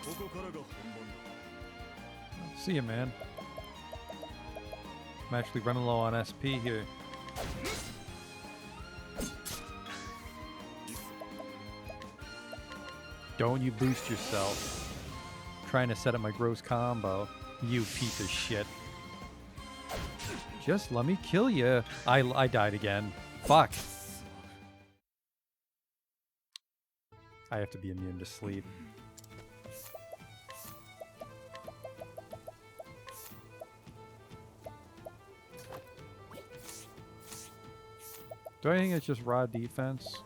ここからが本番だ See ya, man. I'm actually running low on SP here. Don't you boost yourself. Trying to set up my gross combo. You piece of shit. Just let me kill you. I died again. Fuck. I have to be immune to sleep. Do I think it's just raw defense?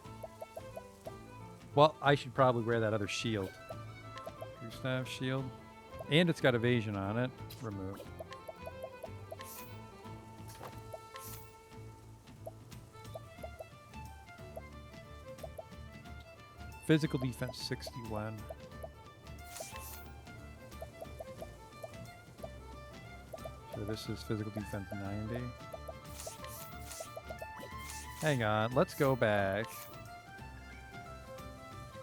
Well, I should probably wear that other shield. True staff shield. And it's got evasion on it. Remove. Physical defense 61. So this is physical defense 90. Hang on, let's go back.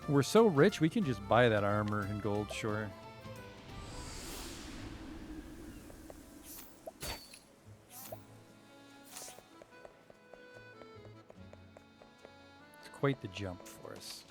We're so rich, we can just buy that armor in gold, sure. It's quite the jump for us.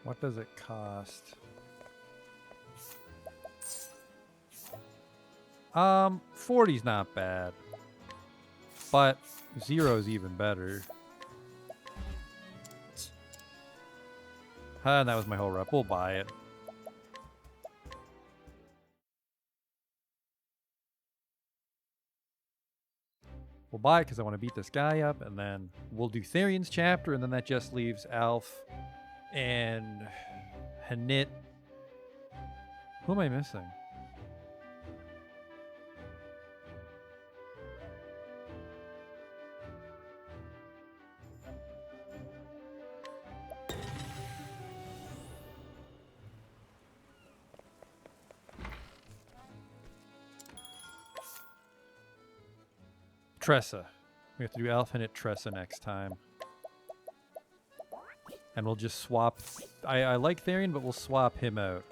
What does it cost? 40's not bad. But 0's even better. And that was my whole rep. We'll buy it. We'll buy it because I want to beat this guy up, and then we'll do Therion's chapter, and then that just leaves Alf and Hanit. Who am I missing? Tressa. We have to do Alf, Hanit, Tressa next time. And we'll just swap. I like Therion, but we'll swap him out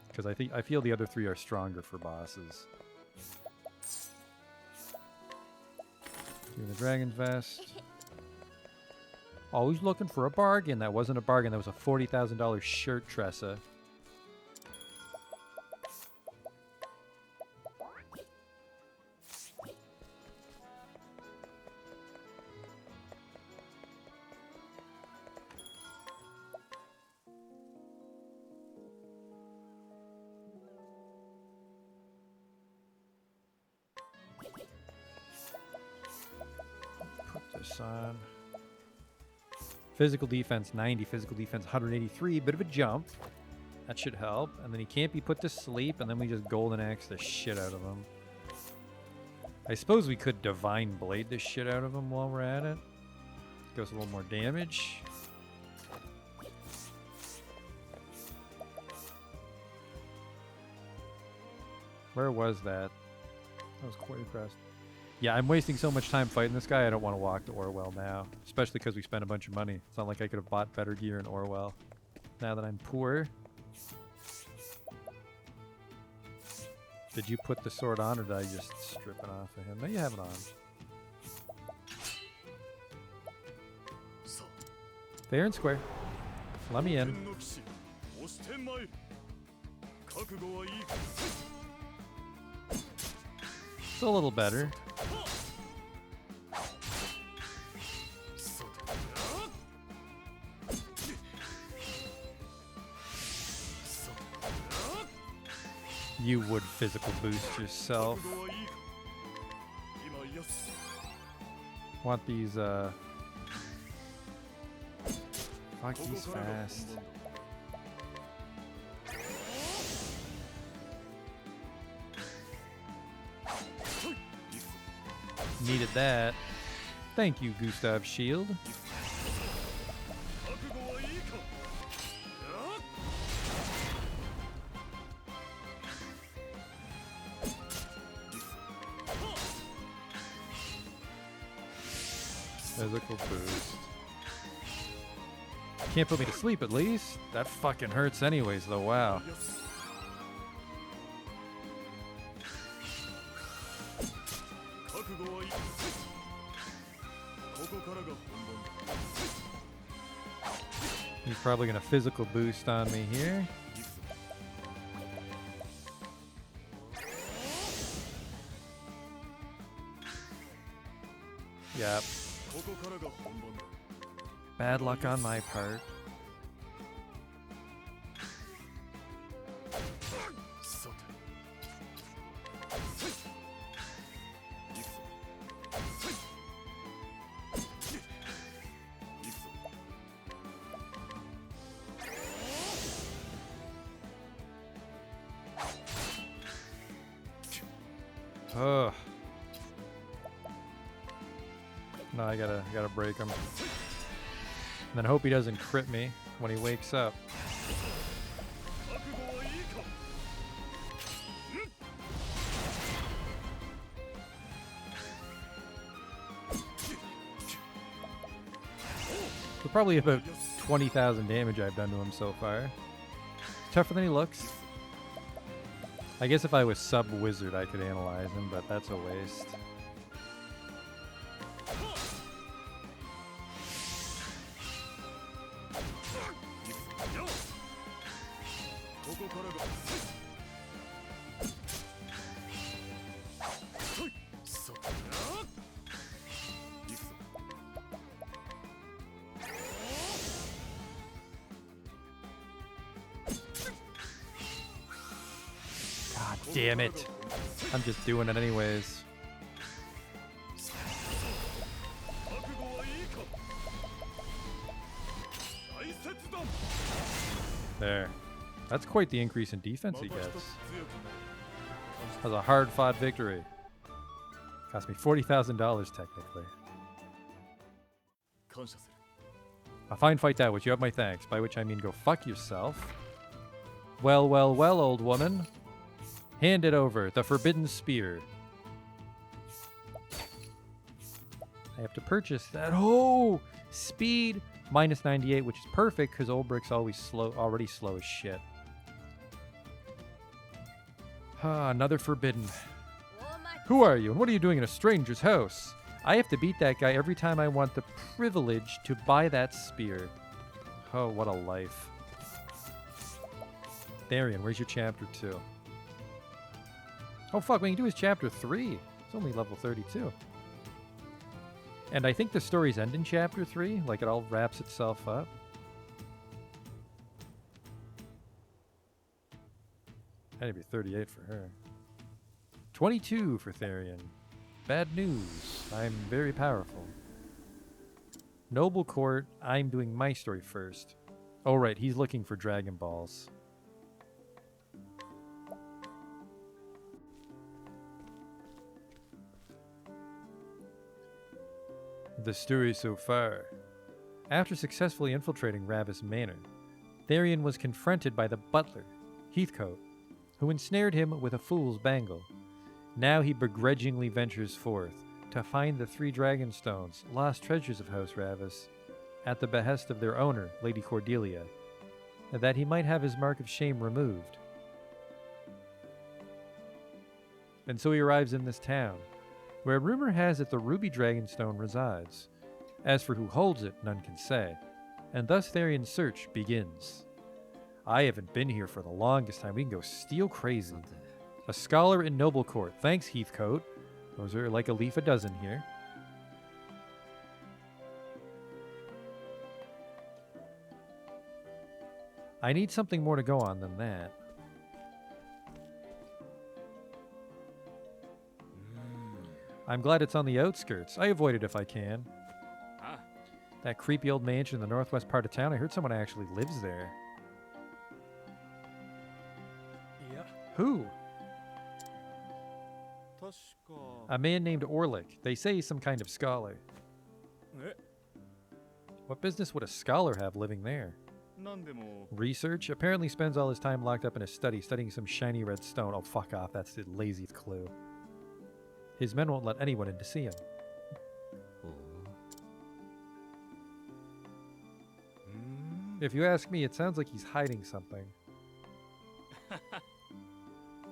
because I feel the other three are stronger for bosses. Doing the Dragon's Vest. Always looking for a bargain. That wasn't a bargain. That was a $40,000 shirt, Tressa. On. Physical defense 90, physical defense 183, bit of a jump. That should help. And then he can't be put to sleep, and then we just golden axe the shit out of him. I suppose we could divine blade the shit out of him while we're at it. Goes a little more damage. Where was that? That was quite impressed. Yeah, I'm wasting so much time fighting this guy, I don't want to walk to Orwell now. Especially because we spent a bunch of money. It's not like I could have bought better gear in Orwell. Now that I'm poor. Did you put the sword on, or did I just strip it off of him? No, you have it on. Fair and square. Let me in. It's a little better. You would physical boost yourself. Want these, fuck, he's fast. Needed that. Thank you, Gustav's shield. Physical boost. Can't put me to sleep at least. That fucking hurts anyways though, wow. He's probably gonna physical boost on me here. Yep. Bad luck on my part. No, I gotta break him. And then hope he doesn't crit me when he wakes up. 覚悟はいいか For probably about 20,000 damage I've done to him so far. Tougher than he looks. I guess if I was sub-wizard I could analyze him, but that's a waste. ここからがさあ行くぞ God damn it. I'm just doing it anyways. 覚悟はいいか大切だ There. That's quite the increase in defense he また一つ gets. 強くなる That was a hard-fought victory. Cost me $40,000 technically. 感謝する A fine fight that, which you have my thanks, by which I mean go fuck yourself. Well, well, well, old woman. Hand it over, the forbidden spear. I have to purchase that. Oh! Speed! Minus 98, which is perfect, because Old Brick's always already slow as shit. Ah, another forbidden. Who are you, and what are you doing in a stranger's house? I have to beat that guy every time I want the privilege to buy that spear. Oh, what a life. Darian, where's your chapter 2? Oh, fuck, we can do his chapter 3. It's only level 32. And I think the stories end in chapter 3. Like, it all wraps itself up. That'd be 38 for her. 22 for Therian. Bad news. I'm very powerful. Noble Court. I'm doing my story first. Oh, right. He's looking for Dragon Balls. The story so far. After successfully infiltrating Ravis Manor, Therian was confronted by the butler, Heathcote, who ensnared him with a fool's bangle. Now he begrudgingly ventures forth to find the 3 Dragonstones, lost treasures of House Ravis, at the behest of their owner, Lady Cordelia, that he might have his mark of shame removed. And so he arrives in this town, where rumor has it the Ruby Dragonstone resides. As for who holds it, none can say, and thus Therian's search begins. I haven't been here for the longest time. We can go steel crazy. A scholar in Noble Court. Thanks, Heathcote. Those are like a leaf a dozen here. I need something more to go on than that. I'm glad it's on the outskirts. I avoid it if I can. Ah. That creepy old mansion in the northwest part of town, I heard someone actually lives there. Yeah. Who? 確か A man named Orlick. They say he's some kind of scholar. え What business would a scholar have living there? なんでも Research? Apparently spends all his time locked up in a study studying some shiny red stone. Oh, fuck off. That's the laziest clue. His men won't let anyone in to see him. ほ If you ask me, it sounds like he's hiding something.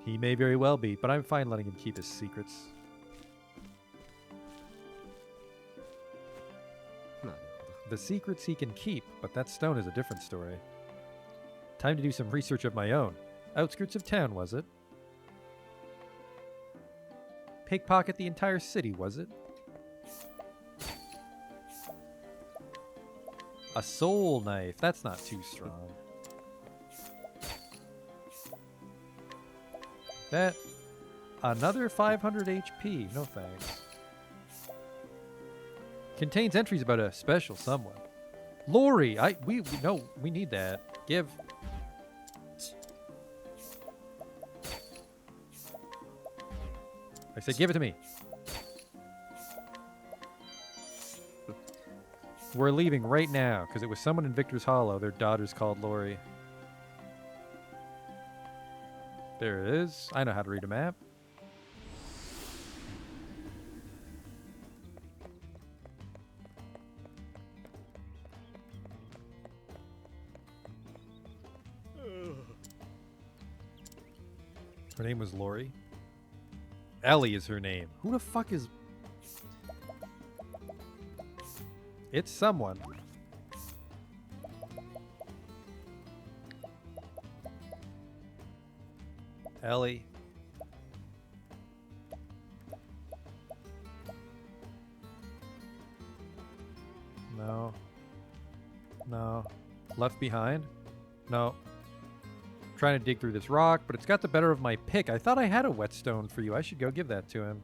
He may very well be, but I'm fine letting him keep his secrets. うなる The secrets he can keep, but that stone is a different story. Time to do some research of my own. Outskirts of town, was it? Pickpocket the entire city, was it? A soul knife. That's not too strong. That... Another 500 HP. No thanks. Contains entries about a special someone. Lori! No, we need that. Give. I said give it to me. We're leaving right now because it was someone in Victor's Hollow. Their daughter's called Lori. There it is. I know how to read a map. Her name was Lori. Ellie is her name. Who the fuck is... It's someone. Ellie. No. No. Left behind? No. Trying to dig through this rock, but it's got the better of my pick. I thought I had a whetstone for you. I should go give that to him.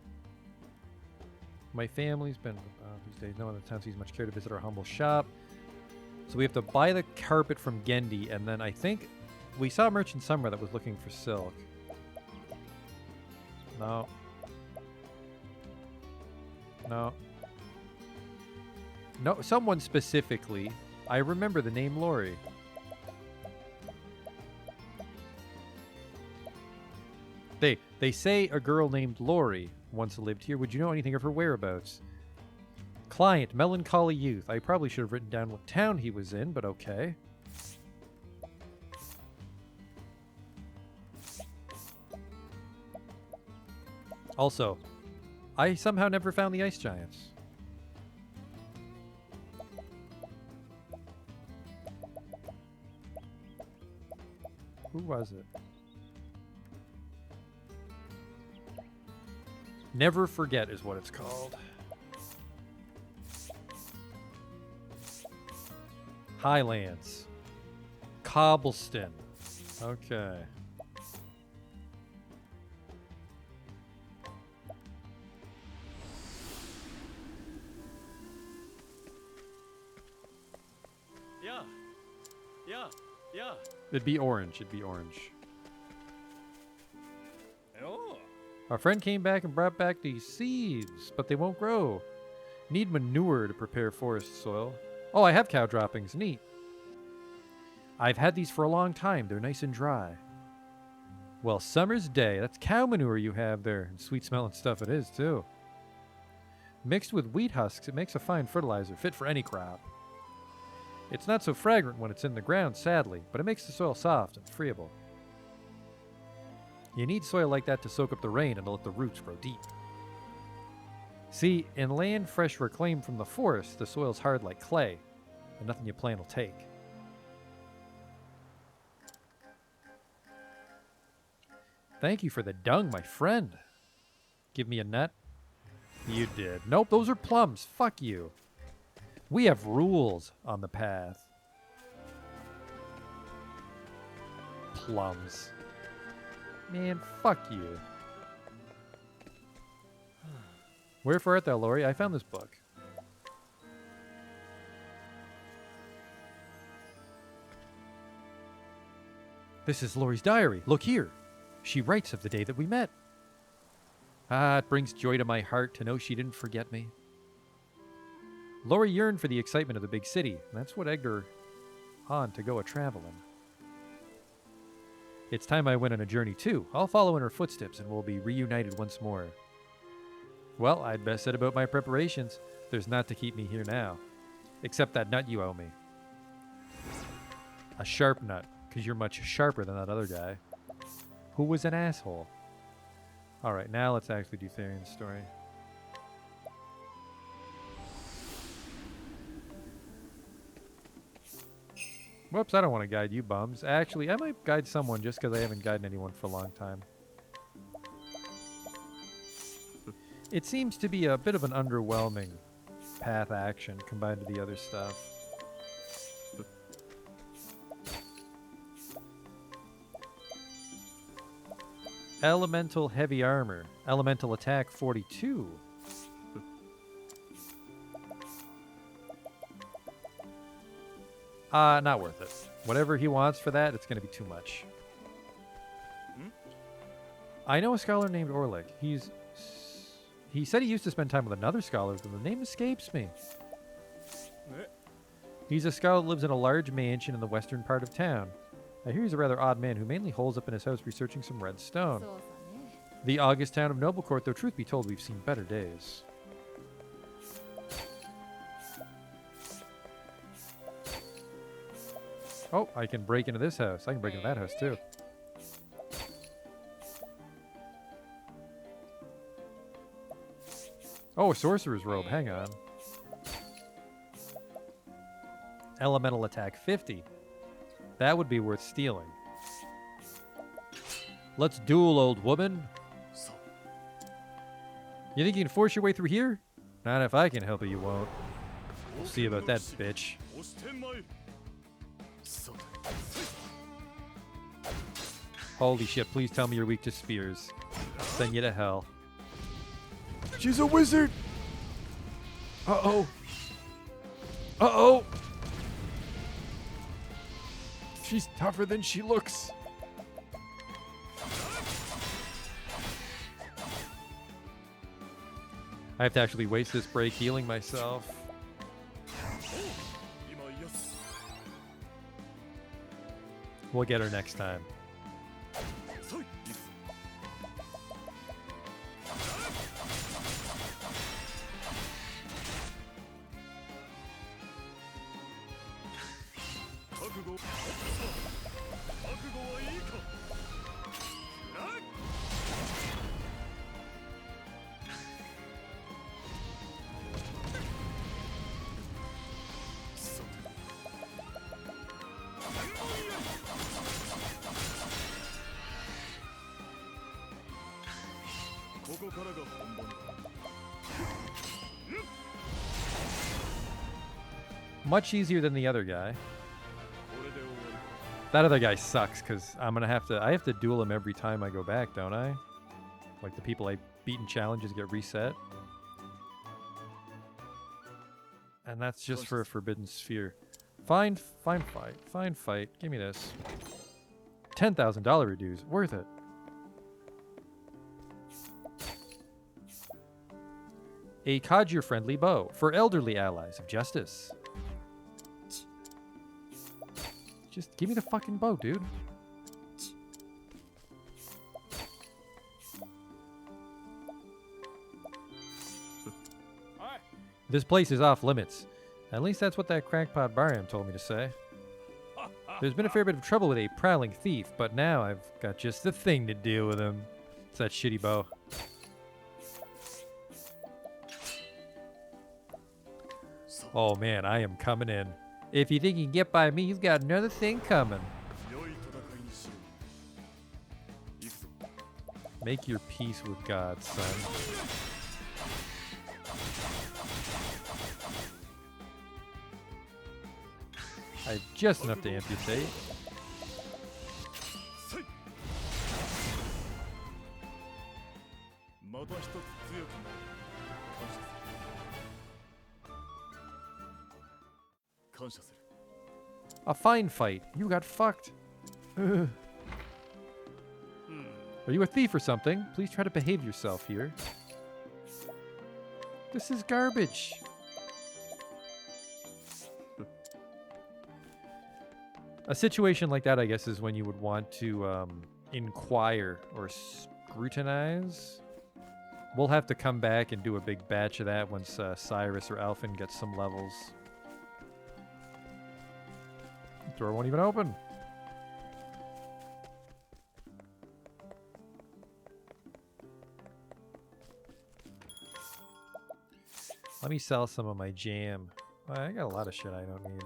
My family's been these days. No other town sees much care to visit our humble shop. So we have to buy the carpet from Gendy, and then I think we saw a merchant somewhere that was looking for silk. No. No. No, someone specifically. I remember the name Lori. They say a girl named Lori once lived here. Would you know anything of her whereabouts? Client, melancholy youth. I probably should have written down what town he was in, but okay. Also, I somehow never found the ice giants. Who was it? Never Forget is what it's called. Highlands. Cobbleston. Okay. Yeah. Yeah. Yeah. It'd be orange. It'd be orange. Oh. Our friend came back and brought back these seeds, but they won't grow. Need manure to prepare forest soil. Oh, I have cow droppings. Neat. I've had these for a long time. They're nice and dry. Well, summer's day. That's cow manure you have there. And sweet smelling stuff it is, too. Mixed with wheat husks, it makes a fine fertilizer, fit for any crop. It's not so fragrant when it's in the ground, sadly, but it makes the soil soft and friable. You need soil like that to soak up the rain and to let the roots grow deep. See, in land fresh reclaimed from the forest, the soil's hard like clay, and nothing you plant will take. Thank you for the dung, my friend. Give me a nut? You did. Nope, those are plums. Fuck you. We have rules on the path. Plums. Man, fuck you. Wherefore art thou, Lori? I found this book. This is Lori's diary. Look here. She writes of the day that we met. Ah, it brings joy to my heart to know she didn't forget me. Lori yearned for the excitement of the big city, and that's what egged her on to go a-traveling. It's time I went on a journey too. I'll follow in her footsteps and we'll be reunited once more. Well, I'd best set about my preparations. There's naught to keep me here now. Except that nut you owe me. A sharp nut, because you're much sharper than that other guy. Who was an asshole? Alright, now let's actually do Therion's story. Whoops, I don't want to guide you bums. Actually, I might guide someone just because I haven't guided anyone for a long time. It seems to be a bit of an underwhelming path action combined with the other stuff. Elemental heavy armor. Elemental attack 42. Not worth it. Whatever he wants for that, it's going to be too much. I know a scholar named Orlik. He said he used to spend time with another scholar, but the name escapes me. He's a scholar that lives in a large mansion in the western part of town. I hear he's a rather odd man who mainly holes up in his house researching some red stone. そうさね The august town of Noblecourt, though truth be told, we've seen better days. Oh, I can break into this house. I can break into that house too. Oh, a sorcerer's robe. Hang on. Elemental attack 50. That would be worth stealing. Let's duel, old woman. You think you can force your way through here? Not if I can help it, you won't. We'll see about that, bitch. 押してまいるさて Holy shit, please tell me you're weak to spears. I'll send you to hell. She's a wizard! Uh-oh. Uh-oh! She's tougher than she looks. I have to actually waste this break healing myself. 今癒す We'll get her next time. さいいくぞ 覚悟はいいかなっ ここからが本番だ Much easier than the other guy. これで終わり That other guy sucks because I have to duel him every time I go back, don't I? Like the people I beat in challenges get reset. And that's just for a forbidden sphere. Fine fight. Give me this. $10,000 reduce. Worth it. A Kaiju-friendly bow for elderly allies of justice. Just give me the fucking bow, dude. This place is off limits. At least that's what that crackpot Barium told me to say. There's been a fair bit of trouble with a prowling thief, but now I've got just the thing to deal with him. It's that shitty bow. Oh man, I am coming in. If you think you can get by me, you've got another thing coming. 良い戦いにしよういくぞ Make your peace with God, son. I have just enough to amputate. せいまた一つ強くなる感謝する A fine fight. You got fucked. Are you a thief or something? Please try to behave yourself here. This is garbage. A situation like that, I guess, is when you would want to inquire or scrutinize. We'll have to come back and do a big batch of that once Cyrus or Alphen gets some levels. The door won't even open. Let me sell some of my jam. I got a lot of shit I don't need.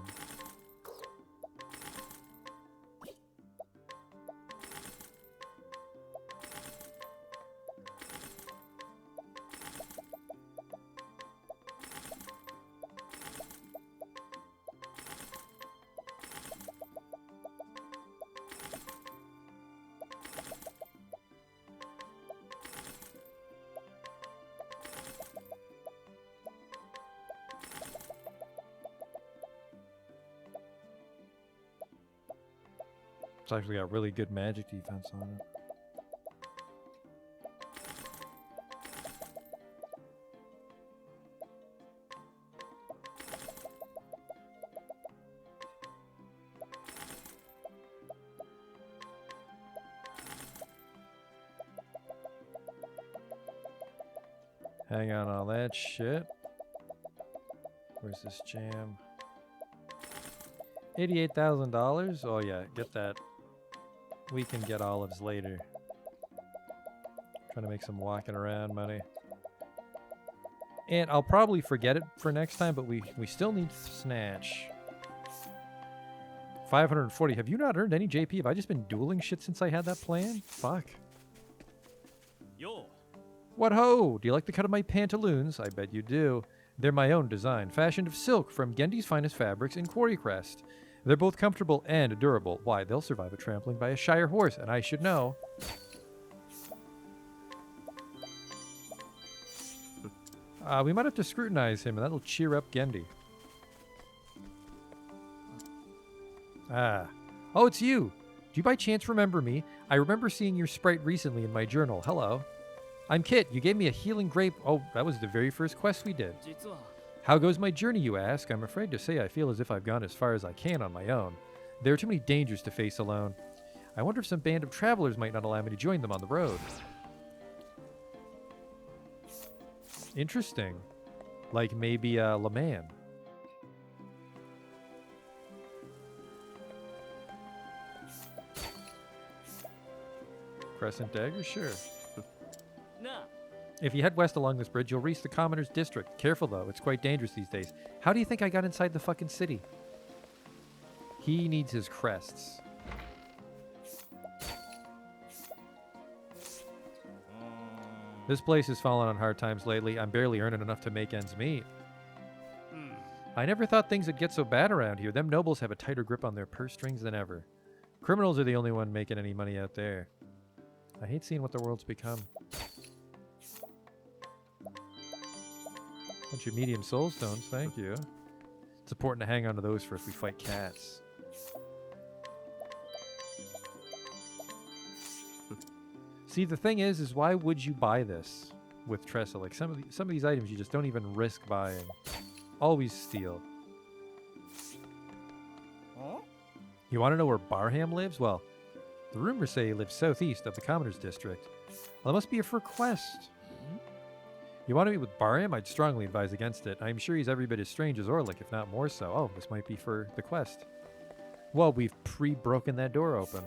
It's actually got really good magic defense on it. Hang on all that shit. Where's this jam? $88,000? Oh yeah, get that. We can get olives later. Trying to make some walking around money. And I'll probably forget it for next time, but we still need Snatch. 540. Have you not earned any JP? Have I just been dueling shit since I had that plan? Fuck. Yo. What ho! Do you like the cut of my pantaloons? I bet you do. They're my own design, fashioned of silk from Gendi's finest fabrics in Quarry Crest. They're both comfortable and durable. Why, they'll survive a trampling by a Shire horse, and I should know. We might have to scrutinize him, and that'll cheer up Gendi. Ah. Oh, it's you! Do you by chance remember me? I remember seeing your sprite recently in my journal. Hello. I'm Kit. You gave me a healing grape. Oh, that was the very first quest we did. How goes my journey, you ask? I'm afraid to say I feel as if I've gone as far as I can on my own. There are too many dangers to face alone. I wonder if some band of travelers might not allow me to join them on the road. Interesting. Like maybe LeMan. Crescent Dagger? Sure. If you head west along this bridge, you'll reach the Commoner's District. Careful, though. It's quite dangerous these days. How do you think I got inside the fucking city? He needs his crests. This place has fallen on hard times lately. I'm barely earning enough to make ends meet. I never thought things would get so bad around here. Them nobles have a tighter grip on their purse strings than ever. Criminals are the only one making any money out there. I hate seeing what the world's become. Bunch of medium soul stones, thank you. It's important to hang on to those for if we fight cats. See, the thing is why would you buy this with Tressa? Like some of these items you just don't even risk buying. Always steal. You want to know where Barham lives? Well, the rumors say he lives southeast of the Commoner's District. Well, that must be a for quest. You want to meet with Barham? I'd strongly advise against it. I'm sure he's every bit as strange as Orlick, if not more so. Oh, this might be for the quest. Well, we've pre-broken that door open.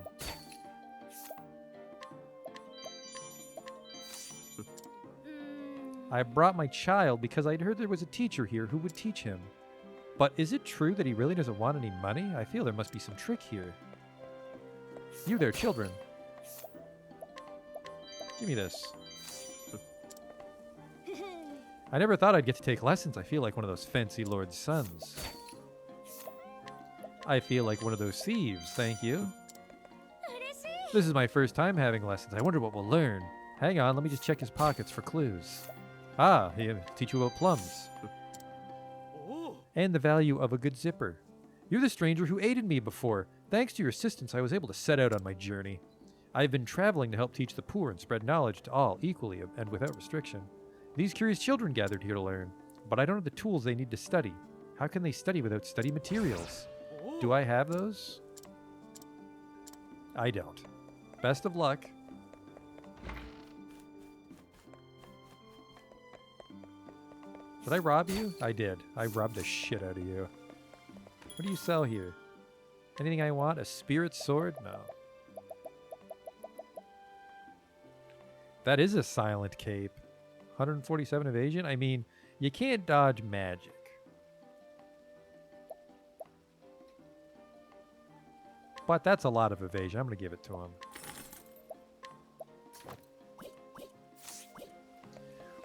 I brought my child because I'd heard there was a teacher here who would teach him. But is it true that he really doesn't want any money? I feel there must be some trick here. You there, children. Give me this. I never thought I'd get to take lessons. I feel like one of those fancy lord's sons. I feel like one of those thieves, thank you. This is my first time having lessons. I wonder what we'll learn. Hang on, let me just check his pockets for clues. Ah, he'll teach you about plums. And the value of a good zipper. You're the stranger who aided me before. Thanks to your assistance, I was able to set out on my journey. I've been traveling to help teach the poor and spread knowledge to all equally and without restriction. These curious children gathered here to learn, but I don't have the tools they need to study. How can they study without study materials? Do I have those? I don't. Best of luck. Did I rob you? I did. I robbed the shit out of you. What do you sell here? Anything I want? A spirit sword? No. That is a silent cape. 147 evasion? I mean, you can't dodge magic. But that's a lot of evasion. I'm going to give it to him.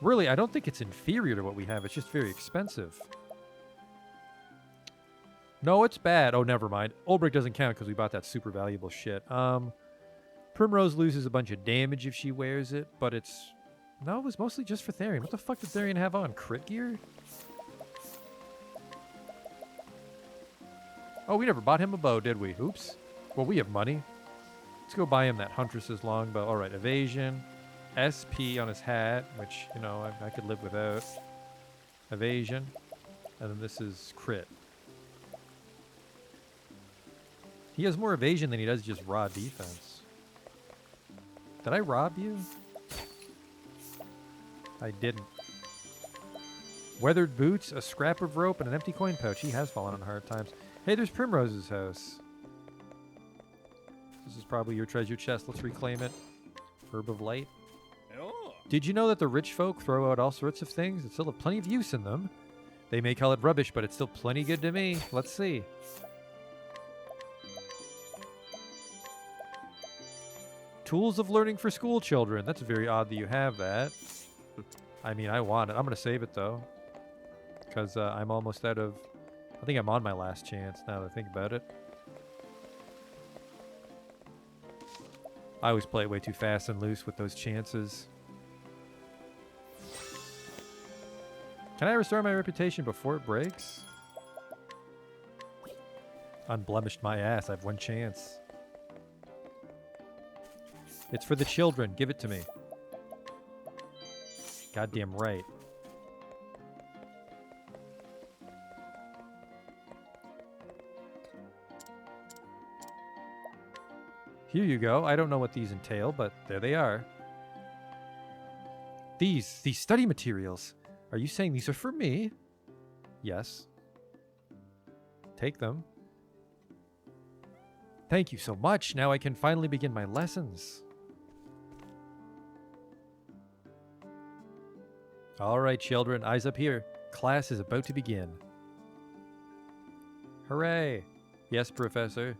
Really, I don't think it's inferior to what we have. It's just very expensive. No, it's bad. Oh, never mind. Ulbrich doesn't count because we bought that super valuable shit. Primrose loses a bunch of damage if she wears it, but it's... No, it was mostly just for Therian. What the fuck did Therian have on? Crit gear? Oh, we never bought him a bow, did we? Oops. Well, we have money. Let's go buy him that Huntress's longbow. All right, evasion. SP on his hat, which, you know, I could live without. Evasion. And then this is crit. He has more evasion than he does just raw defense. Did I rob you? I didn't. Weathered boots, a scrap of rope, and an empty coin pouch. He has fallen on hard times. Hey, there's Primrose's house. This is probably your treasure chest. Let's reclaim it. Herb of Light. Oh. Did you know that the rich folk throw out all sorts of things that still have plenty of use in them? They may call it rubbish, but it's still plenty good to me. Let's see. Tools of learning for school children. That's very odd that you have that. I mean, I want it. I'm going to save it, though. Because I'm almost out of... I think I'm on my last chance now that I think about it. I always play it way too fast and loose with those chances. Can I restore my reputation before it breaks? Unblemished my ass. I have one chance. It's for the children. Give it to me. Goddamn right. Here you go. I don't know what these entail, but there they are. These study materials. Are you saying these are for me? Yes. Take them. Thank you so much. Now I can finally begin my lessons. All right, children. Eyes up here. Class is about to begin. Hooray. Yes, Professor.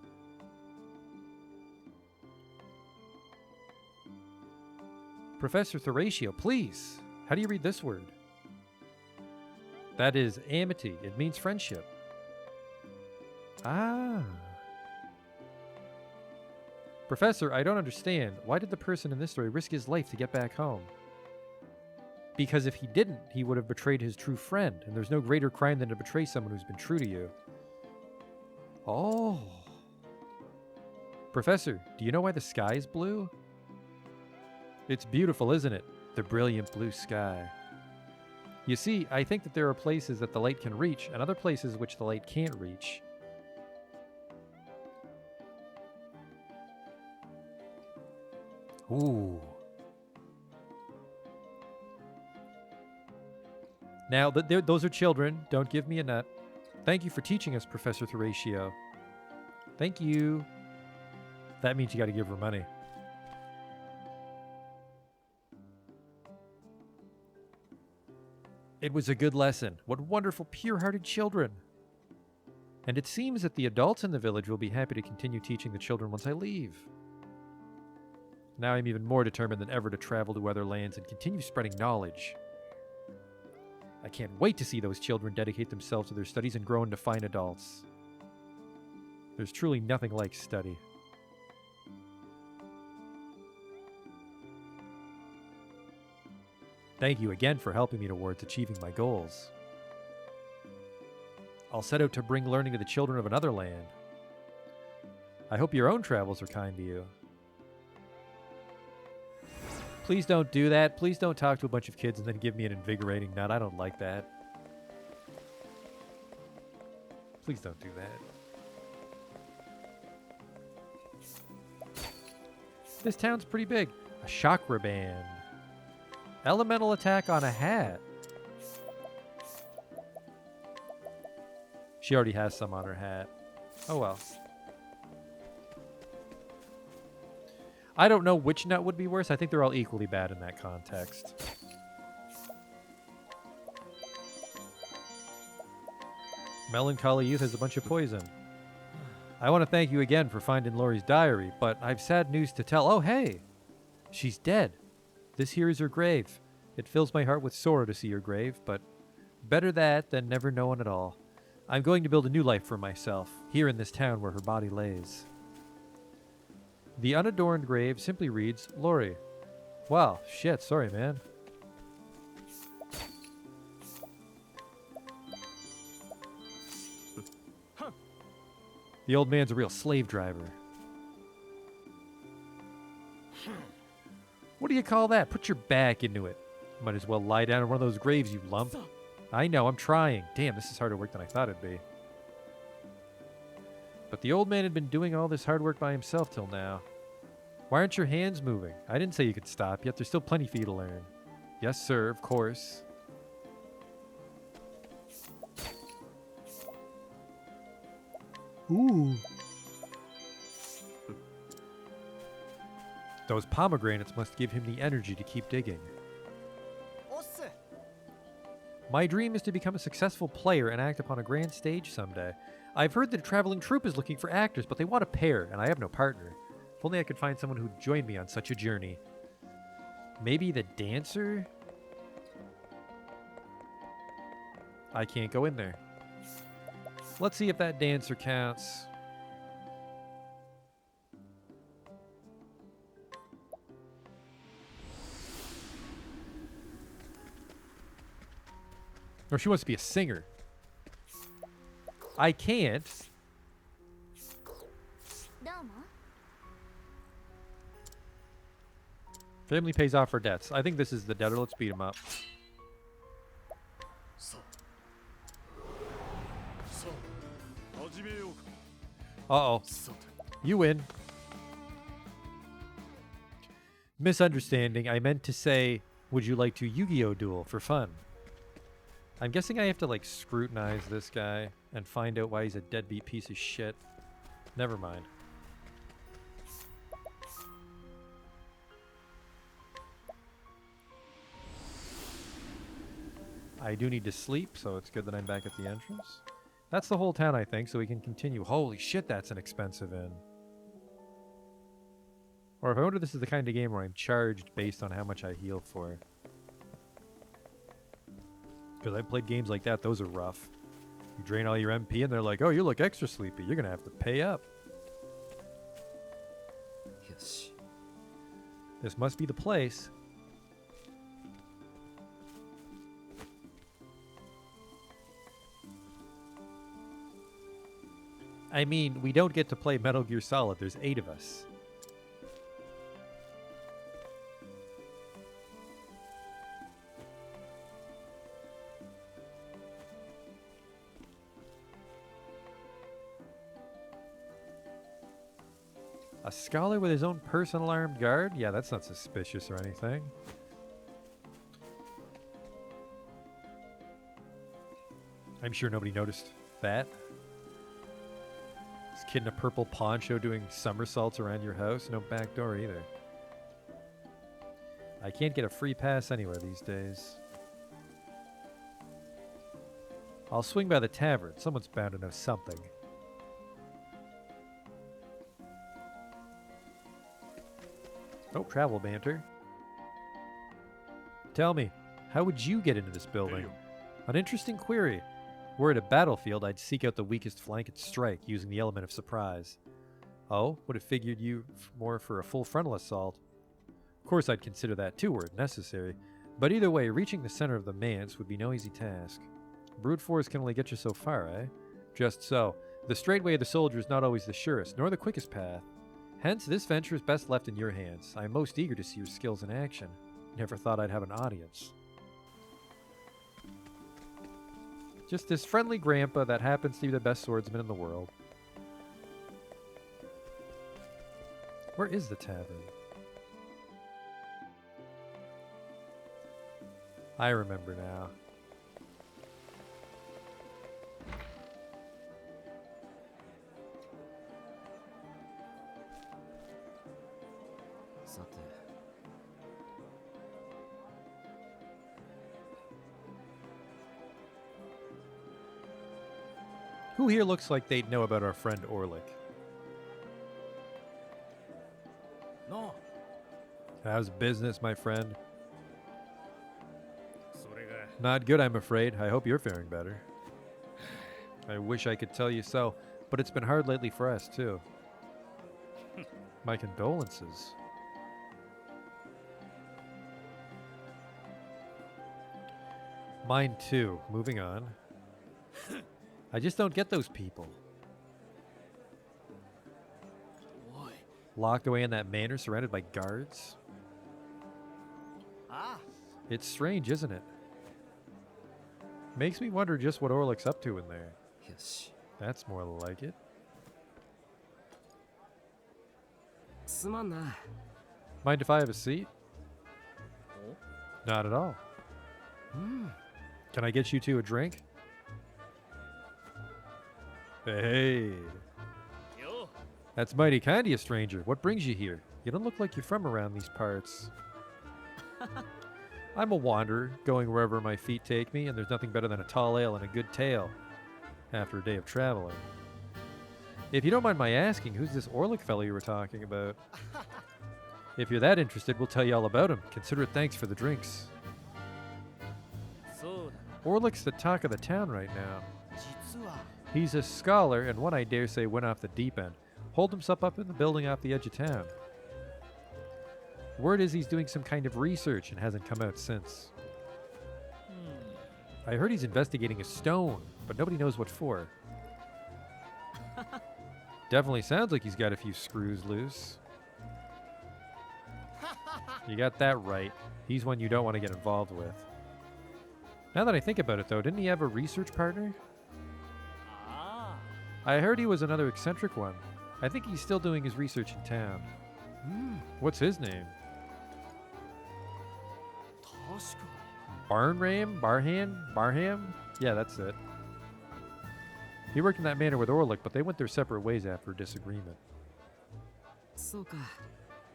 Professor Horatio, please. How do you read this word? That is amity. It means friendship. Ah. Professor, I don't understand. Why did the person in this story risk his life to get back home? Because if he didn't, he would have betrayed his true friend, and there's no greater crime than to betray someone who's been true to you. Oh. Professor, do you know why the sky is blue? It's beautiful, isn't it? The brilliant blue sky. You see, I think that there are places that the light can reach, and other places which the light can't reach. Ooh. Now, those are children. Don't give me a nut. Thank you for teaching us, Professor Horatio. Thank you. That means you got to give her money. It was a good lesson. What wonderful, pure-hearted children. And it seems that the adults in the village will be happy to continue teaching the children once I leave. Now I'm even more determined than ever to travel to other lands and continue spreading knowledge. I can't wait to see those children dedicate themselves to their studies and grow into fine adults. There's truly nothing like study. Thank you again for helping me towards achieving my goals. I'll set out to bring learning to the children of another land. I hope your own travels are kind to you. Please don't do that. Please don't talk to a bunch of kids and then give me an invigorating nut. I don't like that. Please don't do that. This town's pretty big. A chakra band. Elemental attack on a hat. She already has some on her hat. Oh well. I don't know which nut would be worse. I think they're all equally bad in that context. Melancholy Youth has a bunch of poison. I want to thank you again for finding Lori's diary, but I've sad news to tell. Oh, hey! She's dead. This here is her grave. It fills my heart with sorrow to see her grave, but better that than never knowing at all. I'm going to build a new life for myself, here in this town where her body lays. The unadorned grave simply reads, Lori. Wow, shit, sorry, man. The old man's a real slave driver. What do you call that? Put your back into it. Might as well lie down in one of those graves, you lump. I know, I'm trying. Damn, this is harder work than I thought it'd be. But the old man had been doing all this hard work by himself till now. Why aren't your hands moving? I didn't say you could stop yet. There's still plenty for you to learn. Yes, sir, of course. Ooh. Those pomegranates must give him the energy to keep digging. My dream is to become a successful player and act upon a grand stage someday. I've heard that a traveling troupe is looking for actors, but they want a pair, and I have no partner. If only I could find someone who'd join me on such a journey. Maybe the dancer? I can't go in there. Let's see if that dancer counts. Or she wants to be a singer. I can't. どうも Family pays off her debts. I think this is the debtor. Let's beat him up. さあ始めようか。 Uh-oh. さて You win. Misunderstanding. I meant to say, would you like to Yu-Gi-Oh duel for fun? I'm guessing I have to, like, scrutinize this guy and find out why he's a deadbeat piece of shit. Never mind. I do need to sleep, so it's good that I'm back at the entrance. That's the whole town, I think, so we can continue. Holy shit, that's an expensive inn. Or if I wonder if this is the kind of game where I'm charged based on how much I heal for. Because I played games like that, those are rough. You drain all your MP and they're like, oh, you look extra sleepy. You're going to have to pay up. よし。 This must be the place. I mean, we don't get to play Metal Gear Solid. There's 8 of us. A scholar with his own personal armed guard? Yeah, that's not suspicious or anything. I'm sure nobody noticed that. This kid in a purple poncho doing somersaults around your house? No back door either. I can't get a free pass anywhere these days. I'll swing by the tavern. Someone's bound to know something. Oh, travel banter. Tell me, how would you get into this building? An interesting query. Were it a battlefield, I'd seek out the weakest flank and strike, using the element of surprise. Oh, would have figured you more for a full frontal assault. Of course, I'd consider that too, were it necessary. But either way, reaching the center of the manse would be no easy task. Brute force can only get you so far, eh? Just so. The straight way of the soldier is not always the surest, nor the quickest path. Hence, this venture is best left in your hands. I am most eager to see your skills in action. Never thought I'd have an audience. Just this friendly grandpa that happens to be the best swordsman in the world. Where is the tavern? I remember now. Who here looks like they'd know about our friend Orlick? No. How's business, my friend? それが Not good, I'm afraid. I hope you're faring better. I wish I could tell you so, but it's been hard lately for us, too. My condolences. Mine, too. Moving on. I just don't get those people. Locked away in that manor, surrounded by guards. Ah, It's strange, isn't it? Makes me wonder just what Orlick's up to in there. よし。 That's more like it. すまんな。 Mind if I have a seat? Not at all. Can I get you two a drink? Hey. That's mighty kind of you, stranger. What brings you here? You don't look like you're from around these parts. I'm a wanderer, going wherever my feet take me, and there's nothing better than a tall ale and a good tale after a day of traveling. If you don't mind my asking, who's this Orlick fellow you were talking about? If you're that interested, we'll tell you all about him. Consider it thanks for the drinks. そうだ Orlick's the talk of the town right now. 実は He's a scholar, and one I dare say went off the deep end. Holed himself up in the building off the edge of town. Word is he's doing some kind of research and hasn't come out since. I heard he's investigating a stone, but nobody knows what for. Definitely sounds like he's got a few screws loose. You got that right. He's one you don't want to get involved with. Now that I think about it, though, didn't he have a research partner? あ I heard he was another eccentric one. I think he's still doing his research in town. あうん What's his name? 確か Barnram? Barham? Yeah, that's it. He worked in that manor with Orlick, but they went their separate ways after a disagreement. そうか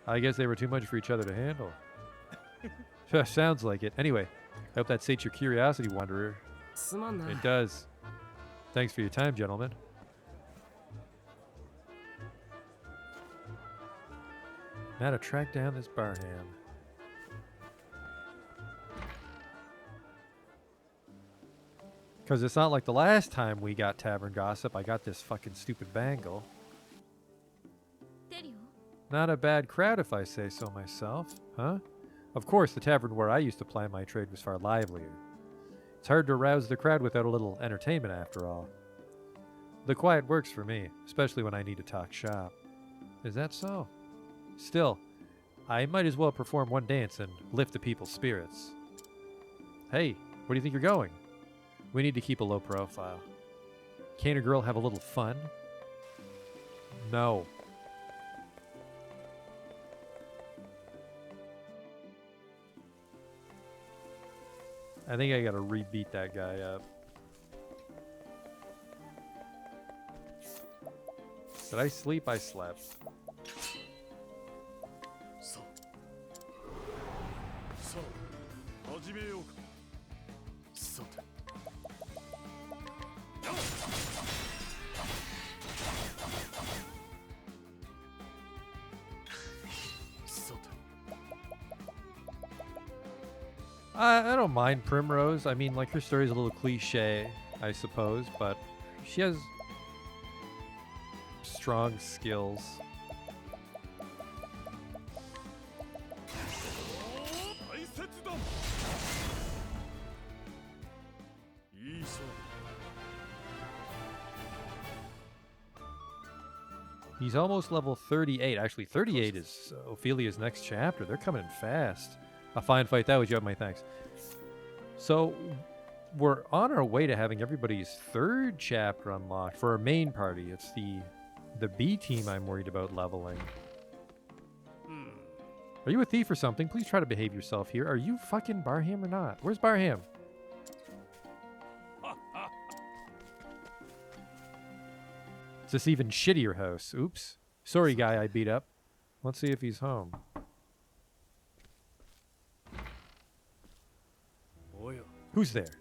I guess they were too much for each other to handle. Sounds like it. Anyway, I hope that sates your curiosity, Wanderer. すまんな It does. Thanks for your time, gentlemen. Now to track down this Barham. Because it's not like the last time we got tavern gossip, I got this fucking stupid bangle. テリオ Not a bad crowd if I say so myself, huh? Of course, the tavern where I used to ply my trade was far livelier. It's hard to rouse the crowd without a little entertainment after all. The quiet works for me, especially when I need to talk shop. Is that so? Still, I might as well perform one dance and lift the people's spirits. Hey, where do you think you're going? We need to keep a low profile. Can't a girl have a little fun? No. I think I gotta re-beat that guy up. Did I sleep? I slept. さあ始めようかさてさて I don't mind Primrose. I mean, like, her story's a little cliche, I suppose, but she has strong skills. 大切だいい勝負 He's almost level 38. Actually, 38 is Ophelia's next chapter. They're coming in fast. A fine fight that was. You have my thanks. So, we're on our way to having everybody's third chapter unlocked for our main party. It's the B team I'm worried about leveling. Are you a thief or something? Please try to behave yourself here. Are you fucking Barham or not? Where's Barham? It's this even shittier house. Oops. Sorry, guy I beat up. Let's see if he's home. おや Who's there?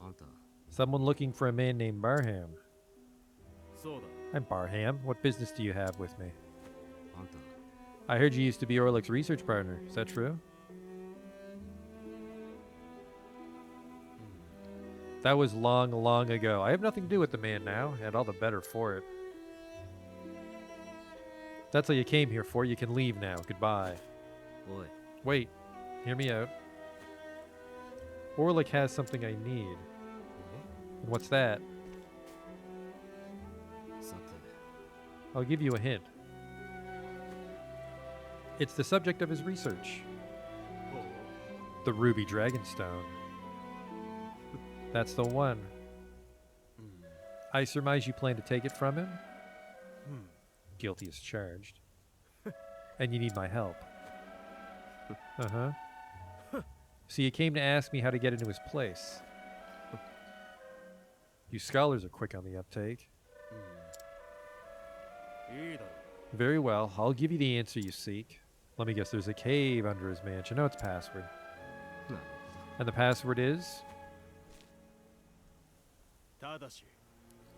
あんた Someone looking for a man named Barham. そうだ I'm Barham. What business do you have with me? あんた I heard you used to be Orlick's research partner. Is that true? That was long, long ago. I have nothing to do with the man now, and all the better for it. If that's all you came here for, you can leave now. Goodbye. おい Wait. Hear me out. Orlick has something I need. And what's that? さて I'll give you a hint. It's the subject of his research. The Ruby Dragonstone. That's the one. I surmise you plan to take it from him? Guilty as charged. And you need my help. Uh-huh. So you came to ask me how to get into his place. You scholars are quick on the uptake. いいだろ Very well. I'll give you the answer you seek. Let me guess, there's a cave under his mansion. No, it's password. And the password is? ただし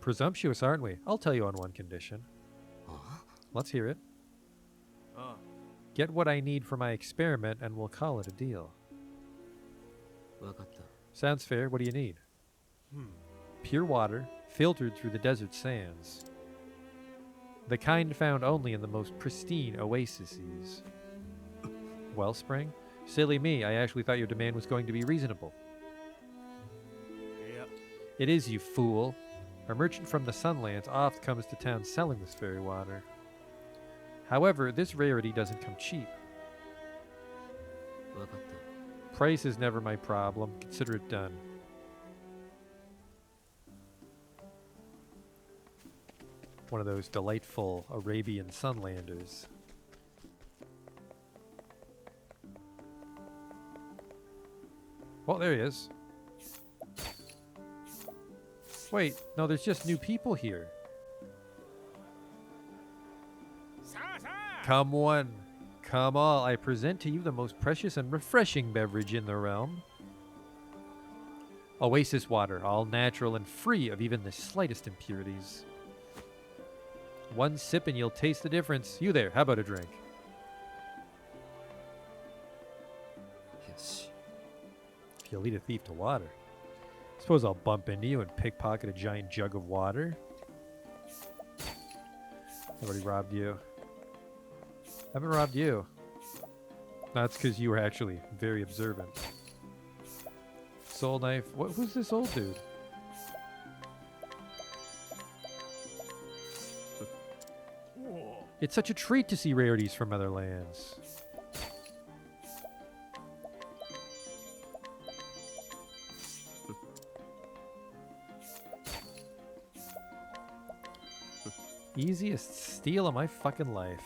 Presumptuous, aren't we? I'll tell you on one condition. Let's hear it. あ Get what I need for my experiment and we'll call it a deal. わかった Sounds fair. What do you need? Pure water, filtered through the desert sands. The kind found only in the most pristine oases. Wellspring? Silly me, I actually thought your demand was going to be reasonable. いや It is, you fool. A merchant from the Sunlands oft comes to town selling this very water. However, this rarity doesn't come cheap. わかった Price is never my problem. Consider it done. One of those delightful Arabian Sunlanders. Well, there he is. Wait, no, there's just new people here. Come one, come all, I present to you the most precious and refreshing beverage in the realm. Oasis water, all natural and free of even the slightest impurities. One sip and you'll taste the difference. You there, how about a drink? よし If you'll lead a thief to water. Suppose I'll bump into you and pickpocket a giant jug of water. I've already robbed you. I haven't robbed you. That's because you were actually very observant. Soul knife. Who's this old dude? It's such a treat to see rarities from other lands. Easiest steal of my fucking life.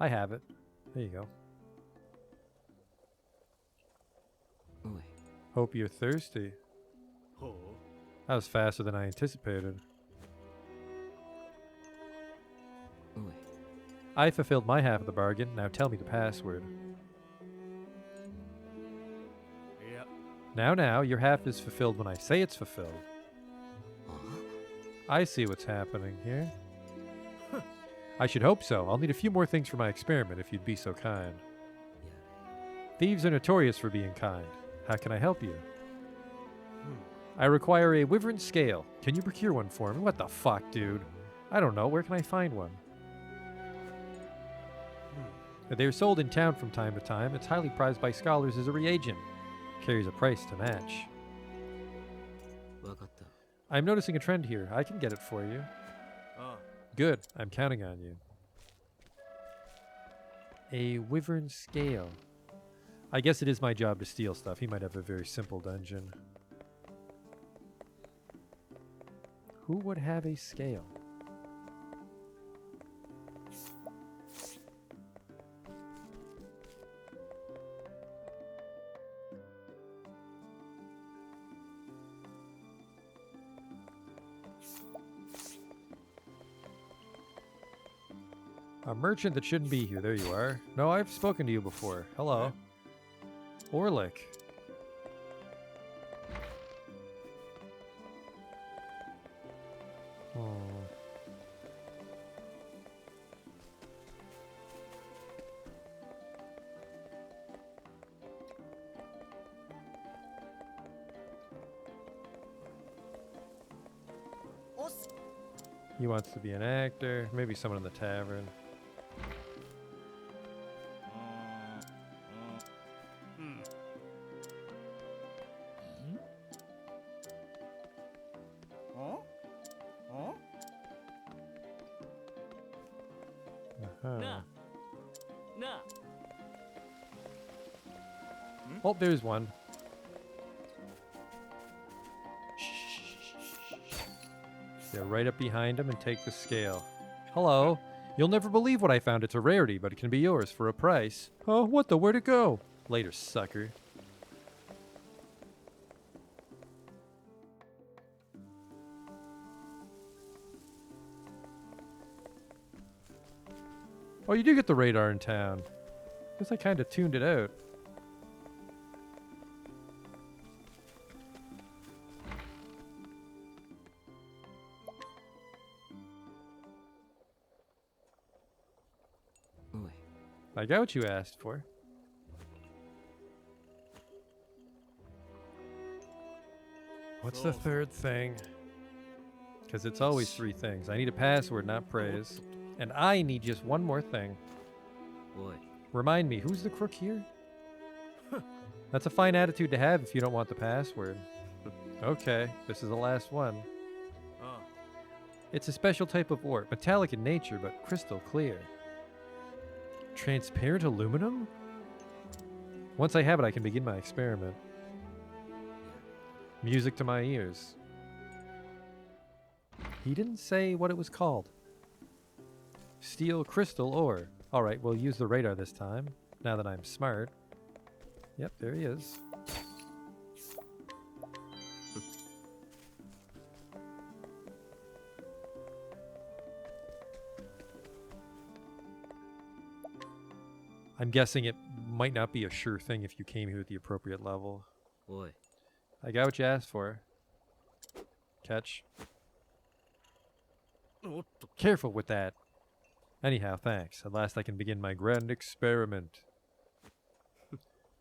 I have it. There you go. おい Hope you're thirsty. ほ That was faster than I anticipated. おい I fulfilled my half of the bargain. Now tell me the password. ういや Now, your half is fulfilled when I say it's fulfilled. あ I see what's happening here. I should hope so. I'll need a few more things for my experiment if you'd be so kind. Thieves are notorious for being kind. How can I help you? I require a wyvern scale. Can you procure one for me? What the fuck, dude? I don't know. Where can I find one? They're sold in town from time to time. It's highly prized by scholars as a reagent. Carries a price to match. わかった I'm noticing a trend here. I can get it for you. あ Good. I'm counting on you. A wyvern scale. I guess it is my job to steal stuff. He might have a very simple dungeon. Who would have a scale? A merchant that shouldn't be here. There you are. No, I've spoken to you before. Hello. Orlick. Oh. He wants to be an actor. Maybe someone in the tavern. うん。 Uh-huh. なあ。なあ。 Oh, there's one. Yeah, right up behind him and take the scale. Hello. You'll never believe what I found. It's a rarity, but it can be yours for a price. Oh, what the? Where'd it go? Later, sucker. Oh, you do get the radar in town. Guess I kind of tuned it out. Oi. I got what you asked for. What's the third thing? Because it's always three things. I need a password, not praise. And I need just one more thing. Oi. Remind me, who's the crook here? That's a fine attitude to have if you don't want the password. Okay, this is the last one. It's a special type of ore, metallic in nature, but crystal clear. Transparent aluminum? Once I have it, I can begin my experiment. Music to my ears. He didn't say what it was called. Steel crystal ore. Alright, we'll use the radar this time, now that I'm smart. Yep, there he is. I'm guessing it might not be a sure thing if you came here at the appropriate level. Oi. I got what you asked for. Catch. Careful with that. Anyhow, thanks. At last I can begin my grand experiment.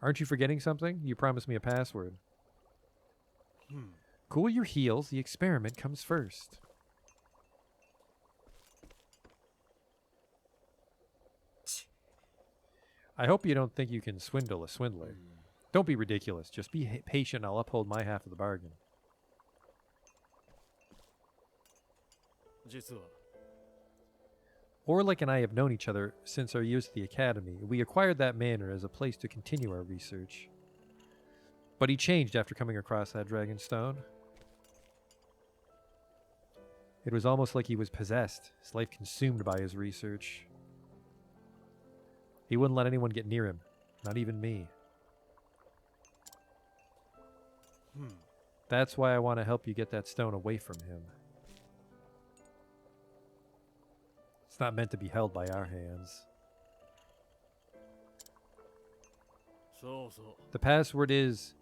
Aren't you forgetting something? You promised me a password. Cool your heels. The experiment comes first. I hope you don't think you can swindle a swindler. Don't be ridiculous. Just be patient and I'll uphold my half of the bargain. Orlick and I have known each other since our years at the academy. We acquired that manor as a place to continue our research. But he changed after coming across that dragon stone. It was almost like he was possessed, his life consumed by his research. He wouldn't let anyone get near him, not even me. That's why I want to help you get that stone away from him. It's not meant to be held by our hands. The password is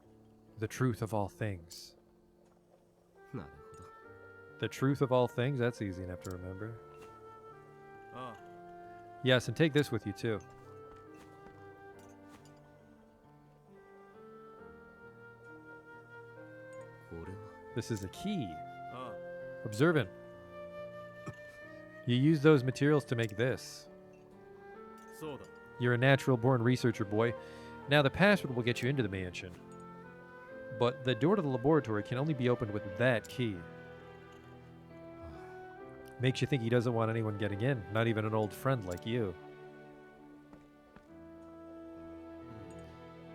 the truth of all things. なるほど。 The truth of all things? That's easy enough to remember. Yes, and take this with you too. This is a key. Observant. You use those materials to make this. You're a natural-born researcher, boy. Now the password will get you into the mansion. But the door to the laboratory can only be opened with that key. Makes you think he doesn't want anyone getting in, not even an old friend like you.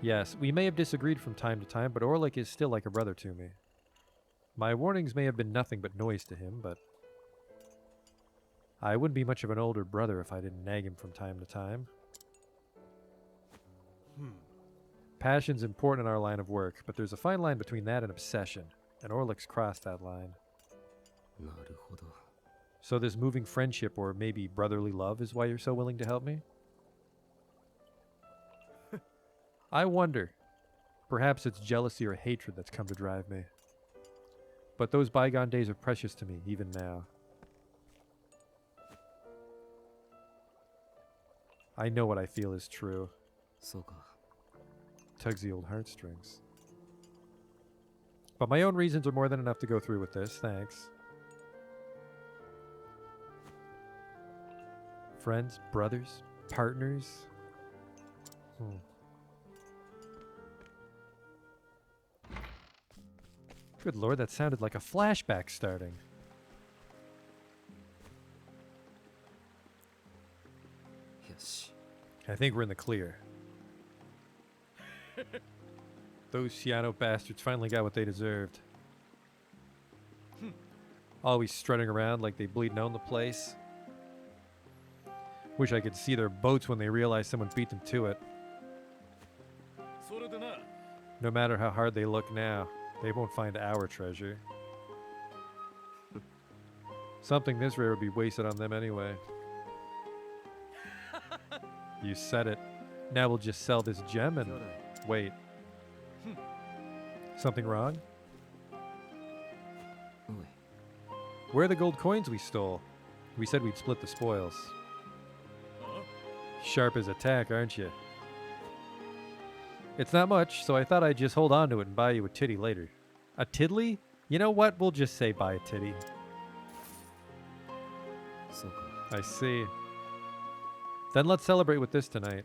Yes, we may have disagreed from time to time, but Orlick is still like a brother to me. My warnings may have been nothing but noise to him, but I wouldn't be much of an older brother if I didn't nag him from time to time. Passion's important in our line of work, but there's a fine line between that and obsession, and Orlick's crossed that line. なるほど。 So this moving friendship, or maybe brotherly love, is why you're so willing to help me? I wonder. Perhaps it's jealousy or hatred that's come to drive me. But those bygone days are precious to me, even now. I know what I feel is true. そうか。 Tugs the old heartstrings. But my own reasons are more than enough to go through with this, thanks. Friends, brothers, partners. Good lord, that sounded like a flashback starting. Yes. I think we're in the clear. Those Shiano bastards finally got what they deserved. Always strutting around like they bleeding own the place. Wish I could see their boats when they realize someone beat them to it. それでな。 No matter how hard they look now, they won't find our treasure. Something this rare would be wasted on them anyway. You said it. Now we'll just sell this gem and wait. Something wrong? Where are the gold coins we stole? We said we'd split the spoils. Sharp as a tack, aren't you? It's not much, so I thought I'd just hold on to it and buy you a titty later. A tiddly? You know what? We'll just say buy a titty. I see. Then let's celebrate with this tonight.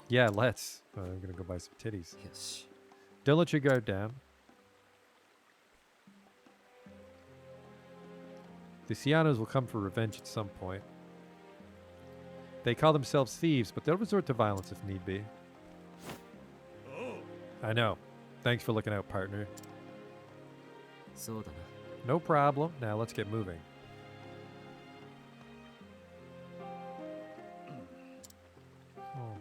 Yeah, let's. Oh, I'm gonna go buy some titties. Yes. Don't let your guard down. The Cianos will come for revenge at some point. They call themselves thieves, but they'll resort to violence if need be. I know. Thanks for looking out, partner. No problem. Now let's get moving. Oh.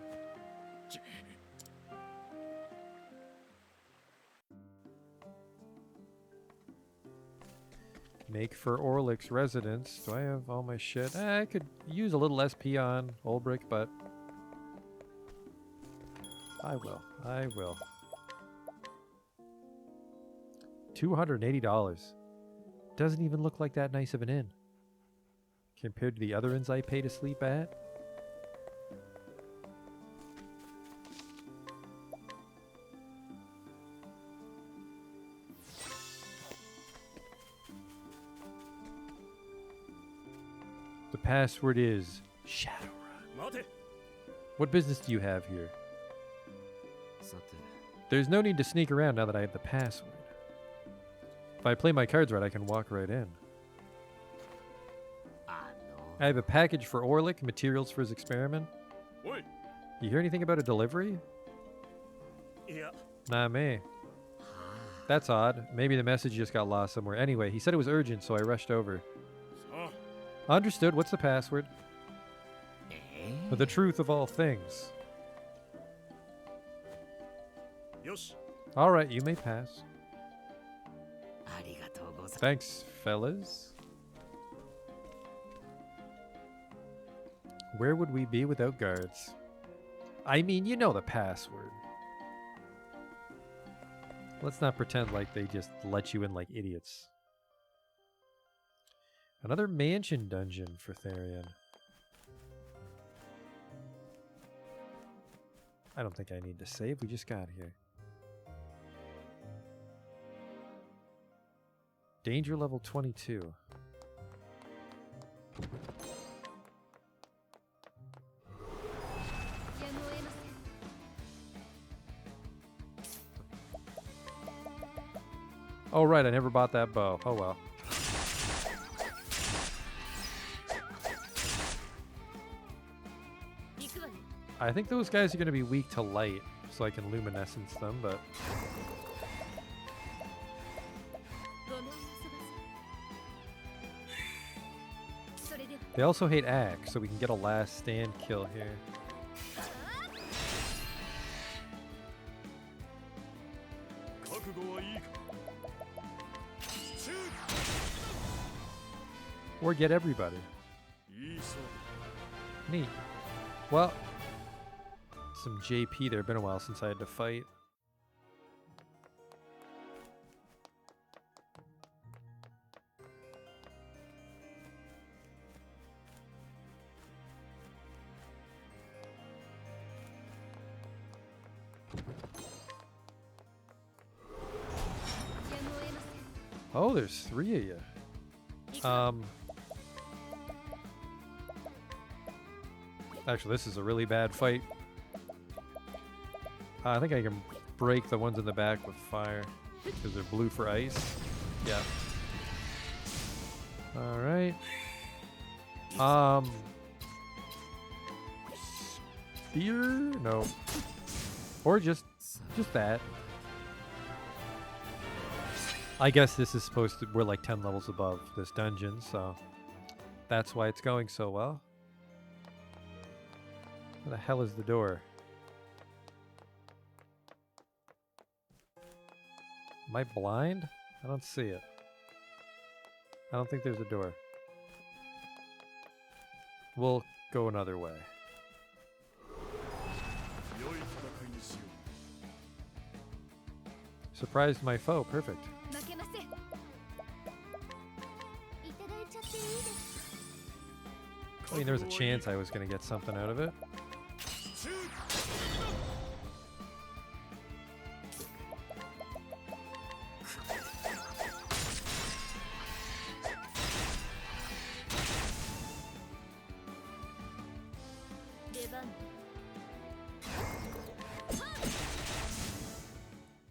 Make for Orlick's residence. Do I have all my shit? I could use a little SP on Olbrick, but I will. I will. $280. Doesn't even look like that nice of an inn compared to the other inns I pay to sleep at. The password is Shadowrun. What business do you have here? There's no need to sneak around now that I have the password. If I play my cards right, I can walk right in. I have a package for Orlick, materials for his experiment. You hear anything about a delivery? Nah, me. That's odd. Maybe the message just got lost somewhere. Anyway, he said it was urgent, so I rushed over. Understood. What's the password? The truth of all things. All right, you may pass. Thanks, fellas. Where would we be without guards? I mean, you know the password. Let's not pretend like they just let you in like idiots. Another mansion dungeon for Therian. I don't think I need to save. We just got here. Danger level 22. Oh right, I never bought that bow. Oh well. I think those guys are going to be weak to light, so I can luminescence them, but... They also hate axe, so we can get a last stand kill here. Or get everybody. Neat. Well, some JP there. Been a while since I had to fight. Oh, there's 3 of you. Actually, this is a really bad fight. I think I can break the ones in the back with fire because they're blue for ice. Yeah. All right. Spear? No. Or just that. I guess this is supposed to, we're like 10 levels above this dungeon, so that's why it's going so well. Where the hell is the door? Am I blind? I don't see it. I don't think there's a door. We'll go another way. Surprised my foe. Perfect. 負けませんいただいちゃっていいです I mean, there was a chance I was going to get something out of it. 出番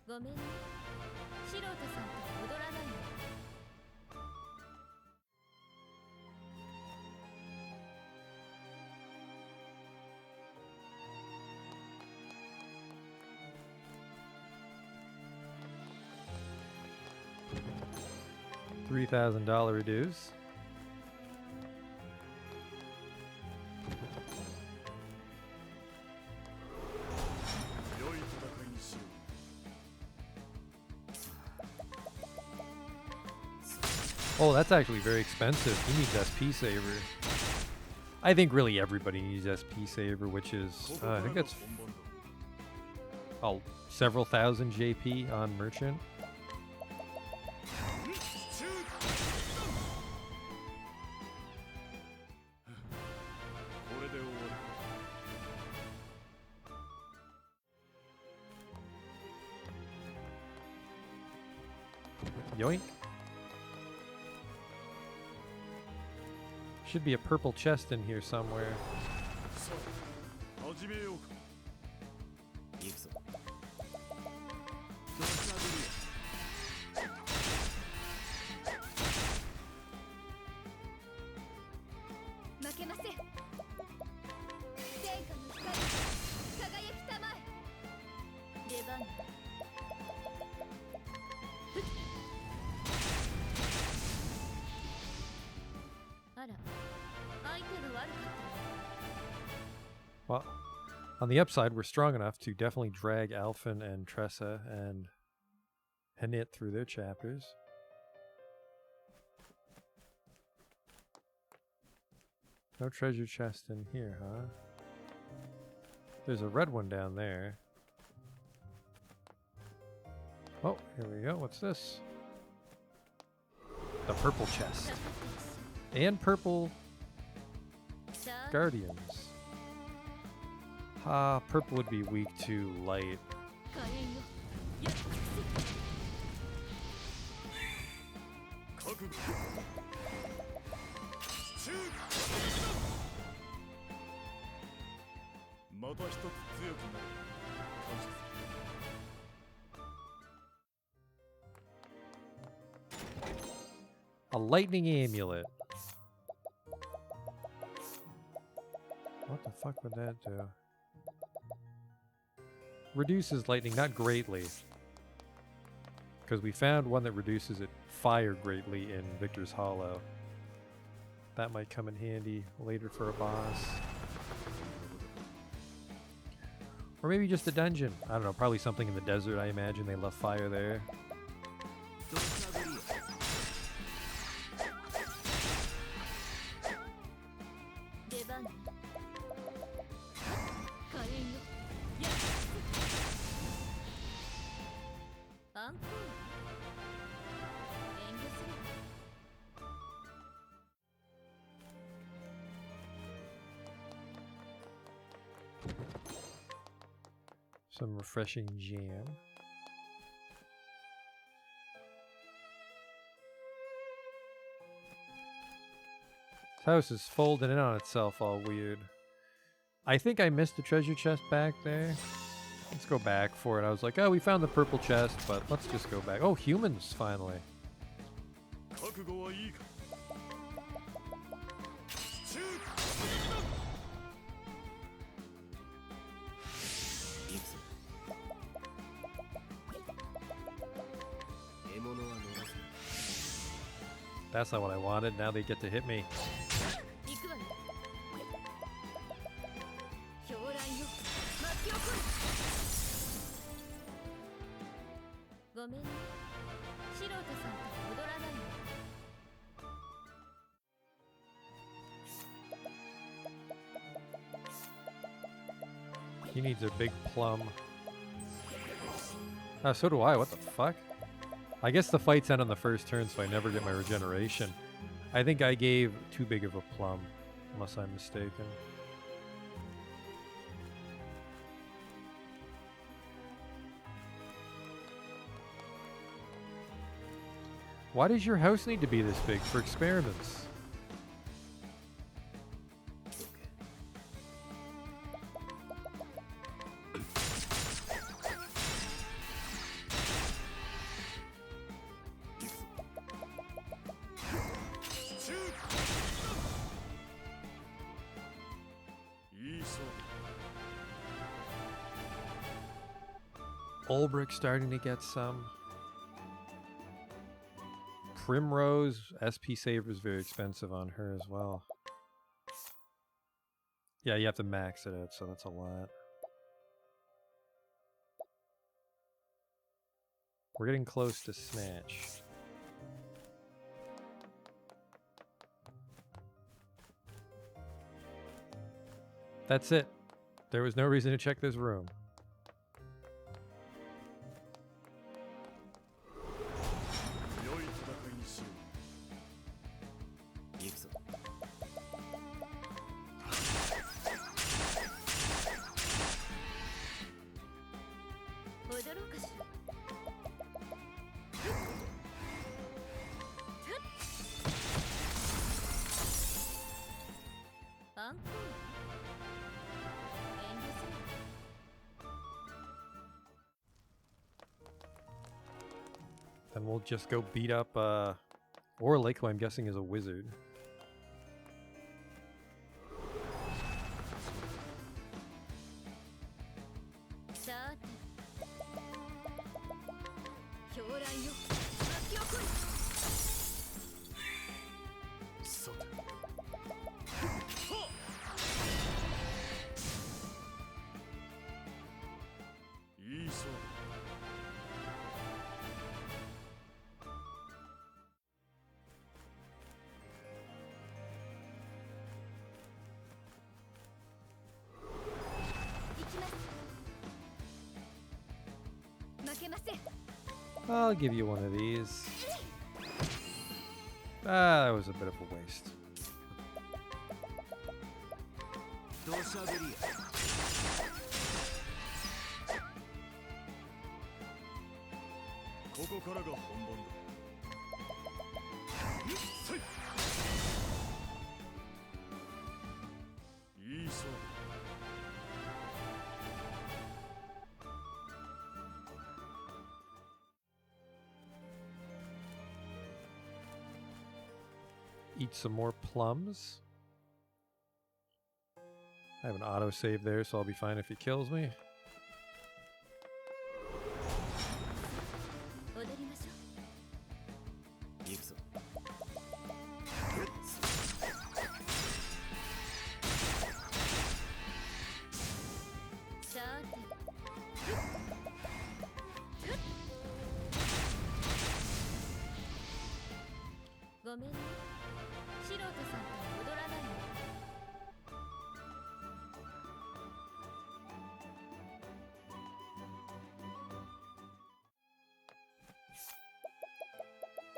ごめんね素人さんと踊らないの $3,000 dues. Oh, that's actually very expensive. He needs SP Saver. I think really everybody needs SP Saver, which is, I think that's several thousand JP on Merchant. Yoink. Should be a purple chest in here somewhere. 始めようか。行くぞ。負けません天下の光輝きたまえ出番あら相手が悪かった Well, on the upside, we're strong enough to definitely drag Alphen and Tressa and Hanit through their chapters. No treasure chest in here, huh? There's a red one down there. Oh, here we go. What's this? The purple chest. And purple さあ guardians. Ah, purple would be weak to light. 火炎よやっつ覚悟。また一つ強くなる。感謝する。 A lightning amulet. What the fuck would that do? Reduces lightning, not greatly. Because we found one that reduces it fire greatly in Victor's Hollow. That might come in handy later for a boss. Or maybe just a dungeon. I don't know, probably something in the desert, I imagine. They love fire there. 出番火炎よやっつアンコール遠慮する Some refreshing jam. This house is folding in on itself all weird. I think I missed the treasure chest back there. Let's go back for it. I was like, oh, we found the purple chest, but let's just go back. Oh, humans, finally. 覚悟はいいか。 行くぞ。獲物は逃す。 That's not what I wanted. Now they get to hit me. 行くわよ狂乱よ巻き起こるごめんね素人さんと踊らないの He needs a big plum. So do I. What the fuck? I guess the fights end on the first turn, so I never get my regeneration. I think I gave too big of a plum, unless I'm mistaken. Why does your house need to be this big for experiments? Ulbrich starting to get some. Primrose, SP Saver is very expensive on her as well. Yeah, you have to max it out, so that's a lot. We're getting close to Snatch. That's it. There was no reason to check this room. Then we'll just go beat up Orlick, who I'm guessing is a wizard. I'll give you one of these. Ah, that was a bit of a waste. Eat some more plums. I have an autosave there, so I'll be fine if he kills me.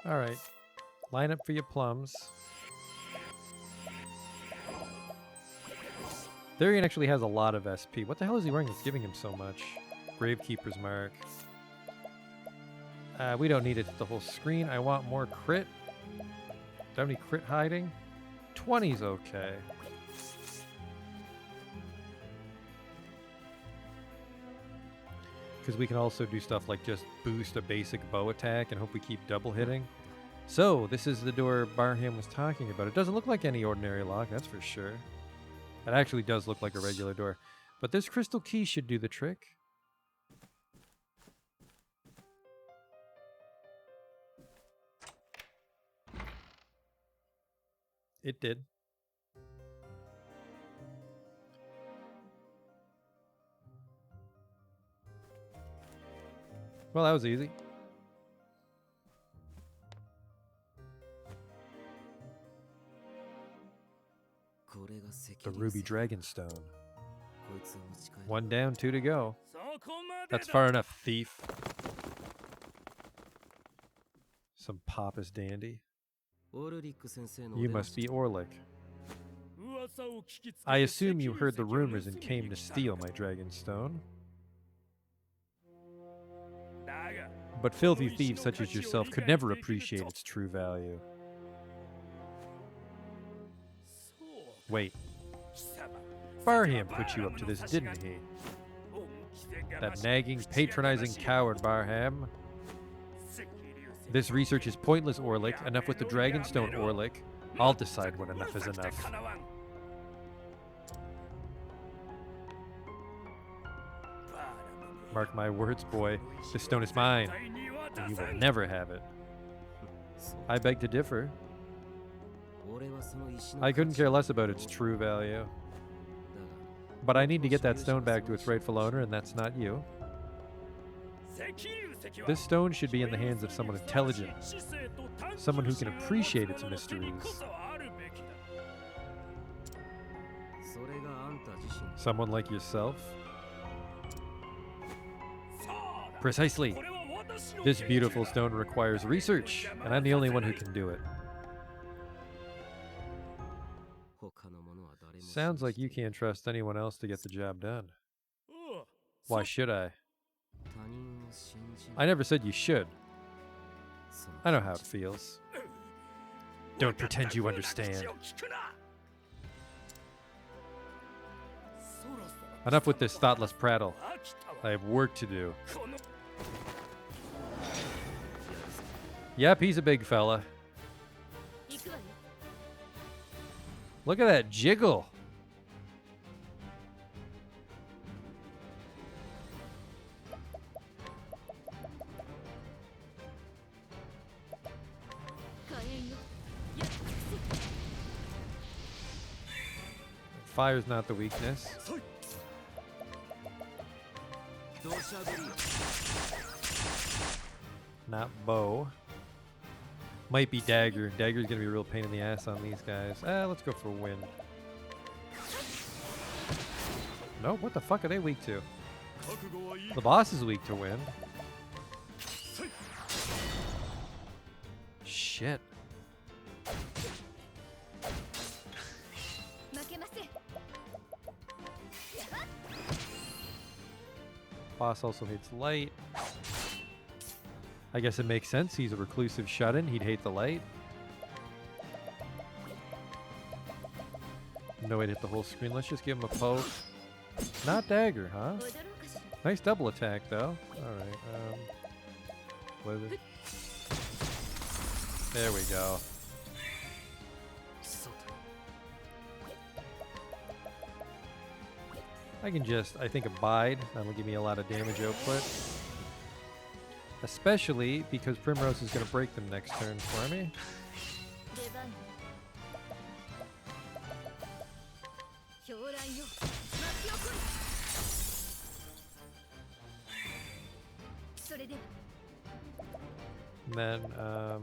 Alright. Line up for your plums. Therian actually has a lot of SP. What the hell is he wearing that's giving him so much? Gravekeeper's Mark. We don't need it the whole screen. I want more crit. Do I have any crit hiding? 20's okay. Because we can also do stuff like just boost a basic bow attack and hope we keep double hitting. So, this is the door Barham was talking about. It doesn't look like any ordinary lock, that's for sure. It actually does look like a regular door. But this crystal key should do the trick. It did. Well, that was easy. The Ruby Dragonstone. One down, two to go. That's far enough, thief. Some pompous dandy. オルリック先生の You お出ま must し be Orlick. 噂を聞きつけて I assume you 石 heard the 油石を rumors and 盗み came に to 来た steal my Dragonstone. だが But filthy thieves such as yourself could never appreciate its true value. そう Wait, 貴様 Barham put you up to this, didn't he? 本気で我慢 That し nagging, 口やかま patronizing しい coward, Barham. 石油石 This research is pointless, Orlick. Enough with the Dragonstone, Orlick. I'll decide when enough is うるさくて enough. かなわん Mark my words, boy. This stone is mine, 絶対に渡 and you さ will ん never have it. そう I beg to differ. 俺はその石の I couldn't 価値 care を less about its true value. だが But I need to get that stone back to its rightful owner, and that's not you. 石油石は This stone should be in the hands of someone intelligent, 知性と探求 someone who can 心を持つ appreciate its 者の手に mysteries. こそあるべきだそれがあんた自身 Someone like yourself? そうだ Precisely. これは私の This 研究 beautiful だ stone requires research, and I'm the only one who can do it. 他の者は誰も Sounds like you 信じていない can't trust anyone else to get the job done. おう Why should I? 他人を信じ I never said you should. その I know how it feels. Don't pretend you わか understand. った口を聞くなそろそろ Enough with this thoughtless prattle. 飽きたわ I have work to do. この Yep, he's a big fella. 行くわよ Look at that jiggle. 火炎よ Fire's not the weakness. 土砂降りよ Not bow. Might be dagger. Dagger's gonna be a real pain in the ass on these guys. Let's go for wind. Nope, what the fuck are they weak to? 覚悟はいい The boss is weak to wind. Shit. 負けません Boss also hates light. I guess it makes sense. He's a reclusive shut-in. He'd hate the light. No way to hit the whole screen. Let's just give him a poke. Not dagger, huh? 踊ろうかしら Nice double attack, though. Alright, what is it? There we go. そうだ I can just, I think, abide. That'll give me a lot of damage output. Especially because Primrose is going to break them next turn for me. 出番よ狂乱よ巻き起こるそれでは And then,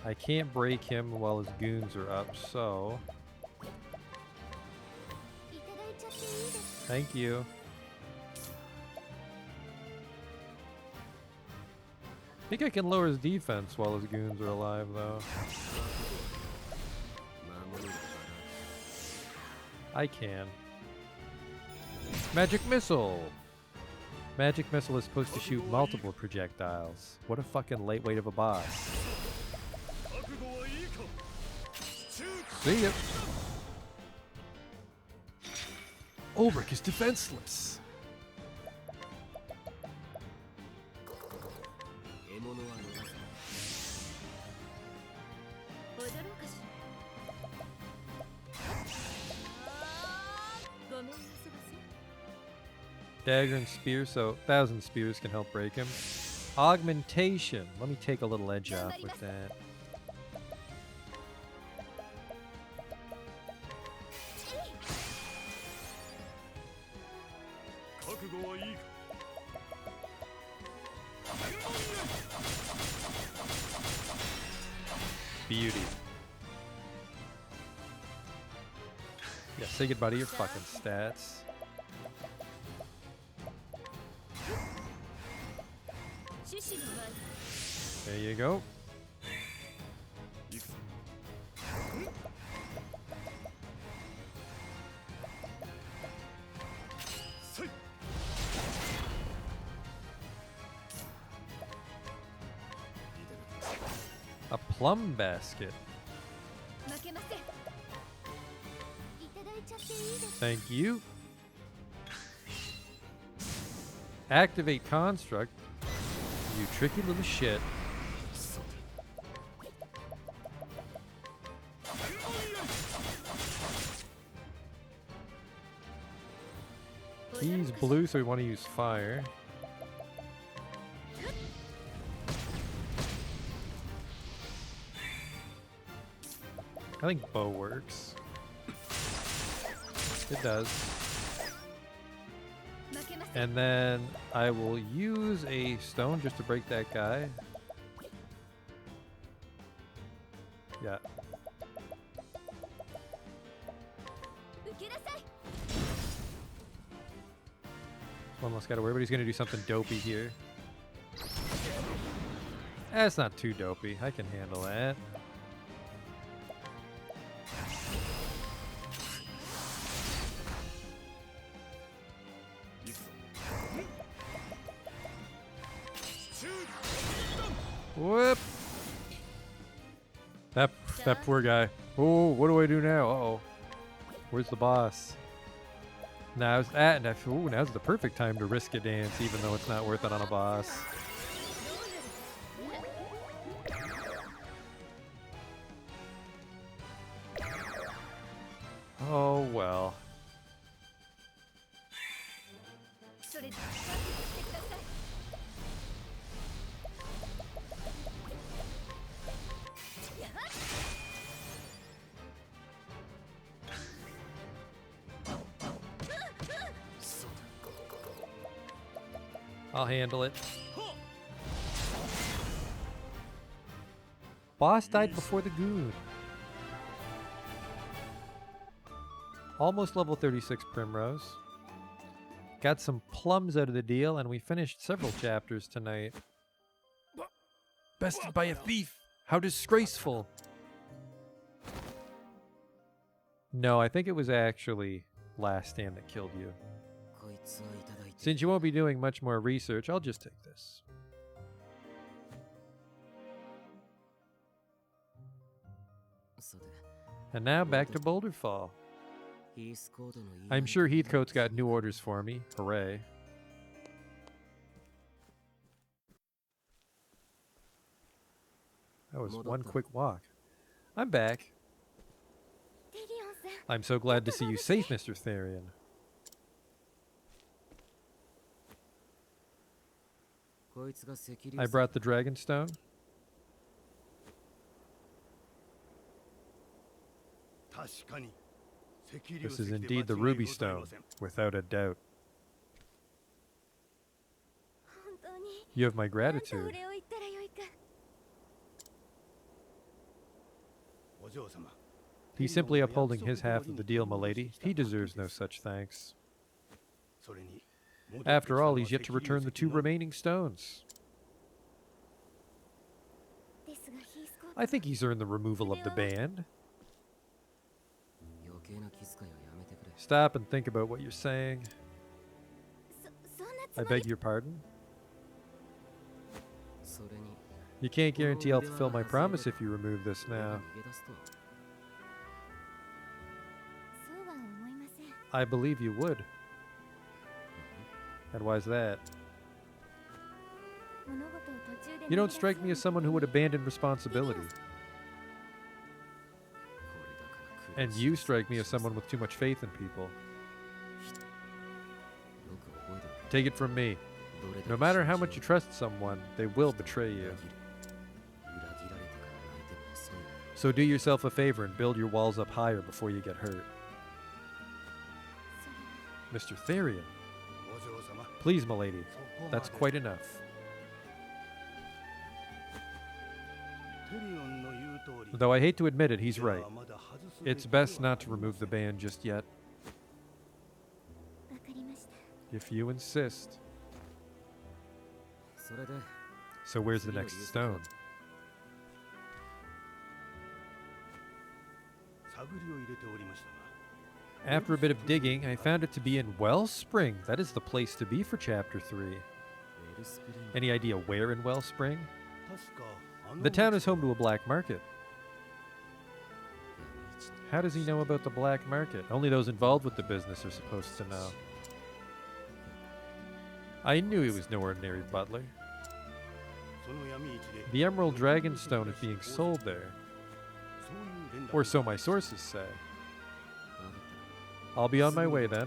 I can't break him while his goons are up, so いただいちゃっていいです thank you. I think I can lower his defense while his goons are alive, though. 守るのだ I can. Magic Missile! Magic Missile is supposed to shoot multiple projectiles. What a fucking lightweight of a boss. 覚悟はいいか See ya! Ulrich is defenseless! 獲物は逃さない踊ろうかしらごめんなさい Dagger and spear, so 1,000 spears can help break him. Augmentation. Let me take a little edge off with that. 覚悟はいいか Beauty. Yeah, say goodbye to your fucking stats. 獅子の舞 There you go. 行くぞ せい A plum basket. 負けません。いただいちゃっていいですか？ Thank you. Activate construct. You tricky little shit. He's blue, so we want to use fire. I think bow works. It does. 負けません。 And then I will use a stone just to break that guy. Yeah. 受けなさい。 One less guy to worry, but he's gonna do something dopey here. That's not too dopey. I can handle that. Whoop! That poor guy. Oh, what do I do now? Uh-oh. Where's the boss? Now's now's the perfect time to risk a dance, even though it's not worth it on a boss. Oh well. それではしてください。 I'll handle it. Boss died before the goon. Almost level 36 Primrose. Got some plums out of the deal, and we finished several chapters tonight. Bested by a thief! How disgraceful! No, I think it was actually Last Stand that killed you. こいつはいただいて Since you won't be doing much more research, I'll just take this. そうで And now back to Boulder Fall. イースコードのいい I'm sure Heathcote's got new orders for me. Hooray. That was one quick walk. I'm back. テリオンさん。 I'm so glad to see you safe, Mr. Therian. こいつが赤竜 I brought the Dragonstone. 確かに赤竜 This 石 is で indeed the 間違い Ruby ございま Stone, せん without a doubt. 本当に。 You have my なんと gratitude. お礼を言ったらよいか。お嬢様 He's simply upholding his half of the deal, milady. He deserves no such thanks. それに After all, he's yet to return the 2 remaining stones. ですがヒースコード。 I think he's earned the removal of the band. 余計な気遣いはやめてくれ Stop and think about what you're saying. そんなつ I もり。 beg your pardon. それに You can't guarantee I'll fulfill my promise if you remove this 俺が now. 逃げ出すとはそうは思いません。 I believe you would. And why's that? 物事を途中で You don't strike me as someone who would abandon responsibility. これだから苦労 And し you strike me as someone with too much faith in people. よく覚えてお Take it from me. けどれだけ No matter how 信 much じ you よ trust someone, they will betray う you. 裏切る裏切られてから泣いても遅い So do yourself a favor and build your walls up higher before you get hurt. それは Mr. Therian, お嬢様 please, milady. そこまで That's quite enough. テリオンの言う通り Though I hate to admit it, he's では right. まだ外すべき It's では best not to remove the band just yet. わかりました。 If you insist. それで So where's the next stone? 探りを入れておりましたが After a bit of digging, I found it to be in Wellspring. That is the place to be for Chapter 3. ウェルスプリング Any idea where in Wellspring? 確かあの The town is home to a black market. 闇市と How does he know about the black market? Only those involved with the business are supposed to know. I knew he was no ordinary butler. その闇市で The Emerald Dragonstone is being sold there, そういう連絡 or so my sources say. わかった I'll be on my way then. どうか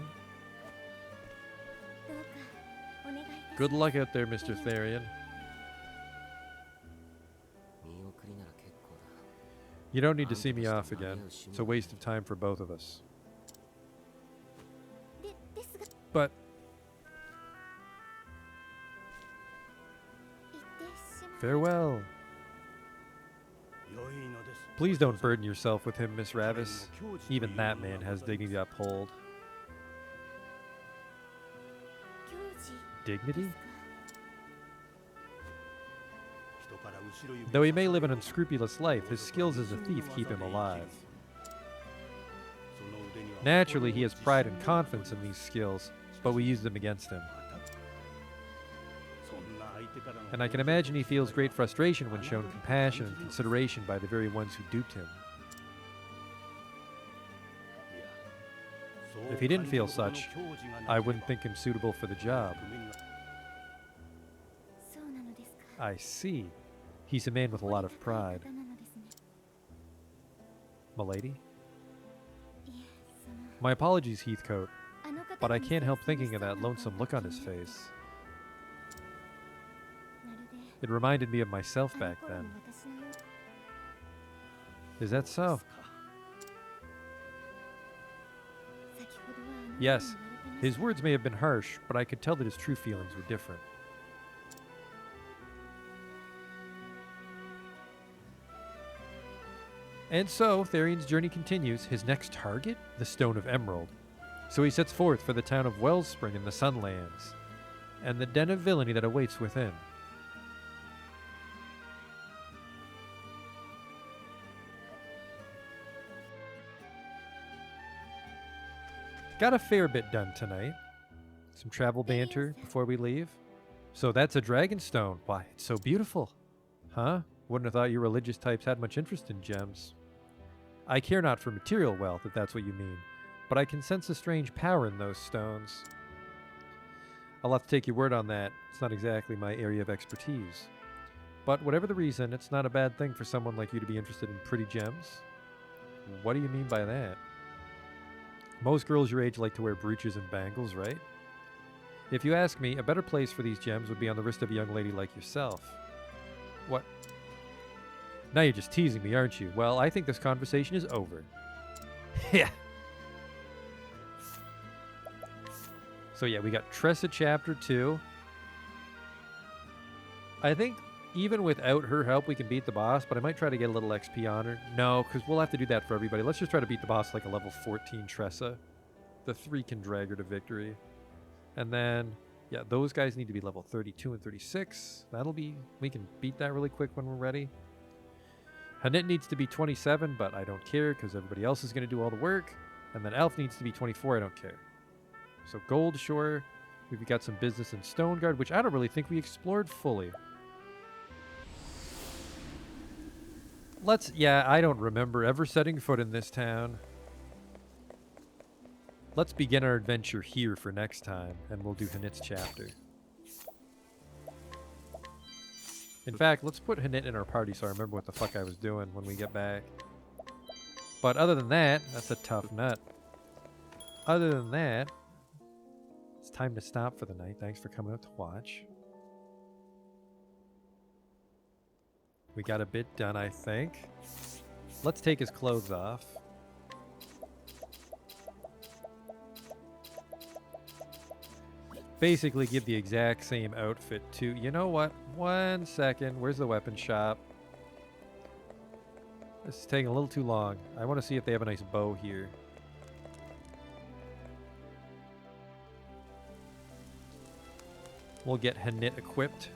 お願いいたします Good luck out there, Mr. Therian. 見送りなら結構だ You don't need to see me off again. It's a waste of time for both of us. ですが But 行ってしまう farewell. 良いのです Please don't burden yourself with him, Miss Ravis. Even that man has dignity to uphold. 教授 Dignity? 人から後ろ指 Though he may live an unscrupulous life, his skills as a thief keep him alive. その腕には Naturally, he has pride and confidence in these skills, but we use them against him. そんな相手からの And I can imagine he feels great frustration when shown compassion and consideration by the very ones who duped him. いやそう If he didn't feel 感じ such, るほどの矜持がなければ I wouldn't think him suitable for the job. 組にはそうなのですか I see. He's a man with a lot of pride. 方なのですね Milady? いえその My apologies, Heathcote, あの方 but I が can't help 見せ thinking of そう that な lonesome 顔 look on his が気になって face. まるで It reminded me of myself あの back 頃の then. 私のよう Is that so? 先ほどはあの Yes, ように言われてました his words may have been harsh, but I could tell that his true feelings were different. And so, Therian's journey continues. His next target? The Stone of Emerald. So he sets forth for the town of Wellspring in the Sunlands, and the den of villainy that awaits within. Got a fair bit done tonight. Some travel banter before we leave. So that's a Dragonstone. Why, it's so beautiful. Huh? Wouldn't have thought you religious types had much interest in gems. I care not for material wealth, if that's what you mean, but I can sense a strange power in those stones. I'll have to take your word on that. It's not exactly my area of expertise. But whatever the reason, it's not a bad thing for someone like you to be interested in pretty gems. What do you mean by that? Most girls your age like to wear brooches and bangles, right? If you ask me, a better place for these gems would be on the wrist of a young lady like yourself. What? Now you're just teasing me, aren't you? Well, I think this conversation is over. Yeah. So yeah, we got Tressa Chapter 2. I think even without her help, we can beat the boss, but I might try to get a little XP on her. No, because we'll have to do that for everybody. Let's just try to beat the boss like a level 14 Tressa. The 3 can drag her to victory. And then, yeah, those guys need to be level 32 and 36. We can beat that really quick when we're ready. Hanit needs to be 27, but I don't care because everybody else is going to do all the work. And then Elf needs to be 24, I don't care. So Gold Shore, we've got some business in Stoneguard, which I don't really think we explored fully. I don't remember ever setting foot in this town. Let's begin our adventure here for next time, and we'll do Hanit's chapter. In fact, let's put Hanit in our party so I remember what the fuck I was doing when we get back. But other than that, that's a tough nut. Other than that, it's time to stop for the night. Thanks for coming out to watch. We got a bit done, I think. Let's take his clothes off. Basically give the exact same outfit to... You know what? 1 second. Where's the weapon shop? This is taking a little too long. I want to see if they have a nice bow here. We'll get Hanit equipped.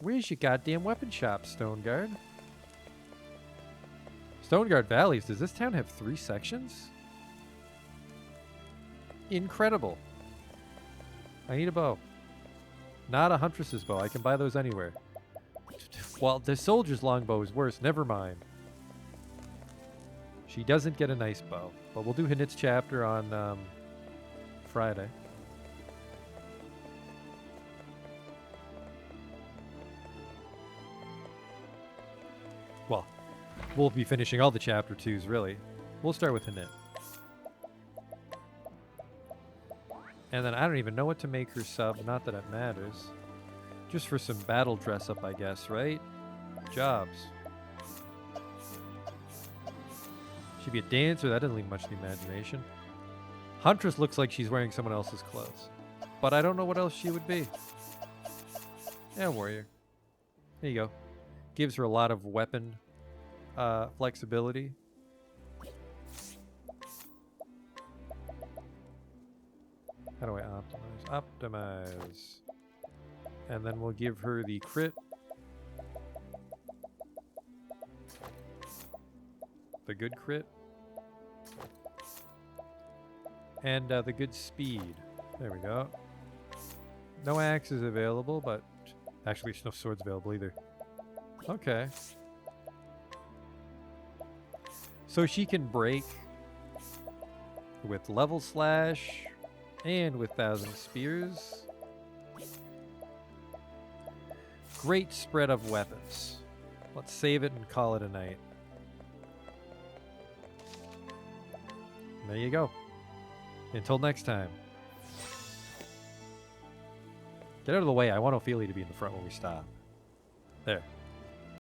Where's your goddamn weapon shop, Stoneguard? Stoneguard Valleys. Does this town have 3 sections? Incredible. I need a bow. Not a huntress's bow. I can buy those anywhere. Well, the soldier's longbow is worse. Never mind. She doesn't get a nice bow. But we'll do Hanit's chapter on Friday. Well, we'll be finishing all the chapter 2s, really. We'll start with Hanit. And then I don't even know what to make her sub. Not that it matters. Just for some battle dress up, I guess, right? Jobs. She'd be a dancer. That doesn't leave much to the imagination. Huntress looks like she's wearing someone else's clothes. But I don't know what else she would be. Yeah, warrior. There you go. Gives her a lot of weapon flexibility. How do I optimize? Optimize. And then we'll give her the crit. The good crit. And the good speed. There we go. No axes available, but actually there's no swords available either. Okay. So she can break with level slash and with 1,000 spears. Great spread of weapons. Let's save it and call it a night. There you go. Until next time. Get out of the way. I want Ophelia to be in the front when we stop. There.